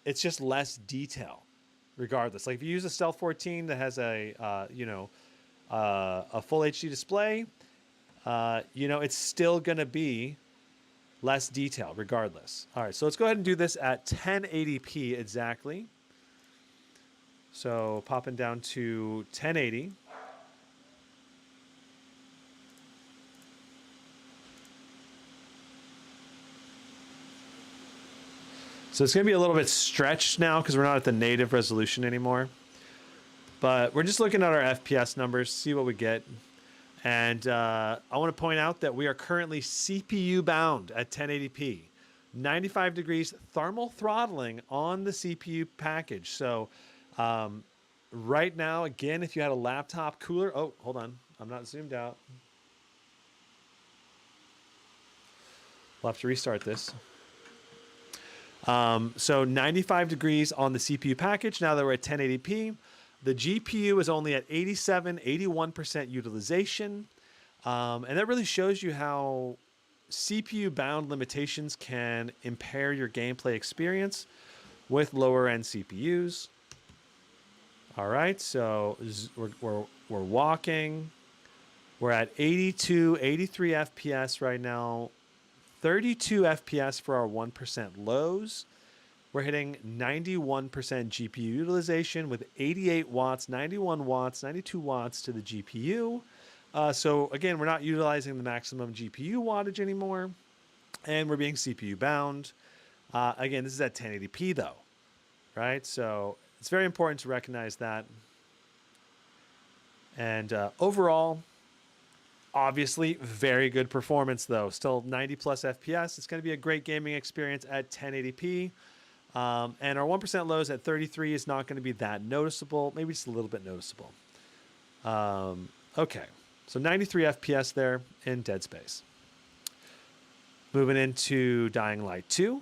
it's just less detail, regardless. Like if you use a Stealth 14 that has a a full HD display, it's still gonna be less detail regardless. All right, so let's go ahead and do this at 1080p exactly. So popping down to 1080. So it's going to be a little bit stretched now because we're not at the native resolution anymore. But we're just looking at our FPS numbers, see what we get. And I want to point out that we are currently CPU bound at 1080p. 95 degrees thermal throttling on the CPU package. So right now, again, if you had a laptop cooler... Oh, hold on. I'm not zoomed out. We'll have to restart this. So 95 degrees on the CPU package. Now that we're at 1080p, the GPU is only at 87, 81% utilization. And that really shows you how CPU bound limitations can impair your gameplay experience with lower end CPUs. All right. So we're walking, we're at 82, 83 FPS right now. 32 FPS for our 1% lows. We're hitting 91% GPU utilization with 88 watts, 91 watts, 92 watts to the GPU. So again, we're not utilizing the maximum GPU wattage anymore, and we're being CPU bound. Again, this is at 1080p though, right? So it's very important to recognize that. And overall, obviously, very good performance, though. Still 90 plus FPS. It's going to be a great gaming experience at 1080p. And our 1% lows at 33 is not going to be that noticeable. Maybe just a little bit noticeable. Okay. So 93 FPS there in Dead Space. Moving into Dying Light 2.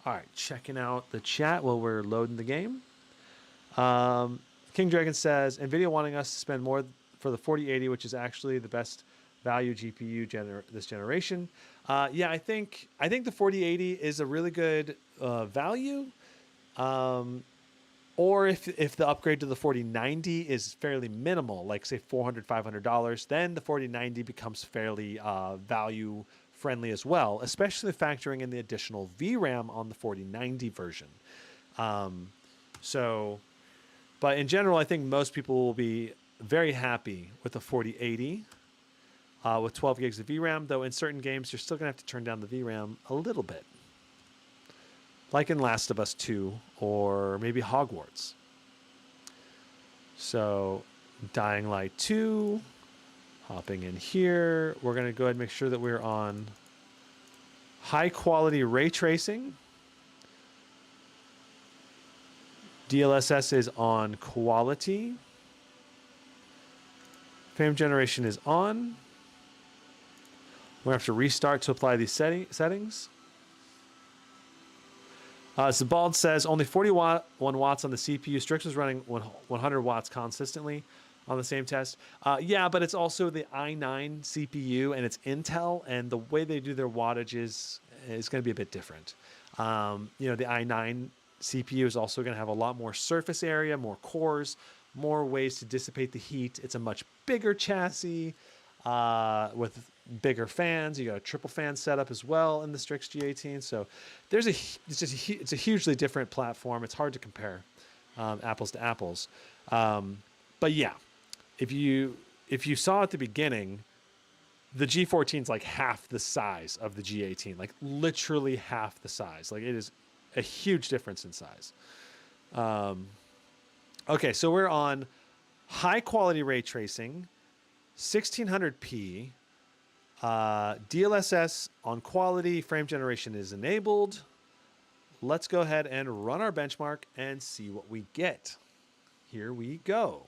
All right. Checking out the chat while we're loading the game. King Dragon says, NVIDIA wanting us to spend more for the 4080, which is actually the best value GPU this generation. Yeah, I think the 4080 is a really good value. Or if the upgrade to the 4090 is fairly minimal, like say $400, $500, then the 4090 becomes fairly value friendly as well, especially factoring in the additional VRAM on the 4090 version. But in general, I think most people will be very happy with the 4080 with 12 gigs of VRAM, though in certain games, you're still going to have to turn down the VRAM a little bit. Like in Last of Us 2 or maybe Hogwarts. So Dying Light 2, hopping in here. We're going to go ahead and make sure that we're on high quality ray tracing. DLSS is on quality. Frame generation is on. We're going to have to restart to apply these settings. Zabald says only 41 watts on the CPU. Strix was running 100 watts consistently on the same test. Yeah, but it's also the i9 CPU and it's Intel, and the way they do their wattage is going to be a bit different. The i9 CPU is also going to have a lot more surface area, more cores, more ways to dissipate the heat. It's a much bigger chassis with bigger fans. You got a triple fan setup as well in the Strix G14. So it's a hugely different platform. It's hard to compare apples to apples. But yeah, if you saw at the beginning, the G14 is like half the size of the G18, like literally half the size. Like it is a huge difference in size. Okay, so we're on high quality ray tracing, 1600p, DLSS on quality, frame generation is enabled. Let's go ahead and run our benchmark and see what we get. Here we go.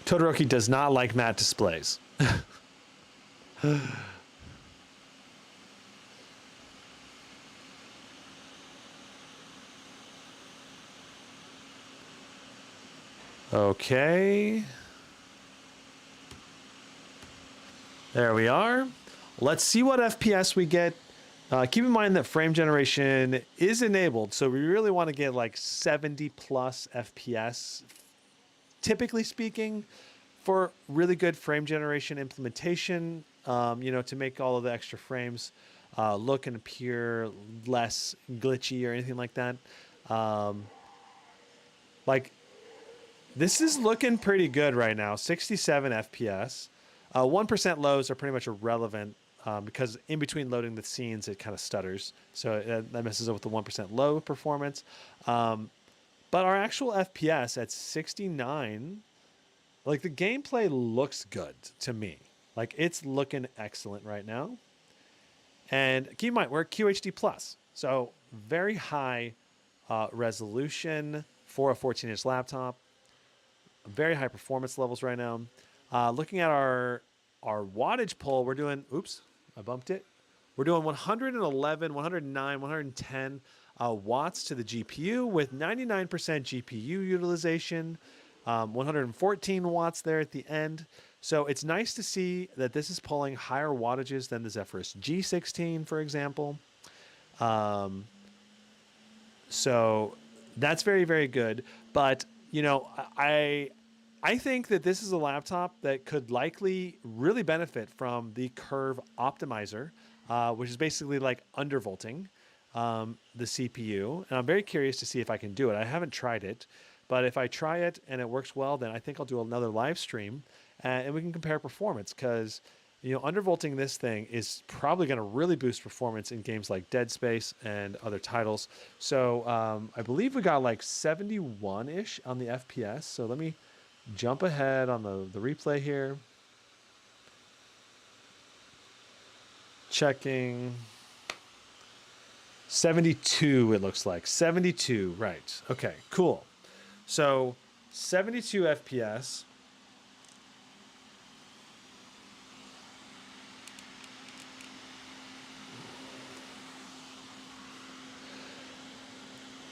Todoroki does not like matte displays. Okay. There we are. Let's see what FPS we get. Keep in mind that frame generation is enabled, so we really want to get like 70 plus FPS, typically speaking, for really good frame generation implementation, to make all of the extra frames look and appear less glitchy or anything like that. Like, this is looking pretty good right now, 67 FPS. 1% lows are pretty much irrelevant because in between loading the scenes, it kind of stutters. So that messes up with the 1% low performance. But our actual FPS at 69, like the gameplay looks good to me. Like it's looking excellent right now. And keep in mind, we're QHD+. So very high resolution for a 14-inch laptop. Very high performance levels right now. Looking at our wattage pull, we're doing, oops, I bumped it. We're doing 111, 109, 110 watts to the GPU with 99% GPU utilization, 114 watts there at the end. So it's nice to see that this is pulling higher wattages than the Zephyrus G14, for example. So that's very, very good. But, I think that this is a laptop that could likely really benefit from the curve optimizer, which is basically like undervolting the CPU. And I'm very curious to see if I can do it. I haven't tried it, but if I try it and it works well, then I think I'll do another live stream and we can compare performance because, undervolting this thing is probably going to really boost performance in games like Dead Space and other titles. So I believe we got like 71-ish on the FPS. So let me jump ahead on the replay here. Checking. 72, it looks like. 72, right. Okay, cool. So 72 FPS.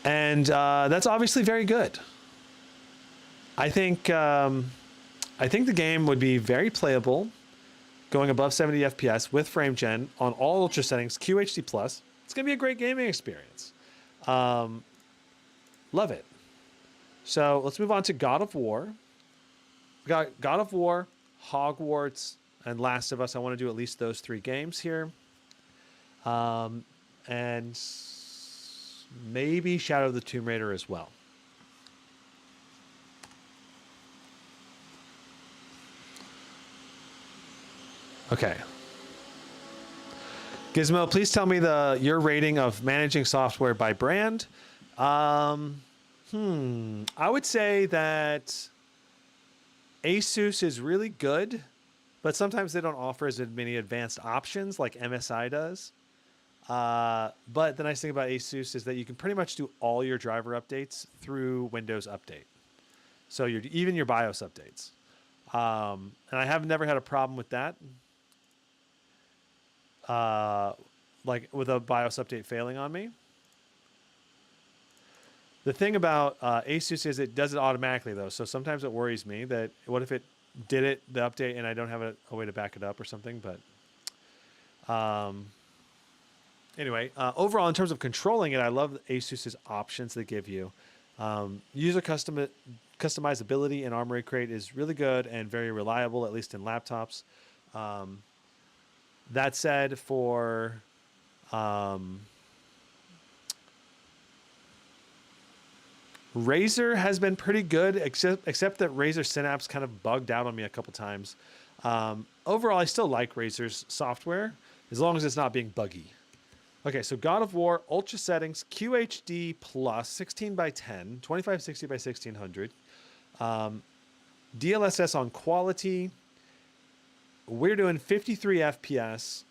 And that's obviously very good. I think the game would be very playable, going above 70 FPS with frame gen on all ultra settings, QHD+. It's going to be a great gaming experience. Love it. So let's move on to God of War. We got God of War, Hogwarts, and Last of Us. I want to do at least those 3 games here. And maybe Shadow of the Tomb Raider as well. Okay. Gizmo, please tell me your rating of managing software by brand. I would say that Asus is really good, but sometimes they don't offer as many advanced options like MSI does. But the nice thing about Asus is that you can pretty much do all your driver updates through Windows Update. So even your BIOS updates. And I have never had a problem with that. Like with a BIOS update failing on me. The thing about Asus is it does it automatically though. So sometimes it worries me that what if it did the update and I don't have a way to back it up or something. But anyway, overall in terms of controlling it, I love Asus's options they give you. User customizability in Armory Crate is really good and very reliable, at least in laptops. That said, for Razer has been pretty good, except that Razer Synapse kind of bugged out on me a couple times. Overall, I still like Razer's software, as long as it's not being buggy. Okay, so God of War, Ultra Settings, QHD+, 16 by 10, 2560 by 1600. DLSS on quality. We're doing 53 FPS,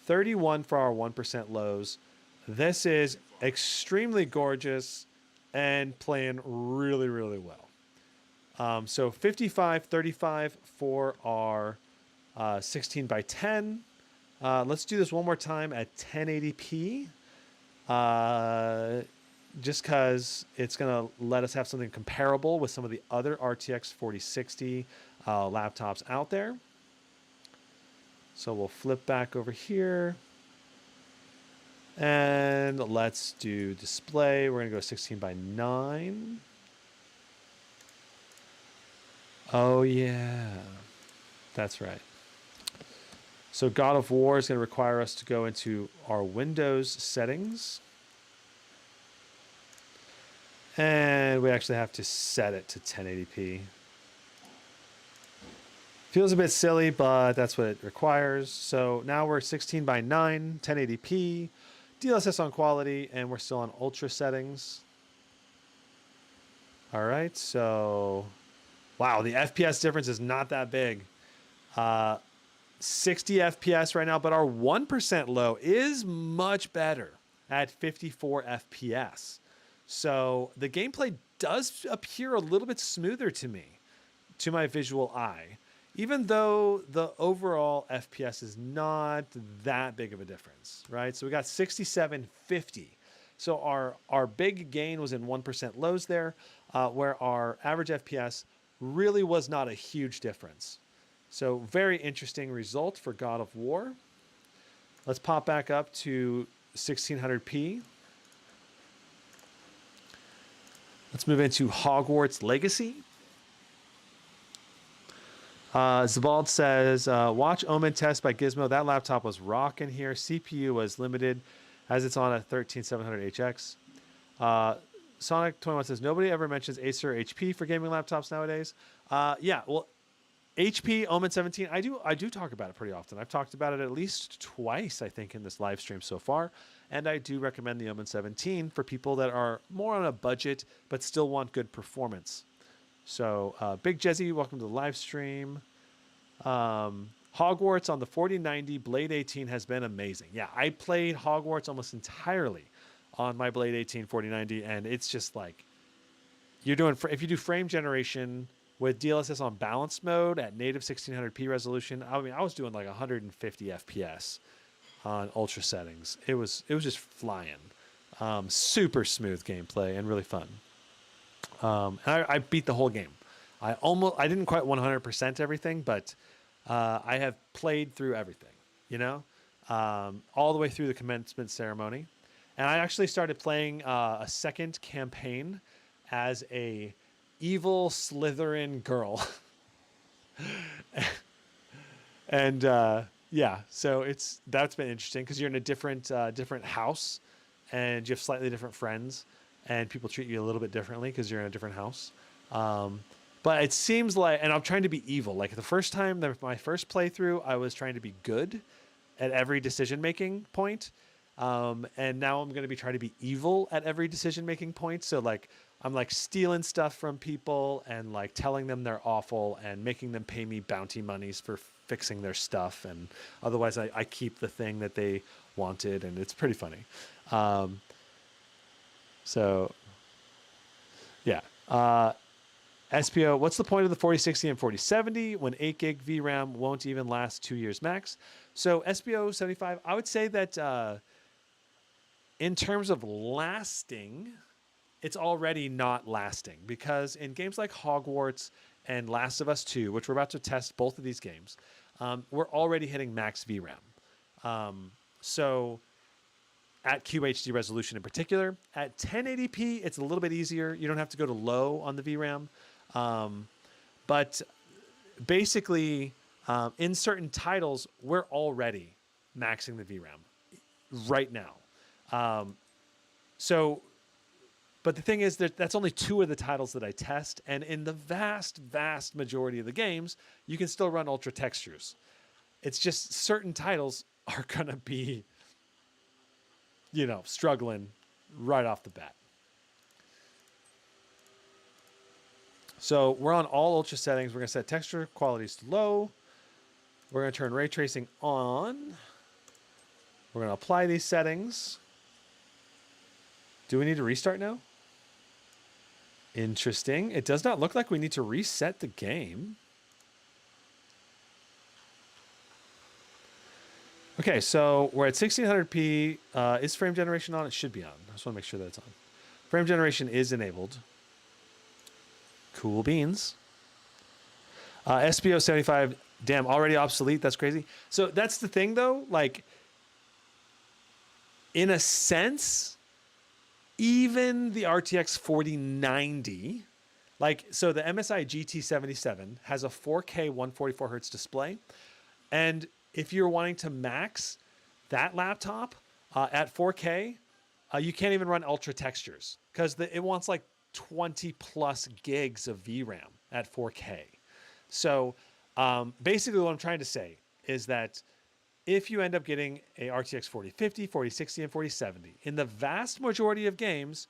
31 for our 1% lows. This is extremely gorgeous and playing really, really well. So 55, 35 for our 16 by 10. Let's do this one more time at 1080p. Just because it's going to let us have something comparable with some of the other RTX 4060 laptops out there. So we'll flip back over here. And let's do display. We're going to go 16 by 9. Oh, yeah. That's right. So God of War is going to require us to go into our Windows settings. And we actually have to set it to 1080p. Feels a bit silly, but that's what it requires. So now we're 16 by 9, 1080p, DLSS on quality, and we're still on ultra settings. All right, so wow, the FPS difference is not that big. 60 FPS right now, but our 1% low is much better at 54 FPS. So the gameplay does appear a little bit smoother to me, to my visual eye, even though the overall FPS is not that big of a difference, right? So we got 6750. So our big gain was in 1% lows there, where our average FPS really was not a huge difference. So very interesting result for God of War. Let's pop back up to 1600p. Let's move into Hogwarts Legacy. Zabald says, watch Omen test by Gizmo. That laptop was rocking here. CPU was limited as it's on a 13700HX. Sonic21 says, nobody ever mentions Acer or HP for gaming laptops nowadays. Yeah, well, HP Omen 17, I do talk about it pretty often. I've talked about it at least twice, I think, in this live stream so far. And I do recommend the Omen 17 for people that are more on a budget but still want good performance. So, Big Jezzy, welcome to the live stream. Hogwarts on the 4090 Blade 18 has been amazing. Yeah, I played Hogwarts almost entirely on my Blade 18 4090, and it's just like you're doing. If you do frame generation with DLSS on balanced mode at native 1600p resolution, I mean, I was doing like 150 FPS on ultra settings. It was just flying. Super smooth gameplay and really fun. And I beat the whole game. I didn't quite 100% everything, but I have played through everything, you know, all the way through the commencement ceremony. And I actually started playing a second campaign as a evil Slytherin girl. And yeah, so that's been interesting because you're in a different house and you have slightly different friends and people treat you a little bit differently because you're in a different house. But it seems like, and I'm trying to be evil. Like the first time, my first playthrough, I was trying to be good at every decision-making point. And now I'm going to be trying to be evil at every decision-making point. So like, I'm like stealing stuff from people and like telling them they're awful and making them pay me bounty monies for fixing their stuff. And otherwise I keep the thing that they wanted, and it's pretty funny. So yeah. SPO, what's the point of the 4060 and 4070 when 8 gig VRAM won't even last 2 years max? So SPO 75, I would say that in terms of lasting, it's already not lasting because in games like Hogwarts and Last of Us 2, which we're about to test both of these games, we're already hitting max VRAM. So at QHD resolution in particular, at 1080p, it's a little bit easier. You don't have to go to low on the VRAM. But basically, in certain titles, we're already maxing the VRAM right now. But the thing is that that's only 2 of the titles that I test. And in the vast, vast majority of the games, you can still run ultra textures. It's just certain titles are going to be, you know, struggling right off the bat. So we're on all ultra settings. We're going to set texture qualities to low. We're going to turn ray tracing on. We're going to apply these settings. Do we need to restart now? Interesting. It does not look like we need to reset the game. Okay, so we're at 1600p. Is frame generation on? It should be on. I just want to make sure that it's on. Frame generation is enabled. Cool beans. SPO 75 Damn, already obsolete. That's crazy. So that's the thing, though. Like, in a sense, even the RTX 4090, like, so the MSI GT77 has a 4K 144 hertz display. And if you're wanting to max that laptop at 4K, you can't even run ultra textures because it wants like 20 plus gigs of VRAM at 4K. So basically what I'm trying to say is that if you end up getting a RTX 4050, 4060, and 4070, in the vast majority of games,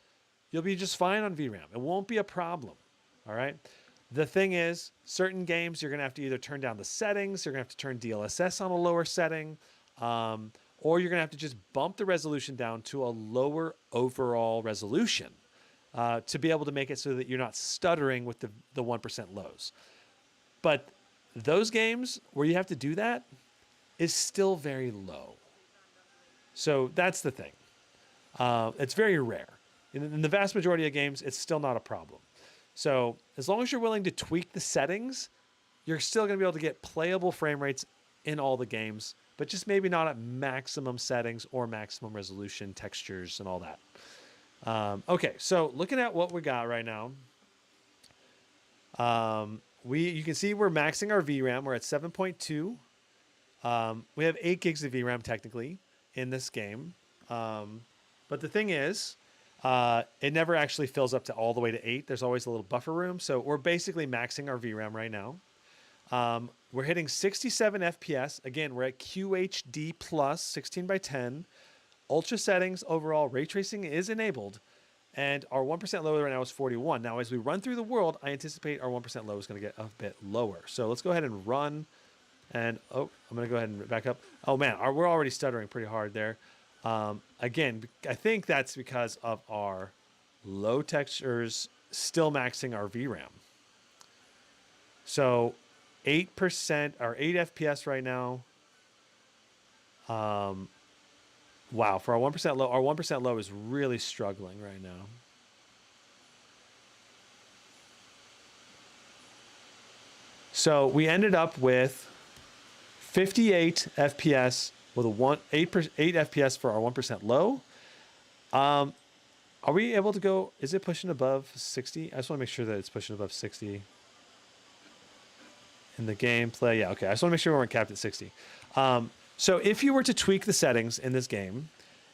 you'll be just fine on VRAM. It won't be a problem, all right? The thing is, certain games, you're going to have to either turn down the settings, you're going to have to turn DLSS on a lower setting, or you're going to have to just bump the resolution down to a lower overall resolution to be able to make it so that you're not stuttering with the 1% lows. But those games where you have to do that is still very low. So that's the thing. It's very rare. In the vast majority of games, it's still not a problem. So as long as you're willing to tweak the settings, you're still going to be able to get playable frame rates in all the games, but just maybe not at maximum settings or maximum resolution, textures, and all that. Okay, so looking at what we got right now, you can see we're maxing our VRAM. We're at 7.2. We have 8 gigs of VRAM technically in this game. But the thing is, it never actually fills up to all the way to 8. There's always a little buffer room. So we're basically maxing our VRAM right now. We're hitting 67 FPS. Again, we're at QHD plus 16 by 10. Ultra settings overall, ray tracing is enabled. And our 1% low right now is 41. Now, as we run through the world, I anticipate our 1% low is going to get a bit lower. So let's go ahead and run. And, oh, I'm going to go ahead and back up. Oh, man, we're already stuttering pretty hard there. Again, I think that's because of our low textures still maxing our VRAM. So 8% or 8 FPS right now. Wow, for our 1% low, our 1% low is really struggling right now. So we ended up with 58 FPS with a 8 FPS for our 1% low. Are we able to go? Is it pushing above 60? I just want to make sure that it's pushing above 60 in the gameplay. Yeah, okay. I just want to make sure we weren't capped at 60. So if you were to tweak the settings in this game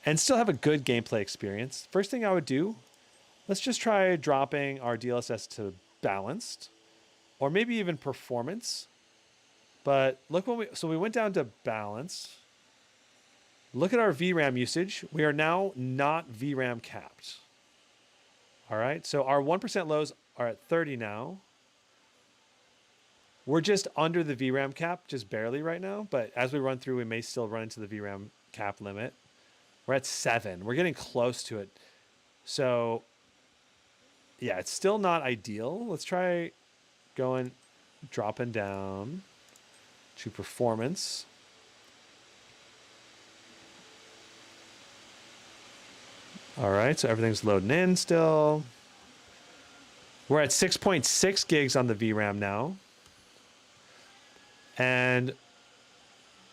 and still have a good gameplay experience, first thing I would do, let's just try dropping our DLSS to balanced or maybe even performance. But look what so we went down to balance. Look at our VRAM usage. We are now not VRAM capped. All right, so our 1% lows are at 30 now. We're just under the VRAM cap, just barely right now. But as we run through, we may still run into the VRAM cap limit. We're at 7. We're getting close to it. So, yeah, it's still not ideal. Let's try dropping down to performance. All right, so everything's loading in still. We're at 6.6 gigs on the VRAM now. And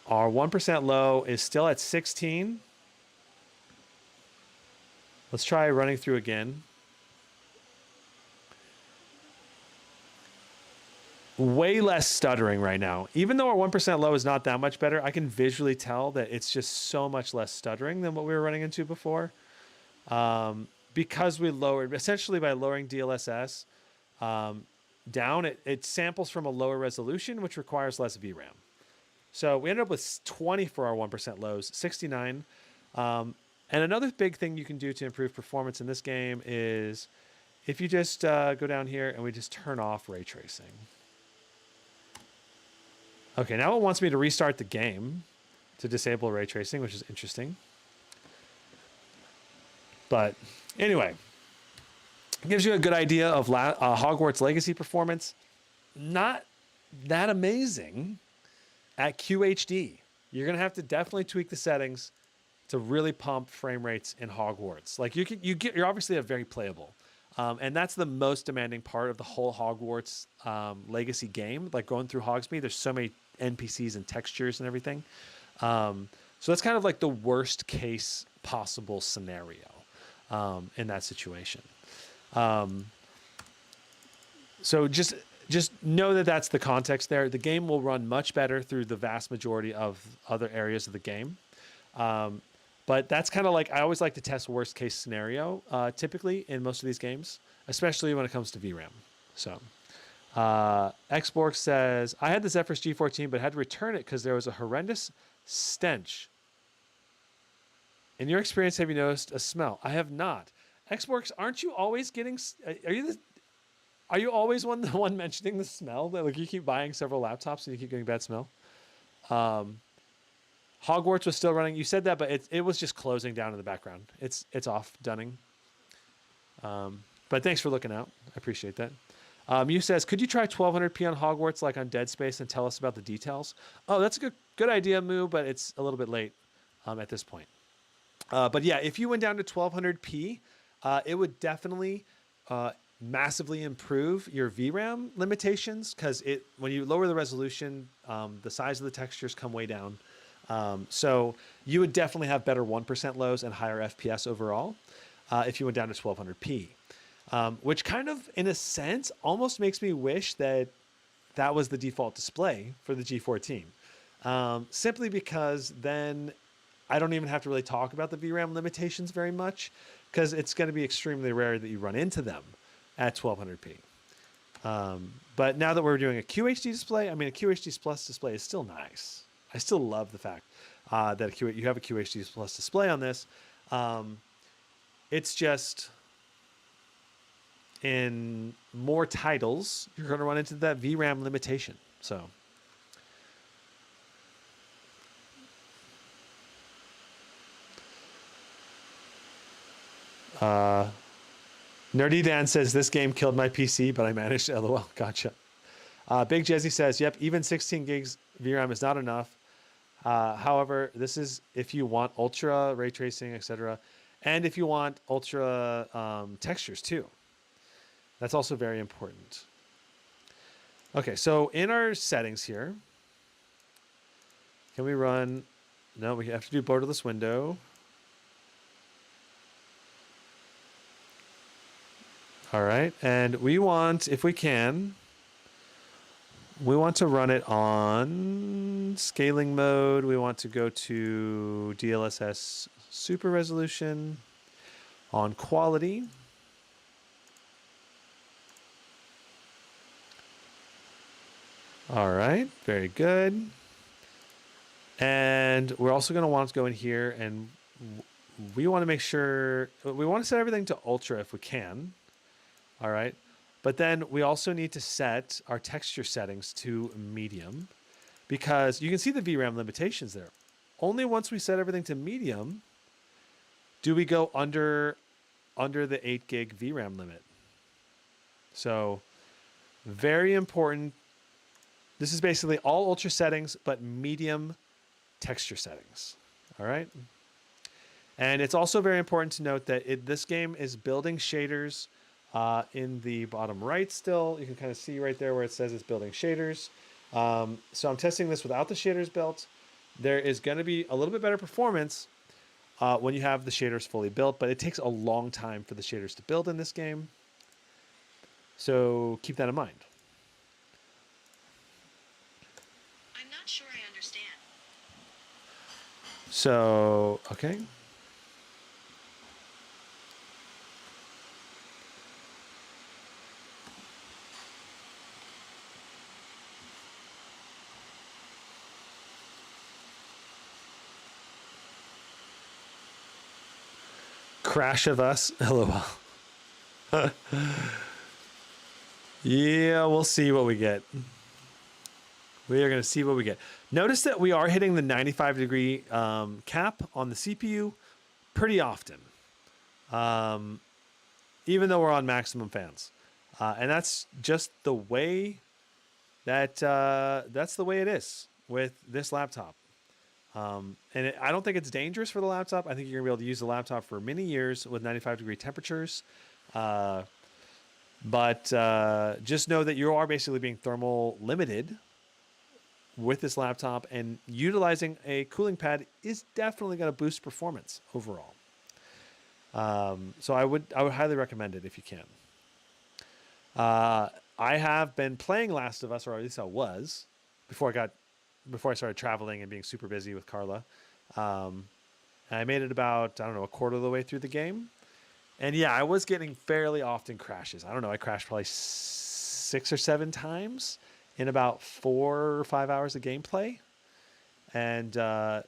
our 1% low is still at 16. Let's try running through again. Way less stuttering right now. Even though our 1% low is not that much better, I can visually tell that it's just so much less stuttering than what we were running into before. Because we lowered, essentially by lowering DLSS, down, it samples from a lower resolution, which requires less VRAM. So we ended up with 20 for our 1% lows, 69. And another big thing you can do to improve performance in this game is if you just go down here and we just turn off ray tracing. Okay, now it wants me to restart the game to disable ray tracing, which is interesting. But anyway, it gives you a good idea of Hogwarts Legacy performance. Not that amazing at QHD. You're going to have to definitely tweak the settings to really pump frame rates in Hogwarts. Like you're obviously a very playable. And that's the most demanding part of the whole Hogwarts Legacy game. Like going through Hogsmeade, there's so many NPCs and textures and everything. So that's kind of like the worst case possible scenario in that situation. So just know that that's the context there. The game will run much better through the vast majority of other areas of the game. But that's kind of like, I always like to test worst case scenario, typically in most of these games, especially when it comes to VRAM. So Xborg says, I had the Zephyrus G14, but had to return it because there was a horrendous stench. In your experience, have you noticed a smell? I have not. Xborg, aren't you always getting, are you always the one mentioning the smell? That like you keep buying several laptops and you keep getting bad smell? Hogwarts was still running. You said that, but it was just closing down in the background. It's off dunning. But thanks for looking out. I appreciate that. You says, could you try 1200p on Hogwarts like on Dead Space and tell us about the details? Oh, that's a good idea, Moo, but it's a little bit late at this point. But yeah, if you went down to 1200p, it would definitely massively improve your VRAM limitations because when you lower the resolution, the size of the textures come way down. So you would definitely have better 1% lows and higher FPS overall if you went down to 1200p, which kind of, in a sense, almost makes me wish that was the default display for the G14. Simply because then I don't even have to really talk about the VRAM limitations very much because it's going to be extremely rare that you run into them at 1200p. But now that we're doing a QHD display, I mean, a QHD Plus display is still nice. I still love the fact that you have a QHD Plus display on this. It's just in more titles, you're going to run into that VRAM limitation. So. Nerdy Dan says, this game killed my PC, but I managed to LOL. Gotcha. Big Jezzy says, yep, even 16 gigs VRAM is not enough. However, this is if you want ultra ray tracing, etc. And if you want ultra textures too. That's also very important. Okay, so in our settings here, can we run? No, we have to do borderless window. All right, and we want, if we can, we want to run it on scaling mode. We want to go to DLSS super resolution on quality. All right, very good. And we're also going to want to go in here and we want to make sure, we want to set everything to ultra if we can. All right. But then we also need to set our texture settings to medium because you can see the VRAM limitations there. Only once we set everything to medium do we go under the 8 gig VRAM limit. So very important. This is basically all ultra settings, but medium texture settings. All right. And it's also very important to note that this game is building shaders in the bottom right still. You can kind of see right there where it says it's building shaders. So I'm testing this without the shaders built. There is going to be a little bit better performance when you have the shaders fully built, but it takes a long time for the shaders to build in this game. So keep that in mind. I'm not sure I understand. So, okay. Crash of us. LOL. Yeah, we'll see what we get. We are going to see what we get. Notice that we are hitting the 95-degree cap on the CPU pretty often, even though we're on maximum fans. And that's just the way that's the way it is with this laptop. I don't think it's dangerous for the laptop. I think you're going to be able to use the laptop for many years with 95-degree temperatures. But just know that you are basically being thermal limited with this laptop, and utilizing a cooling pad is definitely going to boost performance overall. So I would highly recommend it if you can. I have been playing Last of Us, or at least I was, before I started traveling and being super busy with Carla. And I made it about, I don't know, a quarter of the way through the game. And yeah, I was getting fairly often crashes. I don't know, I crashed probably 6 or 7 times in about 4 or 5 hours of gameplay. And but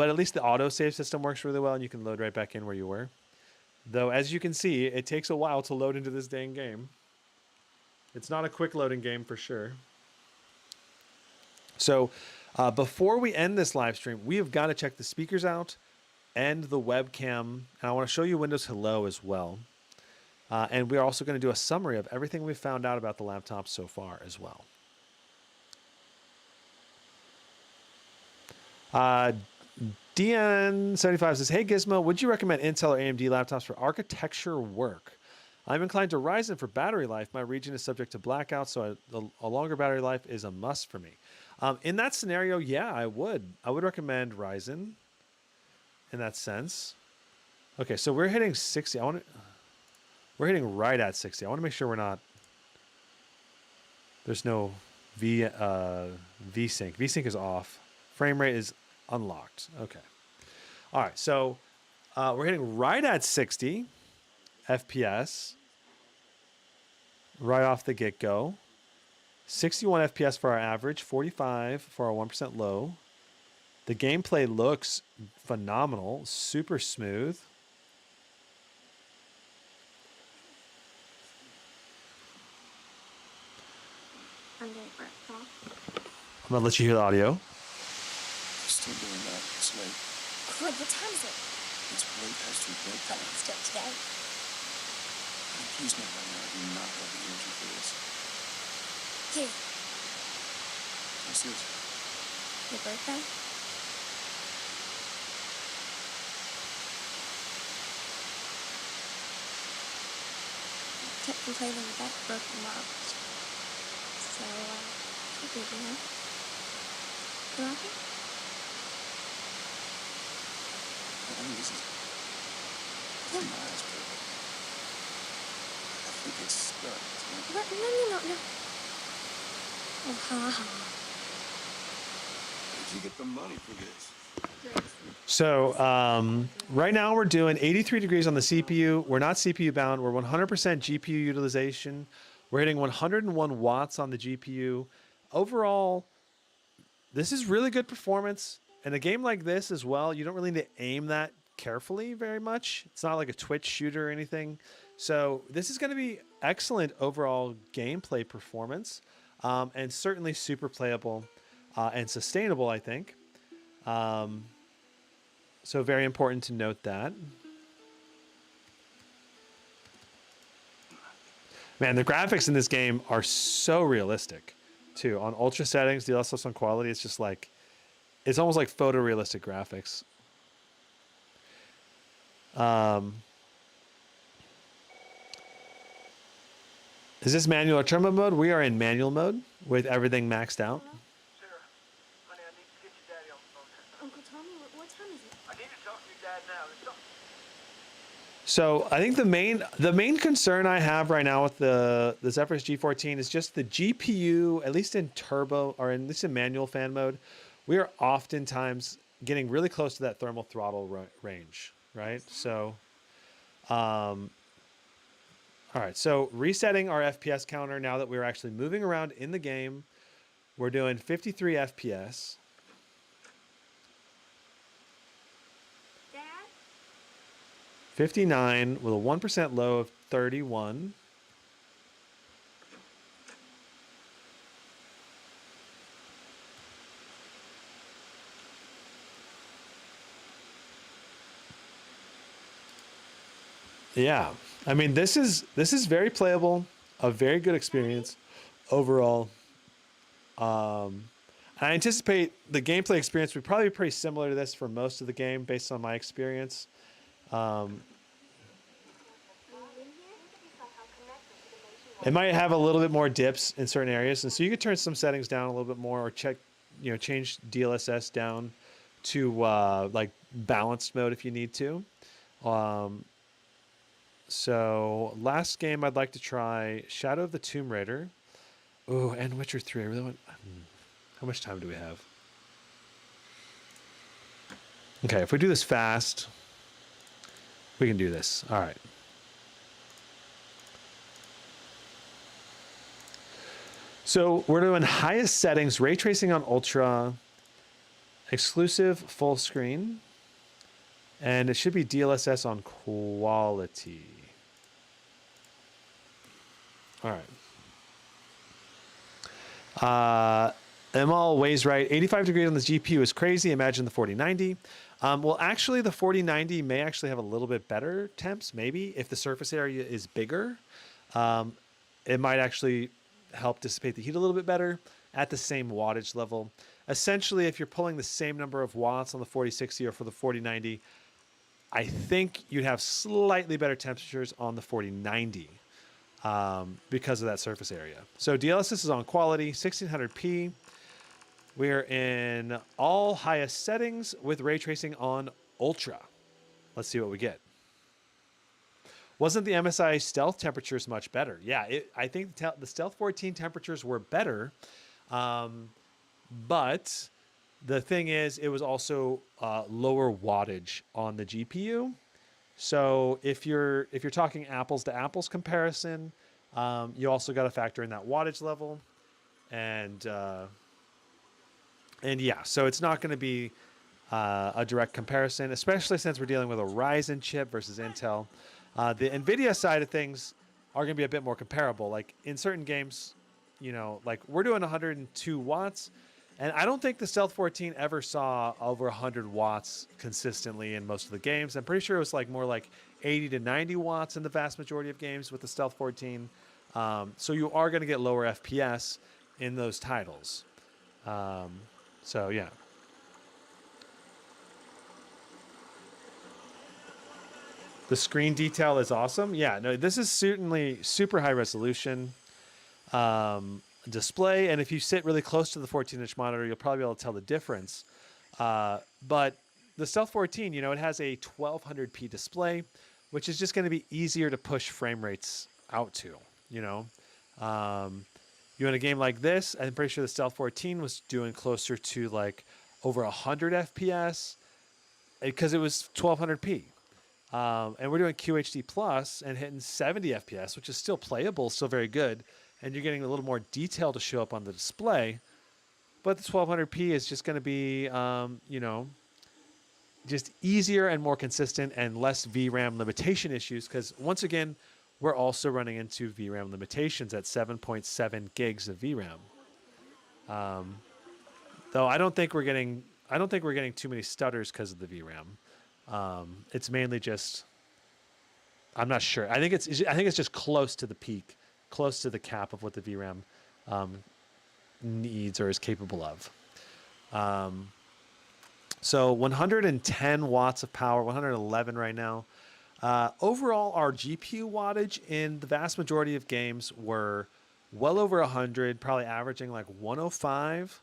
at least the autosave system works really well, and you can load right back in where you were. Though, as you can see, it takes a while to load into this dang game. It's not a quick loading game for sure. So before we end this live stream, we have got to check the speakers out and the webcam. And I want to show you Windows Hello as well. And we're also going to do a summary of everything we've found out about the laptop so far as well. DN75 says, hey Gizmo, would you recommend Intel or AMD laptops for architecture work? I'm inclined to Ryzen for battery life. My region is subject to blackouts, so a longer battery life is a must for me. In that scenario, yeah, I would recommend Ryzen in that sense. Okay, so we're hitting 60. We're hitting right at 60. I want to make sure we're not. There's no VSync. VSync is off. Frame rate is unlocked. Okay. All right. So we're hitting right at 60 FPS right off the get-go. 61 FPS for our average, 45 for our 1% low. The gameplay looks phenomenal, super smooth. I'm doing it for I'm going to let you hear the audio. Still doing that. It's late. Good, what time is it? It's way past your bedtime. But still today. Please know by now I do not have the energy for this. Here, What's this? your birthday? Kept complaining about broken marbles. So, I figured, you know. You like it? I mean, this is Yeah. nice, but I think it's stuck. No. Oh, ha ha. Where'd you get the money for this? So right now we're doing 83 degrees on the CPU. We're not CPU bound. We're 100% GPU utilization. We're hitting 101 watts on the GPU. Overall, this is really good performance. In a game like this as well, you don't really need to aim that carefully very much. It's not like a Twitch shooter or anything. So this is going to be excellent overall gameplay performance, and certainly super playable and sustainable, I think. So very important to note that. Man, the graphics in this game are so realistic, too. On ultra settings, DLSS on quality, it's just like, it's almost like photorealistic graphics. Is this manual or turbo mode? We are in manual mode with everything maxed out. Sarah, honey, I need to get your daddy on the phone. Uncle Tommy, what time is it? I need to talk to your dad now. There's something. So I think the main concern I have right now with the Zephyrus G14 is just the GPU, at least in turbo or at least in manual fan mode, we are oftentimes getting really close to that thermal throttle range, right? So, all right, so resetting our FPS counter now that we're actually moving around in the game, we're doing 53 FPS. Dad? 59 with a 1% low of 31. Yeah, I mean, this is very playable, a very good experience overall. I anticipate the gameplay experience would probably be pretty similar to this for most of the game based on my experience. It might have a little bit more dips in certain areas, and so you could turn some settings down a little bit more, or check, change DLSS down to like balanced mode if you need to. So last game I'd like to try Shadow of the Tomb Raider. Oh, and Witcher 3. I really want. How much time do we have? Okay, if we do this fast, we can do this. All right. So we're doing highest settings, ray tracing on ultra, exclusive full screen, and it should be DLSS on quality. All right. Emal Ways right. 85 degrees on the GPU is crazy. Imagine the 4090. Well, actually, the 4090 may actually have a little bit better temps, maybe. If the surface area is bigger, it might actually help dissipate the heat a little bit better at the same wattage level. Essentially, if you're pulling the same number of watts on the 4060 or for the 4090, I think you'd have slightly better temperatures on the 4090 because of that surface area. So DLSS is on quality, 1600p. We're in all highest settings with ray tracing on ultra. Let's see what we get. Wasn't the MSI stealth temperatures much better? Yeah, I think the stealth 14 temperatures were better, but the thing is, it was also lower wattage on the GPU. So if you're talking apples to apples comparison, you also got to factor in that wattage level, and yeah, so it's not going to be a direct comparison, especially since we're dealing with a Ryzen chip versus Intel. The NVIDIA side of things are going to be a bit more comparable. Like in certain games, like we're doing 102 watts, and I don't think the Stealth 14 ever saw over 100 watts consistently in most of the games. I'm pretty sure it was like more like 80 to 90 watts in the vast majority of games with the Stealth 14. So you are going to get lower FPS in those titles. So yeah. The screen detail is awesome. Yeah, no, this is certainly super high resolution display. And if you sit really close to the 14-inch monitor, you'll probably be able to tell the difference. But the Stealth 14, it has a 1200p display, which is just going to be easier to push frame rates out to, You in a game like this, I'm pretty sure the Stealth 14 was doing closer to like over 100 FPS because it was 1200p. And we're doing QHD plus and hitting 70 FPS, which is still playable, still very good. And you're getting a little more detail to show up on the display. But the 1200p is just going to be, just easier and more consistent and less VRAM limitation issues. Because once again, we're also running into VRAM limitations at 7.7 gigs of VRAM. Though I don't think we're getting too many stutters because of the VRAM. It's mainly just, I'm not sure. I think it's just close to the peak, close to the cap of what the VRAM needs or is capable of. So 110 watts of power, 111 right now. Overall, our GPU wattage in the vast majority of games were well over 100, probably averaging like 105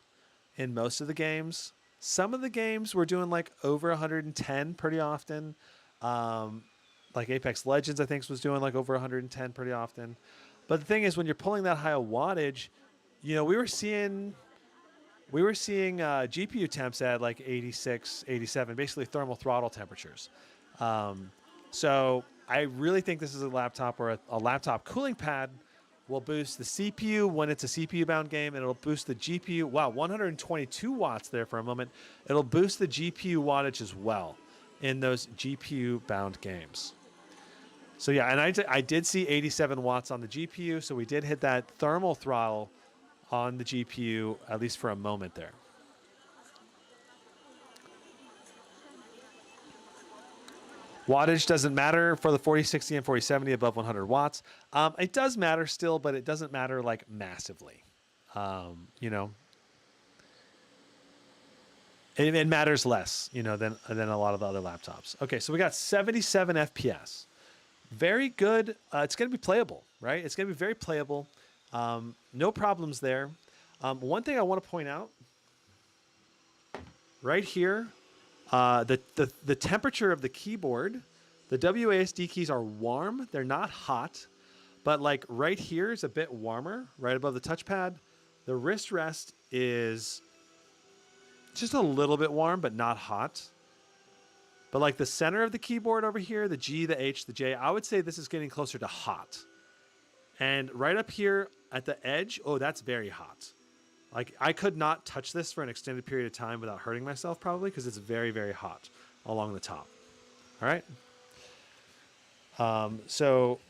in most of the games. Some of the games were doing like over 110 pretty often. Like Apex Legends, I think, was doing like over 110 pretty often. But the thing is, when you're pulling that high of wattage, we were seeing GPU temps at like 86, 87, basically thermal throttle temperatures. So I really think this is a laptop where a laptop cooling pad will boost the CPU when it's a CPU-bound game, and it'll boost the GPU. Wow, 122 watts there for a moment. It'll boost the GPU wattage as well in those GPU-bound games. So yeah, and I did see 87 watts on the GPU, so we did hit that thermal throttle on the GPU, at least for a moment there. Wattage doesn't matter for the 4060 and 4070 above 100 watts. It does matter still, but it doesn't matter like massively. It matters less, than a lot of the other laptops. Okay, so we got 77 FPS. very good. It's going to be playable, right? It's going to be very playable. No problems there. One thing I want to point out right here, the temperature of the keyboard, the WASD keys are warm. They're not hot, but like right here is a bit warmer, right above the touchpad. The wrist rest is just a little bit warm, but not hot. But like the center of the keyboard over here, the G, the H, the J, I would say this is getting closer to hot. And right up here at the edge, oh, that's very hot. Like I could not touch this for an extended period of time without hurting myself probably because it's very, very hot along the top. All right. So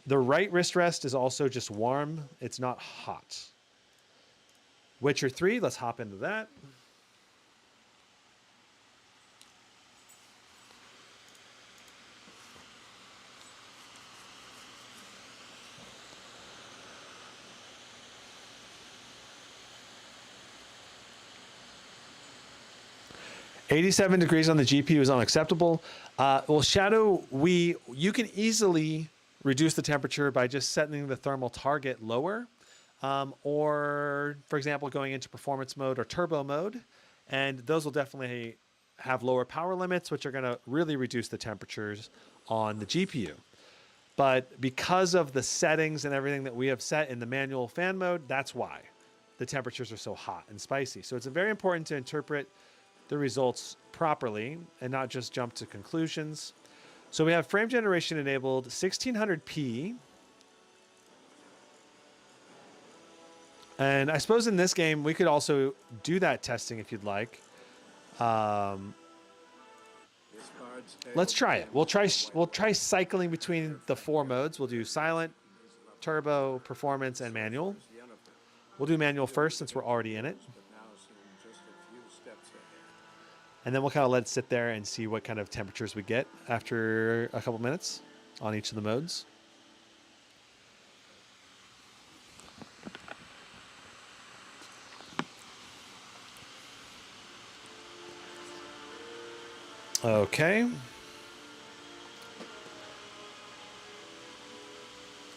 the right wrist rest is also just warm. It's not hot. Witcher 3, let's hop into that. $87 degrees on the GPU is unacceptable. Well, Shadow, you can easily reduce the temperature by just setting the thermal target lower, or, for example, going into performance mode or turbo mode, and those will definitely have lower power limits, which are going to really reduce the temperatures on the GPU. But because of the settings and everything that we have set in the manual fan mode, that's why the temperatures are so hot and spicy. So it's very important to interpret the results properly and not just jump to conclusions. So we have frame generation enabled 1600p. And I suppose in this game, we could also do that testing if you'd like. Let's try it. We'll try cycling between the 4 modes. We'll do silent, turbo, performance, and manual. We'll do manual first since we're already in it. And then we'll kind of let it sit there and see what kind of temperatures we get after a couple minutes on each of the modes. Okay.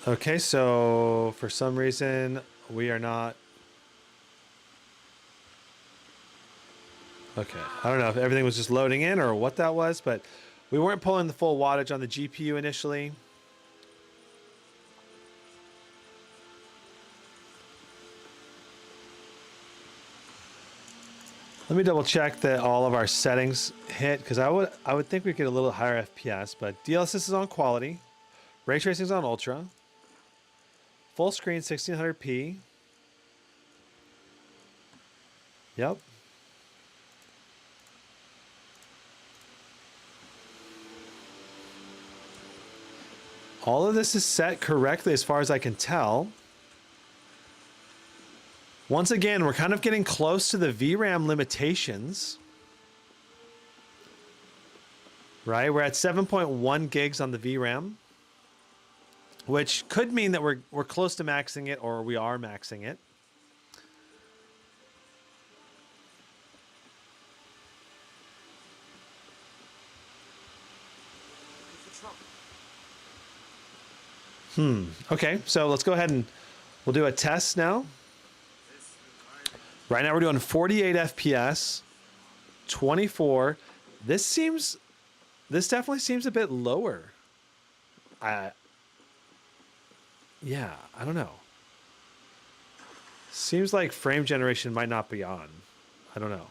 Okay, so for some reason we are not. Okay, I don't know if everything was just loading in or what that was, but we weren't pulling the full wattage on the GPU initially. Let me double check that all of our settings hit, because I would think we get a little higher FPS, but DLSS is on quality, ray tracing is on ultra, full screen 1600p. Yep. All of this is set correctly as far as I can tell. Once again, we're kind of getting close to the VRAM limitations. Right? We're at 7.1 gigs on the VRAM, which could mean that we're close to maxing it, or we are maxing it. Okay, so let's go ahead and we'll do a test now. Right now we're doing 48 FPS, 24. This definitely seems a bit lower. Yeah, I don't know. Seems like frame generation might not be on. I don't know.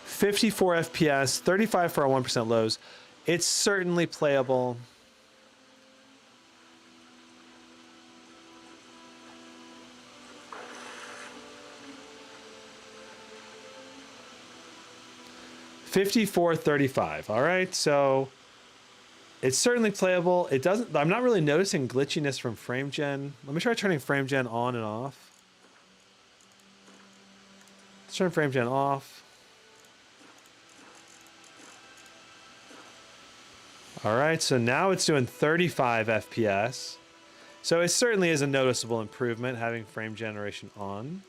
$54 FPS, 35 for our 1% lows. It's certainly playable. $54.35. All right, so it's certainly playable. It doesn't. I'm not really noticing glitchiness from frame gen. Let me try turning frame gen on and off. Let's turn frame gen off. All right, so now it's doing 35 FPS. So it certainly is a noticeable improvement having frame generation on.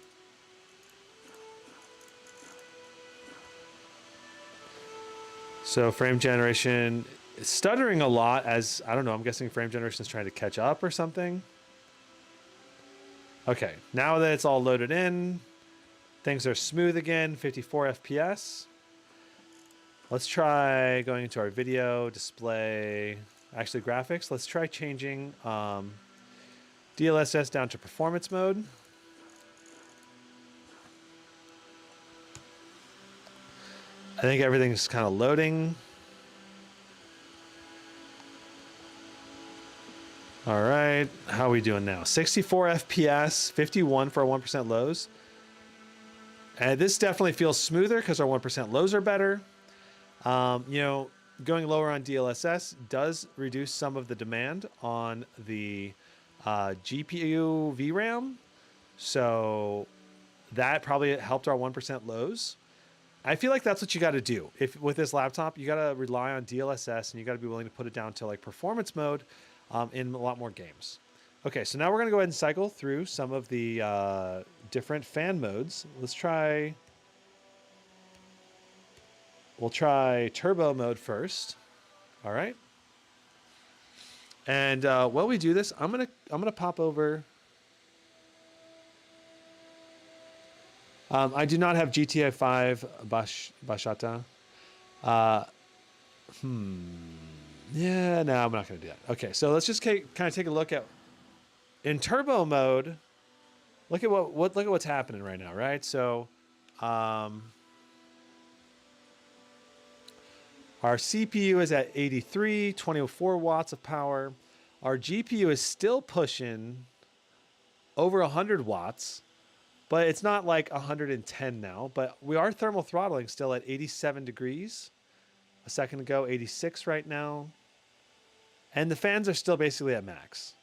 So frame generation is stuttering a lot as, I don't know, I'm guessing frame generation is trying to catch up or something. Okay, now that it's all loaded in, things are smooth again, 54 FPS. Let's try going into our video, display, actually graphics. Let's try changing DLSS down to performance mode. I think everything's kind of loading. All right, how are we doing now? 64 FPS, 51 for our 1% lows. And this definitely feels smoother because our 1% lows are better. You know, going lower on DLSS does reduce some of the demand on the GPU VRAM. So that probably helped our 1% lows. I feel like that's what you got to do. If with this laptop, you got to rely on DLSS and you got to be willing to put it down to like performance mode in a lot more games. Okay, so now we're going to go ahead and cycle through some of the different fan modes. Let's try... We'll try turbo mode first. All right. And while we do this, I'm gonna pop over. I do not have GTA 5 Bashata. Yeah, no, I'm not gonna do that. Okay, so let's just kind of take a look at in turbo mode. Look at look at what's happening right now, right? So. Our CPU is at 83, 24 watts of power. Our GPU is still pushing over 100 watts, but it's not like 110 now. But we are thermal throttling still at 87 degrees. A second ago, 86 right now. And the fans are still basically at max.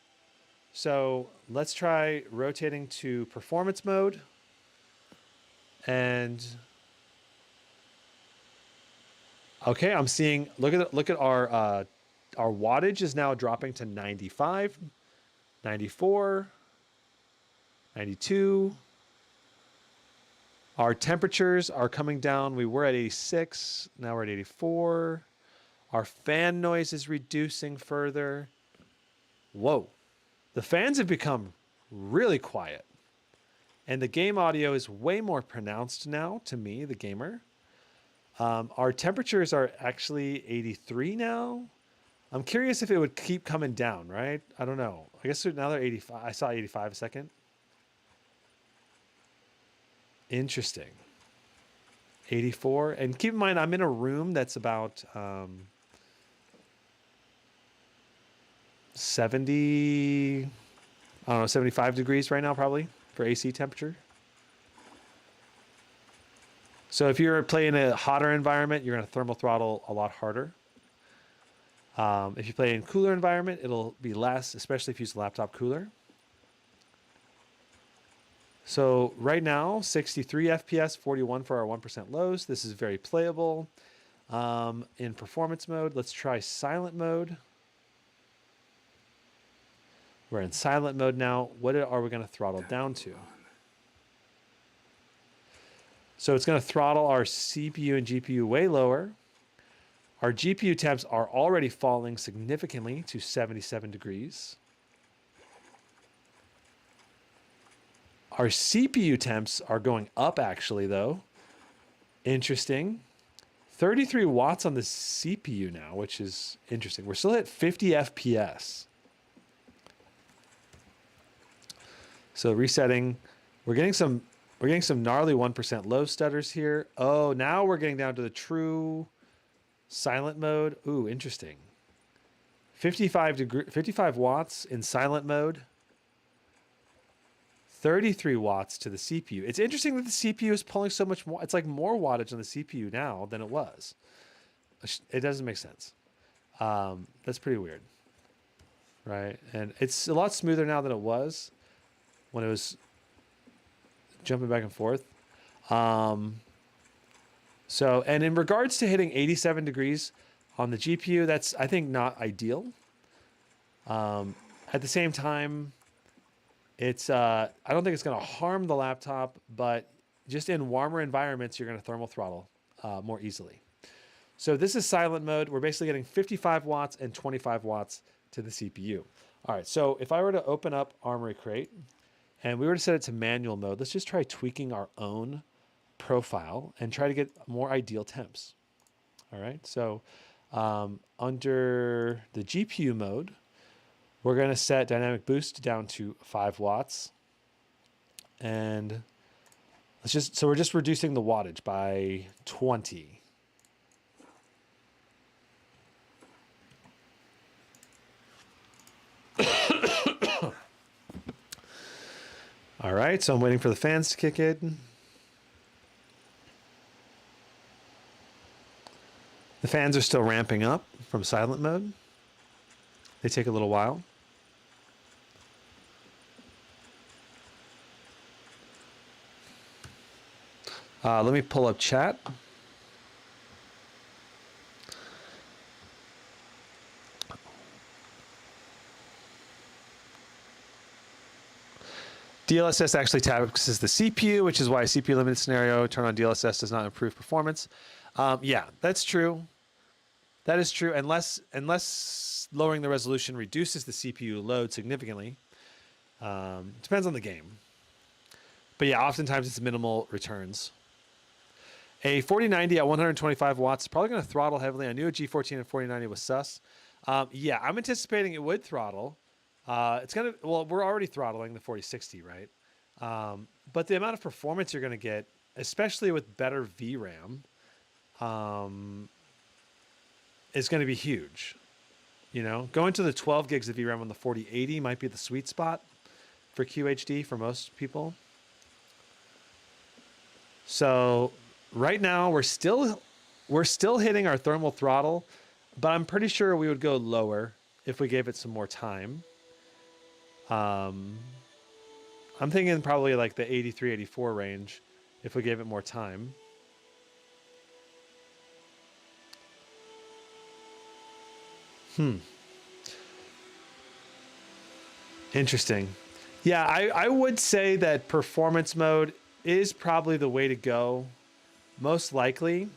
So let's try rotating to performance mode. And... okay, I'm seeing. Look at our wattage is now dropping to 95, 94, 92. Our temperatures are coming down. We were at 86, now we're at 84. Our fan noise is reducing further. Whoa, the fans have become really quiet, and the game audio is way more pronounced now to me, the gamer. Our temperatures are actually 83 now. I'm curious if it would keep coming down, right? I don't know. I guess now they're 85. I saw 85 a second. Interesting. 84. And keep in mind, I'm in a room that's about 70, I don't know, 75 degrees right now probably for AC temperature. So if you're playing a hotter environment, you're going to thermal throttle a lot harder. If you play in a cooler environment, it'll be less, especially if you use a laptop cooler. So right now, 63 FPS, 41 for our 1% lows. This is very playable. In performance mode, let's try silent mode. We're in silent mode now. What are we going to throttle down to? So it's going to throttle our CPU and GPU way lower. Our GPU temps are already falling significantly to 77 degrees. Our CPU temps are going up actually though. Interesting. 33 watts on the CPU now, which is interesting. We're still at 50 FPS. So resetting, we're getting some gnarly 1% low stutters here. Oh, now we're getting down to the true silent mode. Ooh, interesting. 55 watts in silent mode. 33 watts to the CPU. It's interesting that the CPU is pulling so much more. It's like more wattage on the CPU now than it was. It doesn't make sense. That's pretty weird, right? And it's a lot smoother now than it was when it was jumping back and forth. So, and in regards to hitting 87 degrees on the GPU, that's, I think, not ideal. At the same time, it's, I don't think it's going to harm the laptop, but just in warmer environments, you're going to thermal throttle more easily. So this is silent mode. We're basically getting 55 watts and 25 watts to the CPU. All right, so if I were to open up Armory Crate and we were to set it to manual mode, let's just try tweaking our own profile and try to get more ideal temps. All right, so under the GPU mode, we're going to set dynamic boost down to 5 watts. And so we're just reducing the wattage by 20. All right, so I'm waiting for the fans to kick in. The fans are still ramping up from silent mode. They take a little while. Let me pull up chat. DLSS actually taxes the CPU, which is why a CPU limited scenario turn on DLSS does not improve performance. Yeah, that's true. That is true, unless lowering the resolution reduces the CPU load significantly. Depends on the game. But yeah, oftentimes it's minimal returns. A 4090 at 125 watts is probably going to throttle heavily. I knew a G14 and 4090 was sus. Yeah, I'm anticipating it would throttle. It's going to, well, we're already throttling the 4060, right? But the amount of performance you're going to get, especially with better VRAM, is going to be huge. You know, going to the 12 gigs of VRAM on the 4080 might be the sweet spot for QHD for most people. So right now we're still hitting our thermal throttle, but I'm pretty sure we would go lower if we gave it some more time. I'm thinking probably like the 83, 84 range if we gave it more time. Interesting. Yeah, I would say that performance mode is probably the way to go, most likely.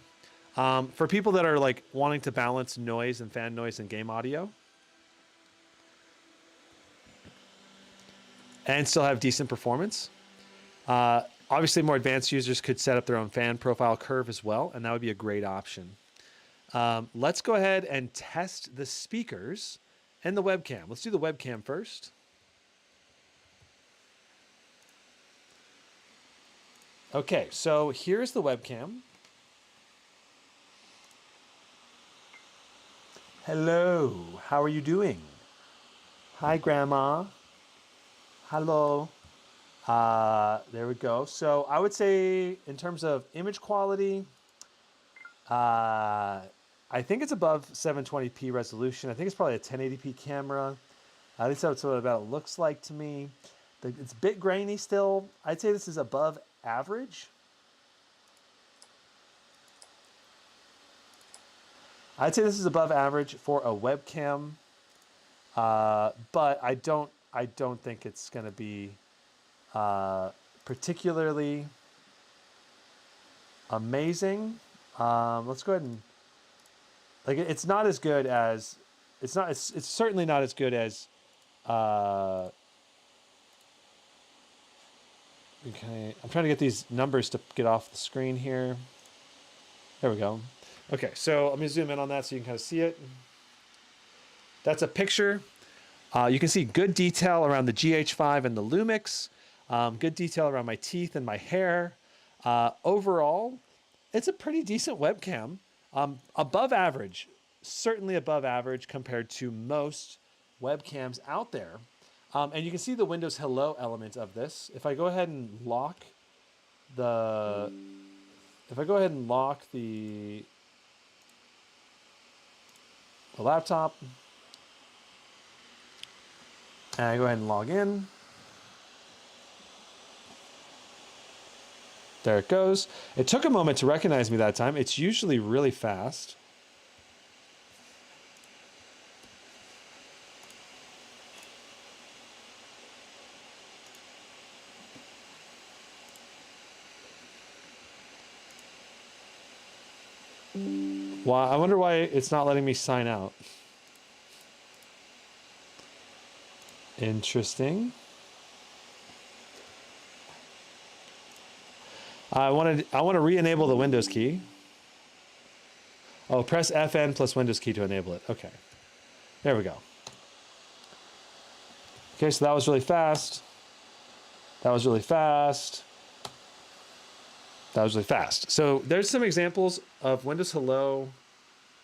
For people that are like wanting to balance noise and fan noise and game audio. And still have decent performance. Obviously, more advanced users could set up their own fan profile curve as well, and that would be a great option. Let's go ahead and test the speakers and the webcam. Let's do the webcam first. Okay, so here's the webcam. Hello, how are you doing? Hi, Grandma. Hello. There we go. So I would say in terms of image quality, I think it's above 720p resolution. I think it's probably a 1080p camera. At least that's what about it looks like to me. It's a bit grainy still. I'd say this is above average. I'd say this is above average for a webcam, but I don't think it's going to be particularly amazing. Let's go ahead and like it's not as good as it's certainly not as good as okay. I'm trying to get these numbers to get off the screen here. There we go. Okay, so let me zoom in on that so you can kind of see it. That's a picture. You can see good detail around the GH5 and the Lumix. Good detail around my teeth and my hair. Overall, it's a pretty decent webcam. Above average, certainly above average compared to most webcams out there. And you can see the Windows Hello element of this. If I go ahead and lock the laptop, and I go ahead and log in. There it goes. It took a moment to recognize me that time. It's usually really fast. Well, I wonder why it's not letting me sign out. Interesting. I want to re-enable the Windows key. Oh, press FN plus Windows key to enable it. Okay. There we go. Okay, so that was really fast. That was really fast. That was really fast. So there's some examples of Windows Hello.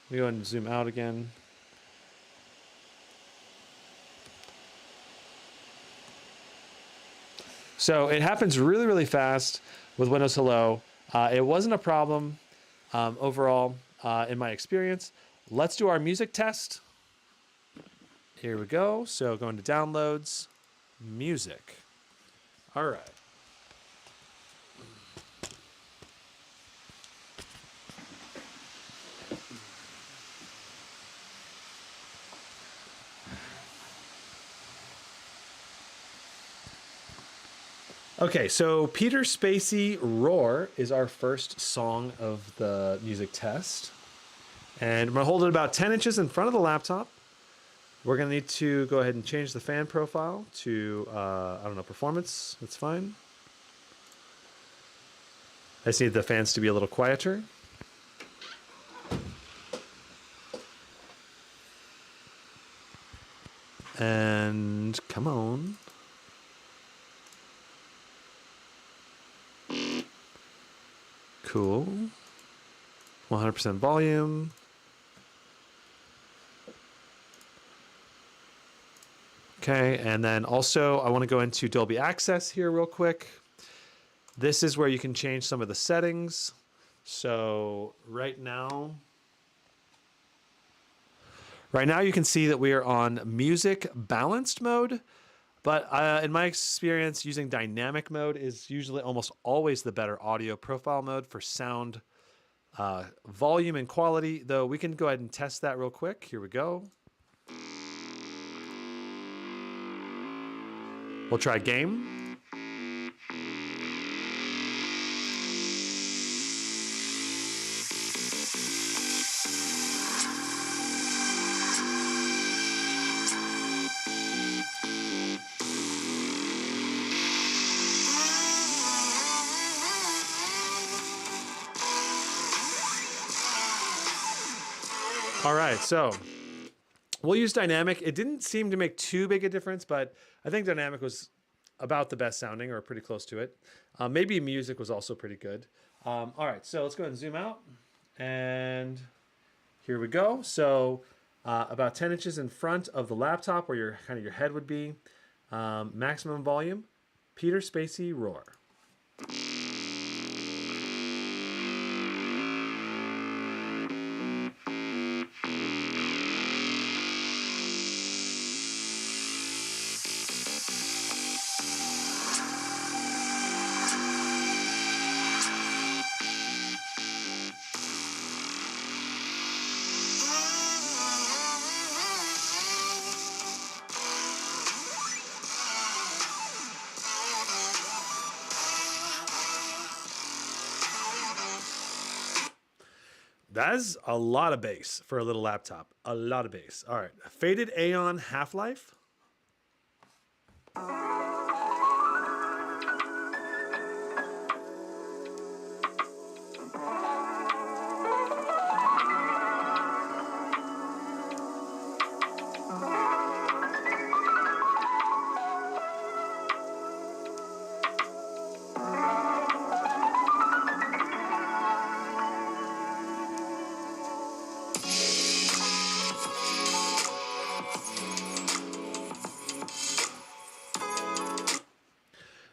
Let me go ahead and zoom out again. So it happens really, really fast with Windows Hello. It wasn't a problem overall in my experience. Let's do our music test. Here we go. So going to downloads, music. All right. Okay, so Peter Spacey Roar is our first song of the music test. And I'm gonna hold it about 10 inches in front of the laptop. We're gonna need to go ahead and change the fan profile to, I don't know, performance, that's fine. I just need the fans to be a little quieter. And come on. Cool. 100% volume. Okay, and then also I want to go into Dolby Access here real quick. This is where you can change some of the settings. So right now you can see that we are on music balanced mode. But in my experience, using dynamic mode is usually almost always the better audio profile mode for sound volume and quality, though we can go ahead and test that real quick. Here we go. We'll try game. All right, so we'll use dynamic. It didn't seem to make too big a difference, but I think dynamic was about the best sounding or pretty close to it. Maybe music was also pretty good. All right, so let's go ahead and zoom out. And here we go. So about 10 inches in front of the laptop where your head would be. Maximum volume, Peter Spacey Roar. That's a lot of bass for a little laptop. A lot of bass. All right. Faded Aeon Half-Life.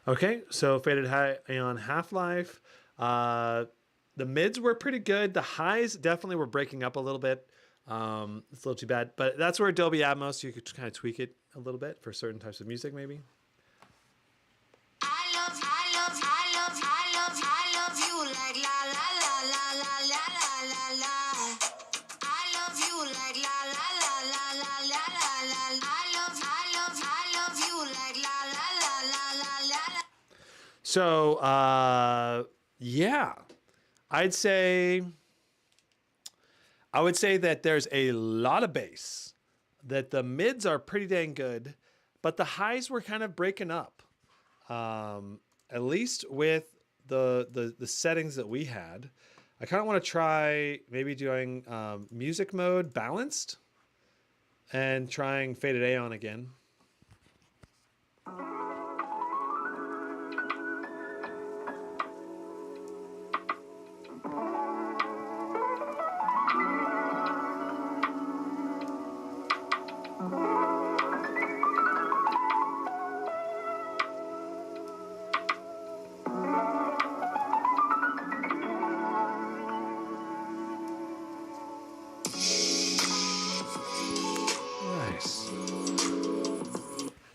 Okay, so Faded Aeon Half-Life. The mids were pretty good. The highs definitely were breaking up a little bit. It's a little too bad, but that's where Dolby Atmos, you could kind of tweak it a little bit for certain types of music, maybe. So, yeah, I'd say I would say that there's a lot of bass, that the mids are pretty dang good, but the highs were kind of breaking up. At least with the settings that we had. I kind of want to try maybe doing music mode balanced and trying faded A on again.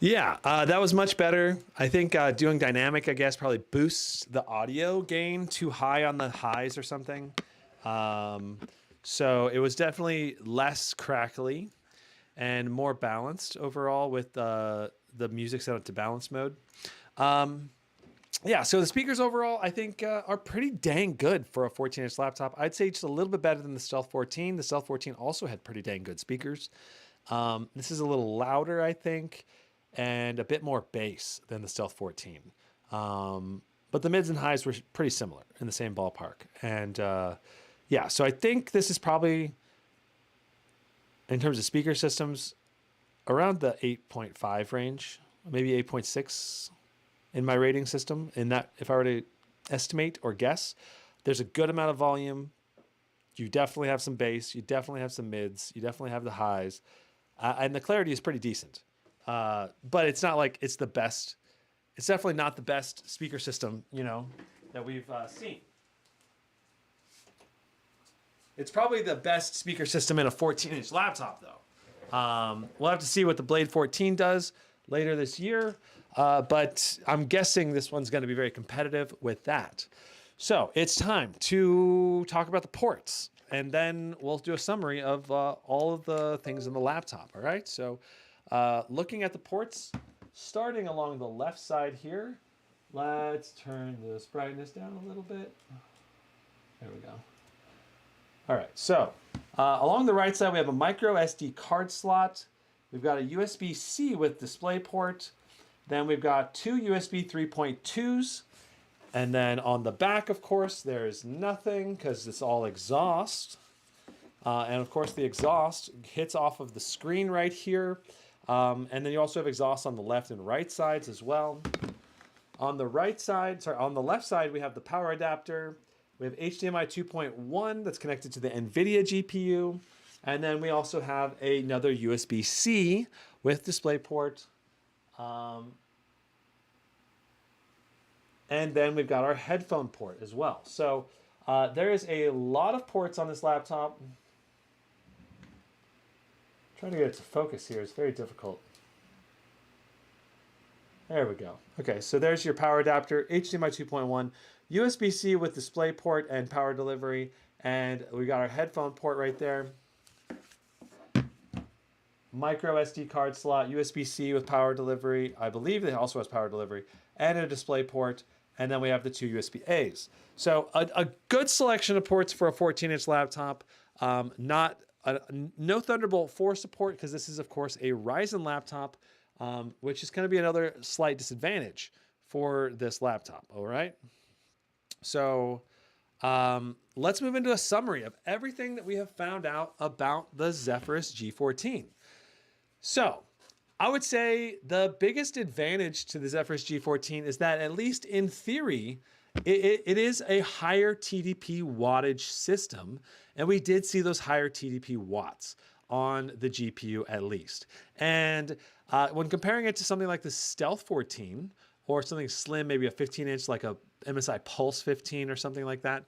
Yeah, that was much better. I think doing dynamic, I guess, probably boosts the audio gain too high on the highs or something. So it was definitely less crackly and more balanced overall with the music set up to balance mode. Yeah, so the speakers overall, I think, are pretty dang good for a 14-inch laptop. I'd say just a little bit better than the Stealth 14. The Stealth 14 also had pretty dang good speakers. This is a little louder, I think, and a bit more bass than the Stealth 14. But the mids and highs were pretty similar in the same ballpark. And yeah, so I think this is probably, in terms of speaker systems, around the 8.5 range, maybe 8.6 in my rating system. In that, if I were to estimate or guess, there's a good amount of volume. You definitely have some bass. You definitely have some mids. You definitely have the highs. And the clarity is pretty decent. But it's not like it's the best. It's definitely not the best speaker system, you know, that we've seen. It's probably the best speaker system in a 14-inch laptop, though. We'll have to see what the Blade 14 does later this year. But I'm guessing this one's going to be very competitive with that. So it's time to talk about the ports. And then we'll do a summary of all of the things in the laptop. All right. So looking at the ports, starting along the left side here, let's turn this brightness down a little bit. There we go. All right. So along the right side, we have a micro SD card slot. We've got a USB-C with DisplayPort. Then we've got two USB 3.2s. And then on the back, of course, there's nothing because it's all exhaust. And of course, the exhaust hits off of the screen right here. And then you also have exhaust on the left and right sides as well. On the right side, sorry, on the left side, we have the power adapter. We have HDMI 2.1 that's connected to the NVIDIA GPU. And then we also have another USB-C with DisplayPort. And then we've got our headphone port as well. So there is a lot of ports on this laptop. Trying to get it to focus here is very difficult. There we go. Okay, so there's your power adapter, HDMI 2.1, USB-C with DisplayPort and power delivery. And we got our headphone port right there. Micro SD card slot, USB-C with power delivery. I believe it also has power delivery and a DisplayPort. And then we have the two USB-As. So a good selection of ports for a 14-inch laptop. No Thunderbolt 4 support because this is, of course, a Ryzen laptop, which is going to be another slight disadvantage for this laptop. All right. So let's move into a summary of everything that we have found out about the Zephyrus G14. So I would say the biggest advantage to the Zephyrus G14 is that, at least in theory, it is a higher TDP wattage system. And we did see those higher TDP watts on the GPU at least. And when comparing it to something like the Stealth 14 or something slim, maybe a 15-inch like a MSI Pulse 15 or something like that,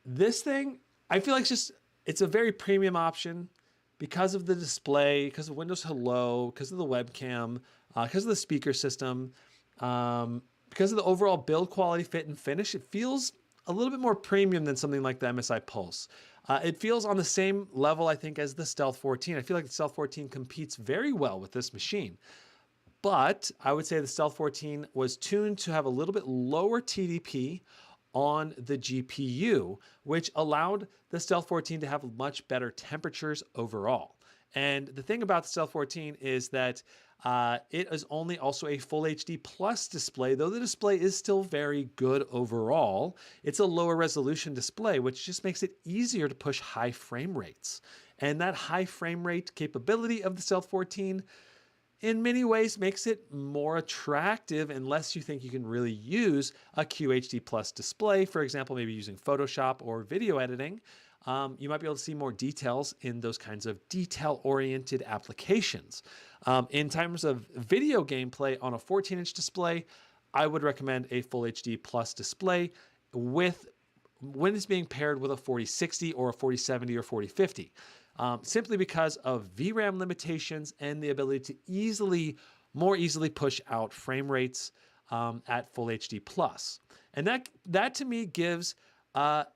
this thing, I feel like it's a very premium option. Because of the display, because of Windows Hello, because of the webcam, because of the speaker system, because of the overall build quality, fit, and finish, it feels a little bit more premium than something like the MSI Pulse. It feels on the same level, I think, as the Stealth 14. I feel like the Stealth 14 competes very well with this machine. But I would say the Stealth 14 was tuned to have a little bit lower TDP on the GPU, which allowed the Stealth 14 to have much better temperatures overall. And the thing about the Stealth 14 is that it is only also a Full HD Plus display, though the display is still very good overall. It's a lower resolution display, which just makes it easier to push high frame rates. And that high frame rate capability of the Stealth 14 in many ways makes it more attractive unless you think you can really use a QHD Plus display, for example, maybe using Photoshop or video editing. You might be able to see more details in those kinds of detail-oriented applications. In terms of video gameplay on a 14-inch display, I would recommend a Full HD Plus display when it's being paired with a 4060 or a 4070 or 4050. Simply because of VRAM limitations and the ability to more easily push out frame rates at Full HD Plus. And that to me gives a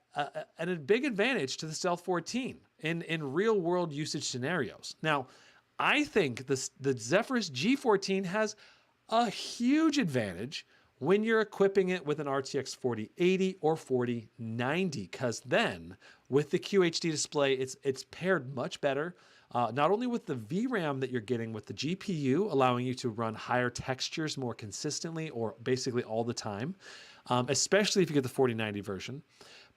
big advantage to the Stealth 14 in real world usage scenarios. Now, I think the Zephyrus G14 has a huge advantage when you're equipping it with an RTX 4080 or 4090, because then with the QHD display, it's paired much better, not only with the VRAM that you're getting with the GPU, allowing you to run higher textures more consistently or basically all the time, especially if you get the 4090 version.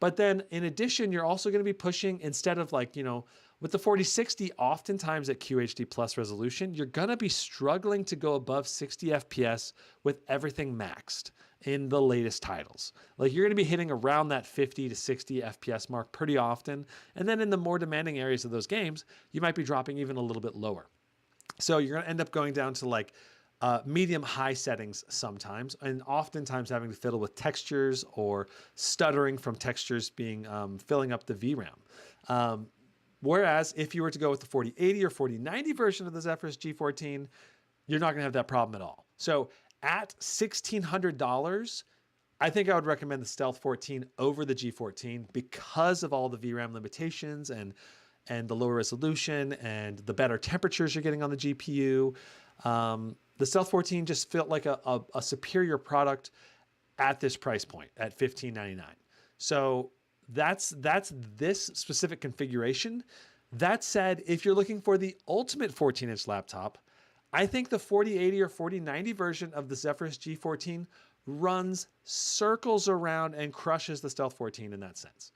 But then in addition, you're also going to be pushing, instead of with the 4060, oftentimes at QHD Plus resolution, you're going to be struggling to go above 60 FPS with everything maxed in the latest titles. Like, you're going to be hitting around that 50 to 60 FPS mark pretty often. And then in the more demanding areas of those games, you might be dropping even a little bit lower. So you're going to end up going down to medium high settings sometimes, and oftentimes having to fiddle with textures or stuttering from textures being filling up the VRAM. Whereas if you were to go with the 4080 or 4090 version of the Zephyrus G14, you're not going to have that problem at all. So at $1,600, I think I would recommend the Stealth 14 over the G14 because of all the VRAM limitations and the lower resolution and the better temperatures you're getting on the GPU. The Stealth 14 just felt like a superior product at this price point at $1,599. So that's this specific configuration. That said, if you're looking for the ultimate 14-inch laptop, I think the 4080 or 4090 version of the Zephyrus G14 runs circles around and crushes the Stealth 14 in that sense.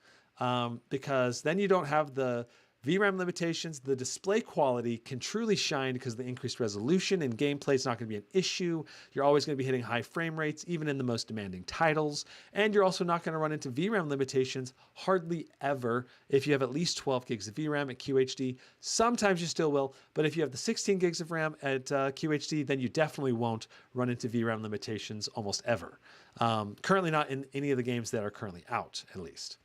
Because then you don't have the VRAM limitations. The display quality can truly shine because of the increased resolution, and gameplay is not going to be an issue. You're always going to be hitting high frame rates, even in the most demanding titles. And you're also not going to run into VRAM limitations hardly ever if you have at least 12 gigs of VRAM at QHD. Sometimes you still will, but if you have the 16 gigs of RAM at QHD, then you definitely won't run into VRAM limitations almost ever. Currently not in any of the games that are currently out, at least.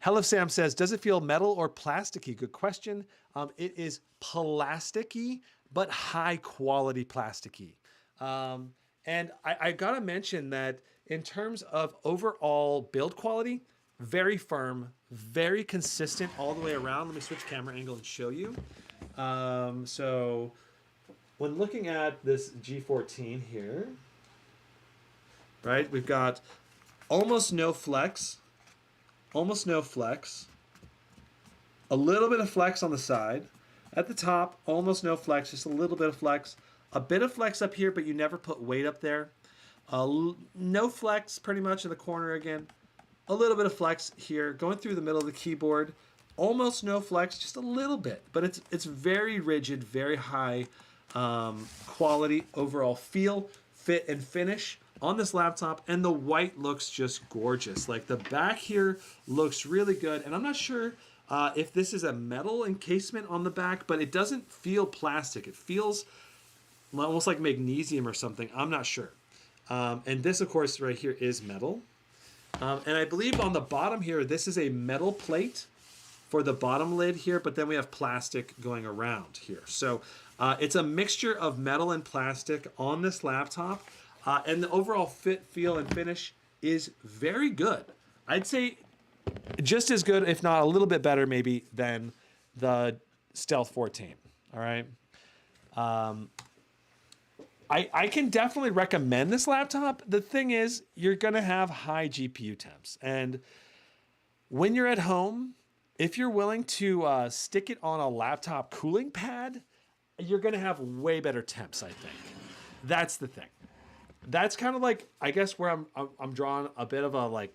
Hello Sam says, does it feel metal or plasticky? Good question. It is plasticky, but high quality plasticky. And I gotta mention that in terms of overall build quality, very firm, very consistent all the way around. Let me switch camera angle and show you. So when looking at this G14 here, right, we've got almost no flex, a little bit of flex on the side. At the top, almost no flex, just a little bit of flex. A bit of flex up here, but you never put weight up there. No flex pretty much in the corner again. A little bit of flex here, going through the middle of the keyboard. Almost no flex, just a little bit. But it's very rigid, very high quality overall feel, fit, and finish on this laptop, and the white looks just gorgeous. Like, the back here looks really good, and I'm not sure if this is a metal encasement on the back, but it doesn't feel plastic. It feels almost like magnesium or something. I'm not sure. And this, of course, right here is metal. And I believe on the bottom here, this is a metal plate for the bottom lid here, but then we have plastic going around here. So it's a mixture of metal and plastic on this laptop. And the overall fit, feel, and finish is very good. I'd say just as good, if not a little bit better, maybe, than the Stealth 14. All right. I can definitely recommend this laptop. The thing is, you're going to have high GPU temps. And when you're at home, if you're willing to stick it on a laptop cooling pad, you're going to have way better temps, I think. That's the thing. That's kind of like, I guess, where I'm drawing a bit of a like,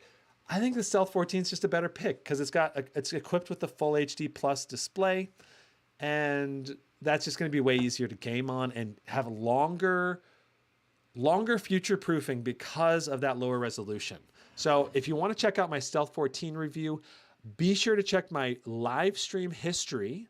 I think the Stealth 14 is just a better pick because it's equipped with the full HD plus display, and that's just going to be way easier to game on and have longer future proofing because of that lower resolution. So if you want to check out my Stealth 14 review, be sure to check my live stream history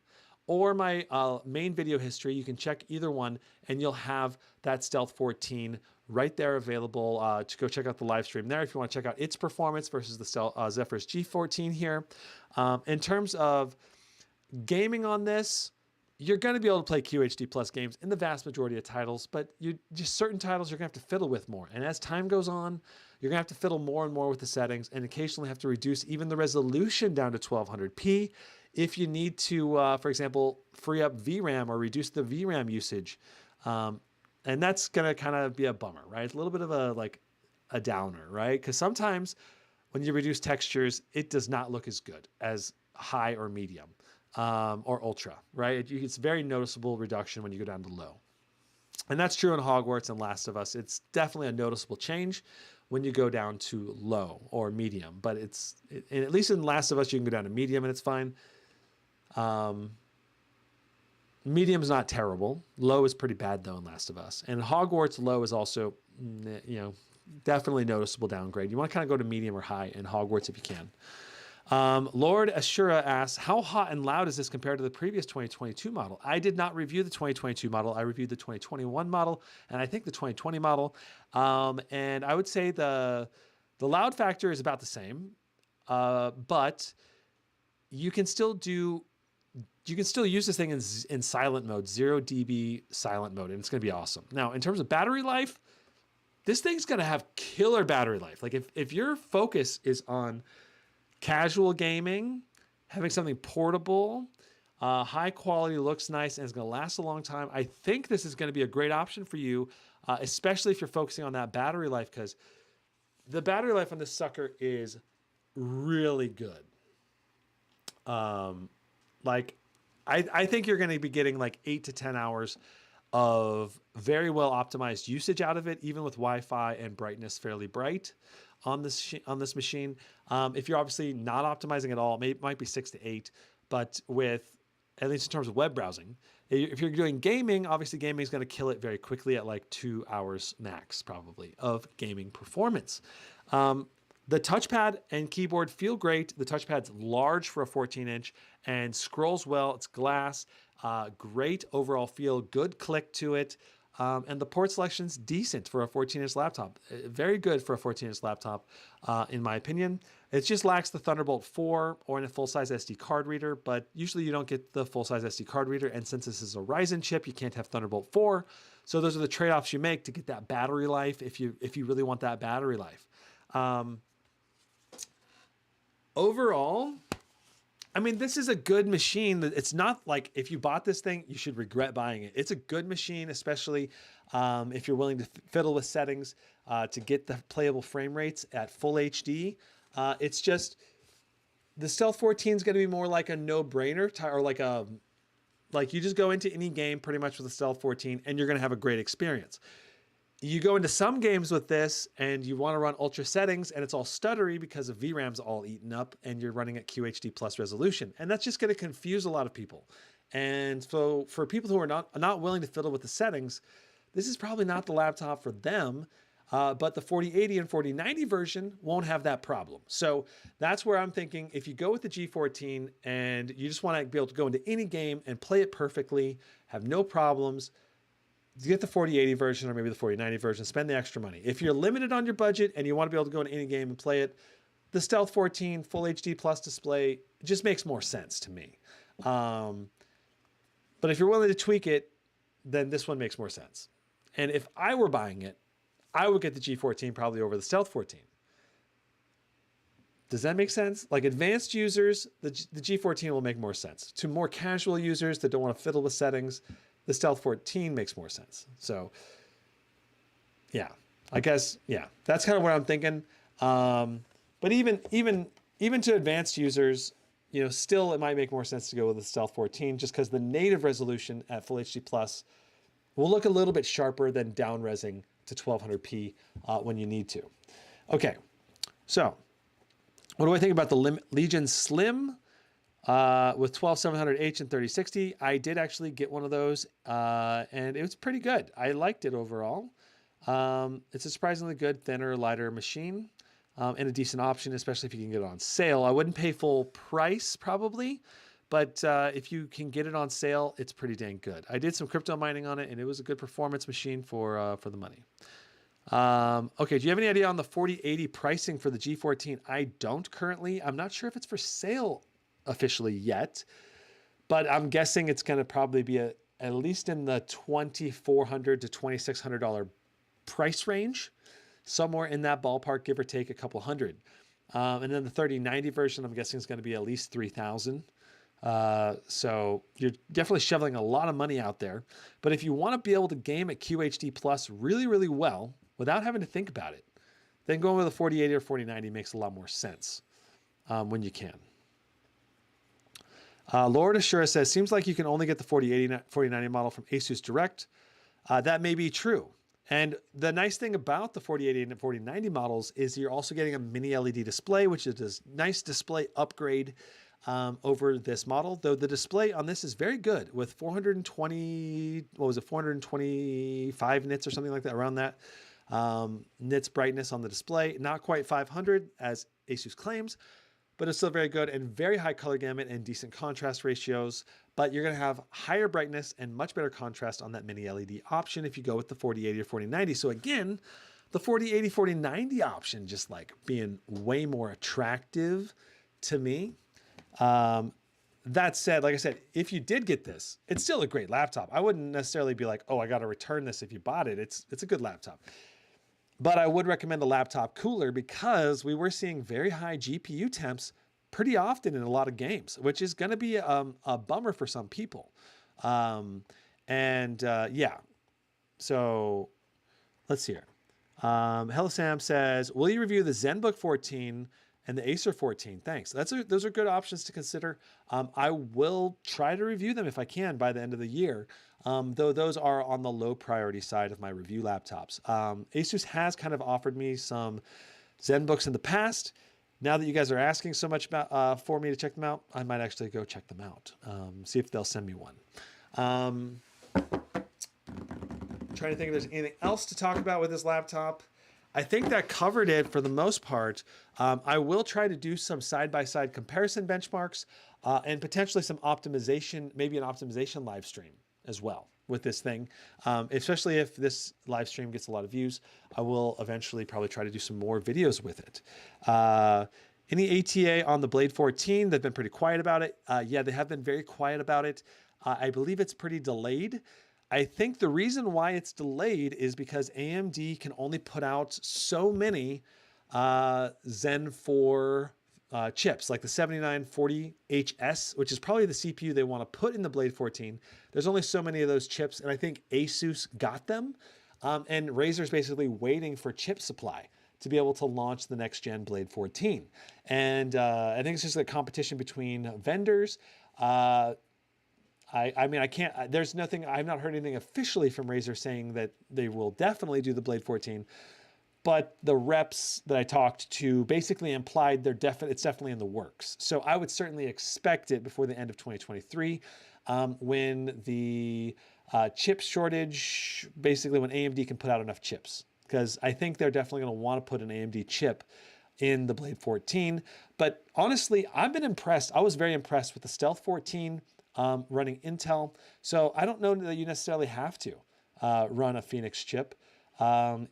or my main video history. You can check either one and you'll have that Stealth 14 right there available to go check out the live stream there if you want to check out its performance versus the Zephyrus G14 here. In terms of gaming on this, you're going to be able to play QHD plus games in the vast majority of titles, but you just certain titles you're going to have to fiddle with more. And as time goes on, you're going to have to fiddle more and more with the settings and occasionally have to reduce even the resolution down to 1200p if you need to, for example, free up VRAM or reduce the VRAM usage. And that's going to kind of be a bummer, right? It's a little bit of a downer, right? Because sometimes when you reduce textures, it does not look as good as high or medium. Or ultra, right? It's very noticeable reduction when you go down to low. And that's true in Hogwarts and Last of Us. It's definitely a noticeable change when you go down to low or medium, but at least in Last of Us, you can go down to medium and it's fine. Medium is not terrible. Low is pretty bad though in Last of Us. And Hogwarts low is also, definitely noticeable downgrade. You want to kind of go to medium or high in Hogwarts if you can. Lord Ashura asks, how hot and loud is this compared to the previous 2022 model? I did not review the 2022 model. I reviewed the 2021 model and I think the 2020 model. And I would say the loud factor is about the same, but you can still use this thing in silent mode, 0 dB silent mode, and it's going to be awesome. Now, in terms of battery life, this thing's going to have killer battery life. Like if your focus is on casual gaming, having something portable, high quality, looks nice, and it's going to last a long time, I think this is going to be a great option for you, especially if you're focusing on that battery life, because the battery life on this sucker is really good. I think you're going to be getting like 8 to 10 hours of very well optimized usage out of it, even with Wi-Fi and brightness fairly bright on this machine. If you're obviously not optimizing at all, it might be 6 to 8, but with, at least in terms of web browsing, if you're doing gaming, obviously gaming is going to kill it very quickly at like 2 hours max probably of gaming performance. The touchpad and keyboard feel great. The touchpad's large for a 14-inch and scrolls well. It's glass, great overall feel, good click to it. And the port selection's decent for a 14-inch laptop. Very good for a 14-inch laptop, in my opinion. It just lacks the Thunderbolt 4 or a full-size SD card reader, but usually you don't get the full-size SD card reader. And since this is a Ryzen chip, you can't have Thunderbolt 4. So those are the trade-offs you make to get that battery life if you really want that battery life. Overall, I mean, this is a good machine. It's not like if you bought this thing, you should regret buying it. It's a good machine, especially if you're willing to fiddle with settings to get the playable frame rates at full HD. It's just the Stealth 14 is going to be more like a no-brainer, or like you just go into any game pretty much with the Stealth 14 and you're going to have a great experience. You go into some games with this and you want to run ultra settings and it's all stuttery because of VRAM's all eaten up and you're running at QHD plus resolution. And that's just going to confuse a lot of people. And so for people who are not willing to fiddle with the settings, this is probably not the laptop for them. But the 4080 and 4090 version won't have that problem. So that's where I'm thinking if you go with the G14 and you just want to be able to go into any game and play it perfectly, have no problems, get the 4080 version or maybe the 4090 version, spend the extra money. If you're limited on your budget and you want to be able to go into any game and play it, the Stealth 14 full HD plus display just makes more sense to me. But if you're willing to tweak it, then this one makes more sense. And if I were buying it, I would get the G14 probably over the Stealth 14. Does that make sense? Like advanced users, the G14 will make more sense. To more casual users that don't want to fiddle with settings, the Stealth 14 makes more sense. So yeah, I guess, yeah, that's kind of what I'm thinking. But even to advanced users, you know, still it might make more sense to go with the Stealth 14 just because the native resolution at Full HD Plus will look a little bit sharper than down resing to 1200p when you need to. Okay, so what do I think about the Legion Slim with 12700H and 3060? I did actually get one of those and it was pretty good. I liked it overall. It's a surprisingly good, thinner, lighter machine and a decent option, especially if you can get it on sale. I wouldn't pay full price probably, but if you can get it on sale, it's pretty dang good. I did some crypto mining on it and it was a good performance machine for the money. Okay, do you have any idea on the 4080 pricing for the G14? I don't currently. I'm not sure if it's for sale officially yet, but I'm guessing it's going to probably be at least in the $2,400 to $2,600 price range, somewhere in that ballpark, give or take a couple hundred. And then the 3090 version, I'm guessing is going to be at least 3,000. So you're definitely shoveling a lot of money out there. But if you want to be able to game at QHD Plus really, really well without having to think about it, then going with a 4080 or 4090 makes a lot more sense when you can. Lord Assura says, seems like you can only get the 4090 model from Asus Direct. That may be true. And the nice thing about the 4080 and 4090 models is you're also getting a mini LED display, which is a nice display upgrade over this model. Though the display on this is very good with 420, what was it, 425 nits or something like that, around that. Nits brightness on the display, not quite 500 as Asus claims, but it's still very good and very high color gamut and decent contrast ratios. But you're going to have higher brightness and much better contrast on that mini LED option if you go with the 4080 or 4090. So again, the 4080, 4090 option just like being way more attractive to me. That said, like I said, if you did get this, it's still a great laptop. I wouldn't necessarily be like, oh, I got to return this if you bought it. It's a good laptop. But I would recommend the laptop cooler because we were seeing very high GPU temps pretty often in a lot of games, which is going to be a bummer for some people. Yeah, so let's see here. Hello Sam says, will you review the ZenBook 14 and the Acer 14? Thanks. Those are good options to consider. I will try to review them if I can by the end of the year. Though those are on the low priority side of my review laptops. Asus has kind of offered me some ZenBooks in the past. Now that you guys are asking so much about for me to check them out, I might actually go check them out. See if they'll send me one. Trying to think if there's anything else to talk about with this laptop. I think that covered it for the most part. I will try to do some side-by-side comparison benchmarks and potentially some optimization, maybe an optimization live stream as well with this thing. Especially if this live stream gets a lot of views, I will eventually probably try to do some more videos with it. Any ATA on the Blade 14? They've been pretty quiet about it. Yeah, they have been very quiet about it. I believe it's pretty delayed. I think the reason why it's delayed is because AMD can only put out so many Zen 4 chips, like the 7940HS, which is probably the CPU they want to put in the Blade 14. There's only so many of those chips, and I think Asus got them. And Razer's basically waiting for chip supply to be able to launch the next gen Blade 14. And I think it's just a competition between vendors. I mean, I can't, there's nothing, I've not heard anything officially from Razer saying that they will definitely do the Blade 14, but the reps that I talked to basically implied it's definitely in the works. So I would certainly expect it before the end of 2023 when the chip shortage, basically when AMD can put out enough chips, because I think they're definitely going to want to put an AMD chip in the Blade 14. But honestly, I've been impressed. I was very impressed with the Stealth 14 running Intel. So I don't know that you necessarily have to run a Phoenix chip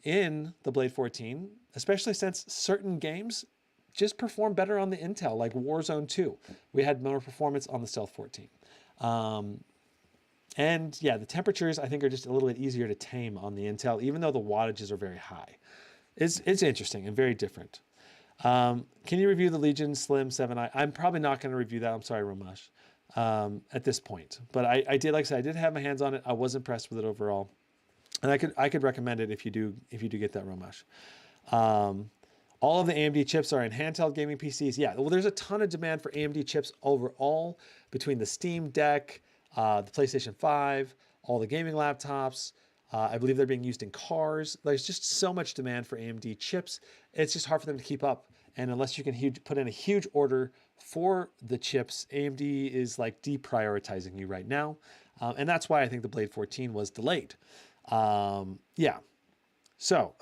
in the Blade 14, especially since certain games just perform better on the Intel, like Warzone 2. We had more performance on the Stealth 14. And yeah, the temperatures I think are just a little bit easier to tame on the Intel, even though the wattages are very high. It's interesting and very different. Can you review the Legion Slim 7i? I'm probably not going to review that. I'm sorry, Romash. At this point, but I did, like I said, I did have my hands on it. I was impressed with it overall. And I could recommend it if you do get that Romash. All of the AMD chips are in handheld gaming PCs. Yeah, well, there's a ton of demand for AMD chips overall between the Steam Deck, the PlayStation 5, all the gaming laptops. I believe they're being used in cars. There's just so much demand for AMD chips. It's just hard for them to keep up. And unless you can put in a huge order for the chips, AMD is like deprioritizing you right now. And that's why I think the Blade 14 was delayed. Yeah. So,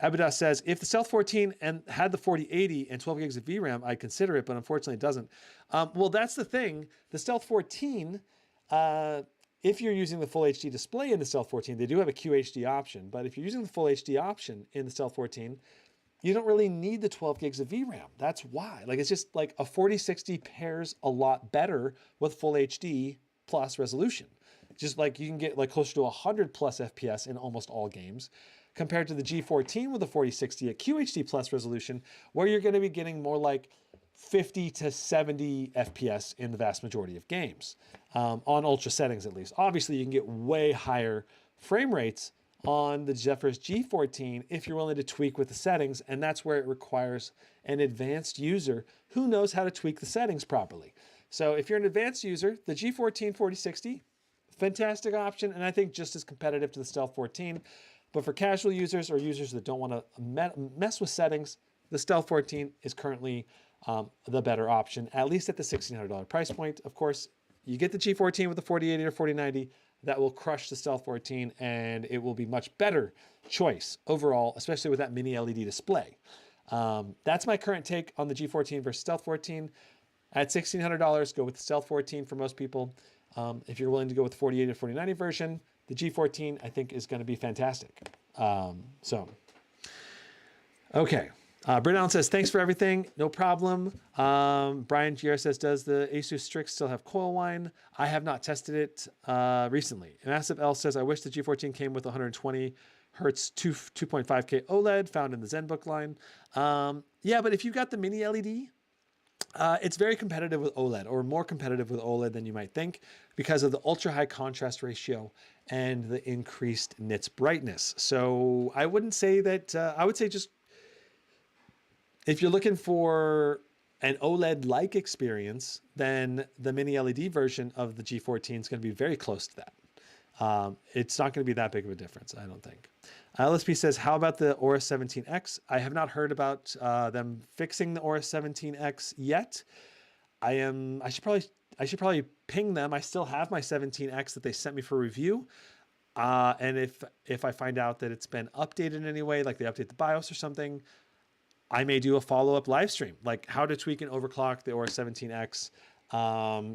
Abidas says, if the Stealth 14 and had the 4080 and 12 gigs of VRAM, I'd consider it, but unfortunately it doesn't. Well, that's the thing. The Stealth 14, if you're using the full HD display in the Stealth 14, they do have a QHD option, but if you're using the full HD option in the Stealth 14, you don't really need the 12 gigs of VRAM. That's why. Like, it's just like a 4060 pairs a lot better with full HD plus resolution. Just like you can get like closer to 100 plus FPS in almost all games, compared to the G14 with a 4060 at QHD plus resolution, where you're going to be getting more like 50 to 70 FPS in the vast majority of games, on ultra settings at least. Obviously, you can get way higher frame rates on the Zephyrus G14 if you're willing to tweak with the settings, and that's where it requires an advanced user who knows how to tweak the settings properly. So if you're an advanced user, the G14 4060, fantastic option, and I think just as competitive to the Stealth 14. But for casual users or users that don't want to mess with settings, the Stealth 14 is currently the better option, at least at the $1,600 price point. Of course, you get the G14 with the 4080 or 4090, that will crush the Stealth 14, and it will be much better choice overall, especially with that mini LED display. That's my current take on the G14 versus Stealth 14. At $1,600, go with the Stealth 14 for most people. If you're willing to go with the 4080 or 4090 version, the G14, I think, is going to be fantastic. Okay. Britt Allen says, thanks for everything. No problem. Brian GR says, does the Asus Strix still have coil whine? I have not tested it recently. Massive L says, I wish the G14 came with 120 hertz 2.5K OLED found in the ZenBook line. Yeah, but if you got the mini LED, it's very competitive with OLED, or more competitive with OLED than you might think, because of the ultra high contrast ratio and the increased nits brightness. So I wouldn't say that, I would say just, if you're looking for an OLED-like experience, then the mini LED version of the G14 is going to be very close to that. It's not going to be that big of a difference, I don't think. LSP says, how about the Aorus 17X? I have not heard about them fixing the Aorus 17X yet. I should probably ping them. I still have my 17X that they sent me for review. And if I find out that it's been updated in any way, like they update the BIOS or something, I may do a follow-up live stream, like how to tweak and overclock the Aorus 17X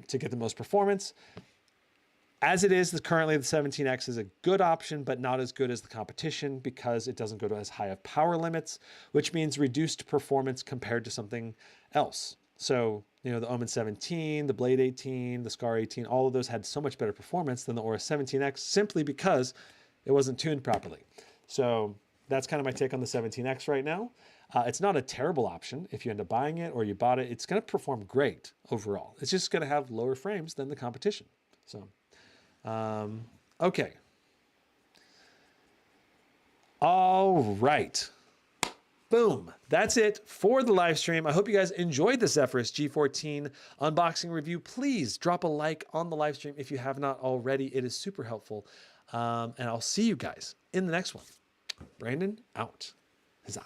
to get the most performance. As it is, currently the 17X is a good option, but not as good as the competition because it doesn't go to as high of power limits, which means reduced performance compared to something else. So, you know, the Omen 17, the Blade 18, the Scar 18, all of those had so much better performance than the Aorus 17X simply because it wasn't tuned properly. So that's kind of my take on the 17X right now. It's not a terrible option if you end up buying it or you bought it. It's going to perform great overall. It's just going to have lower frames than the competition. So, okay. All right. Boom. That's it for the live stream. I hope you guys enjoyed the Zephyrus G14 unboxing review. Please drop a like on the live stream if you have not already. It is super helpful. And I'll see you guys in the next one. Brandon out. Huzzah.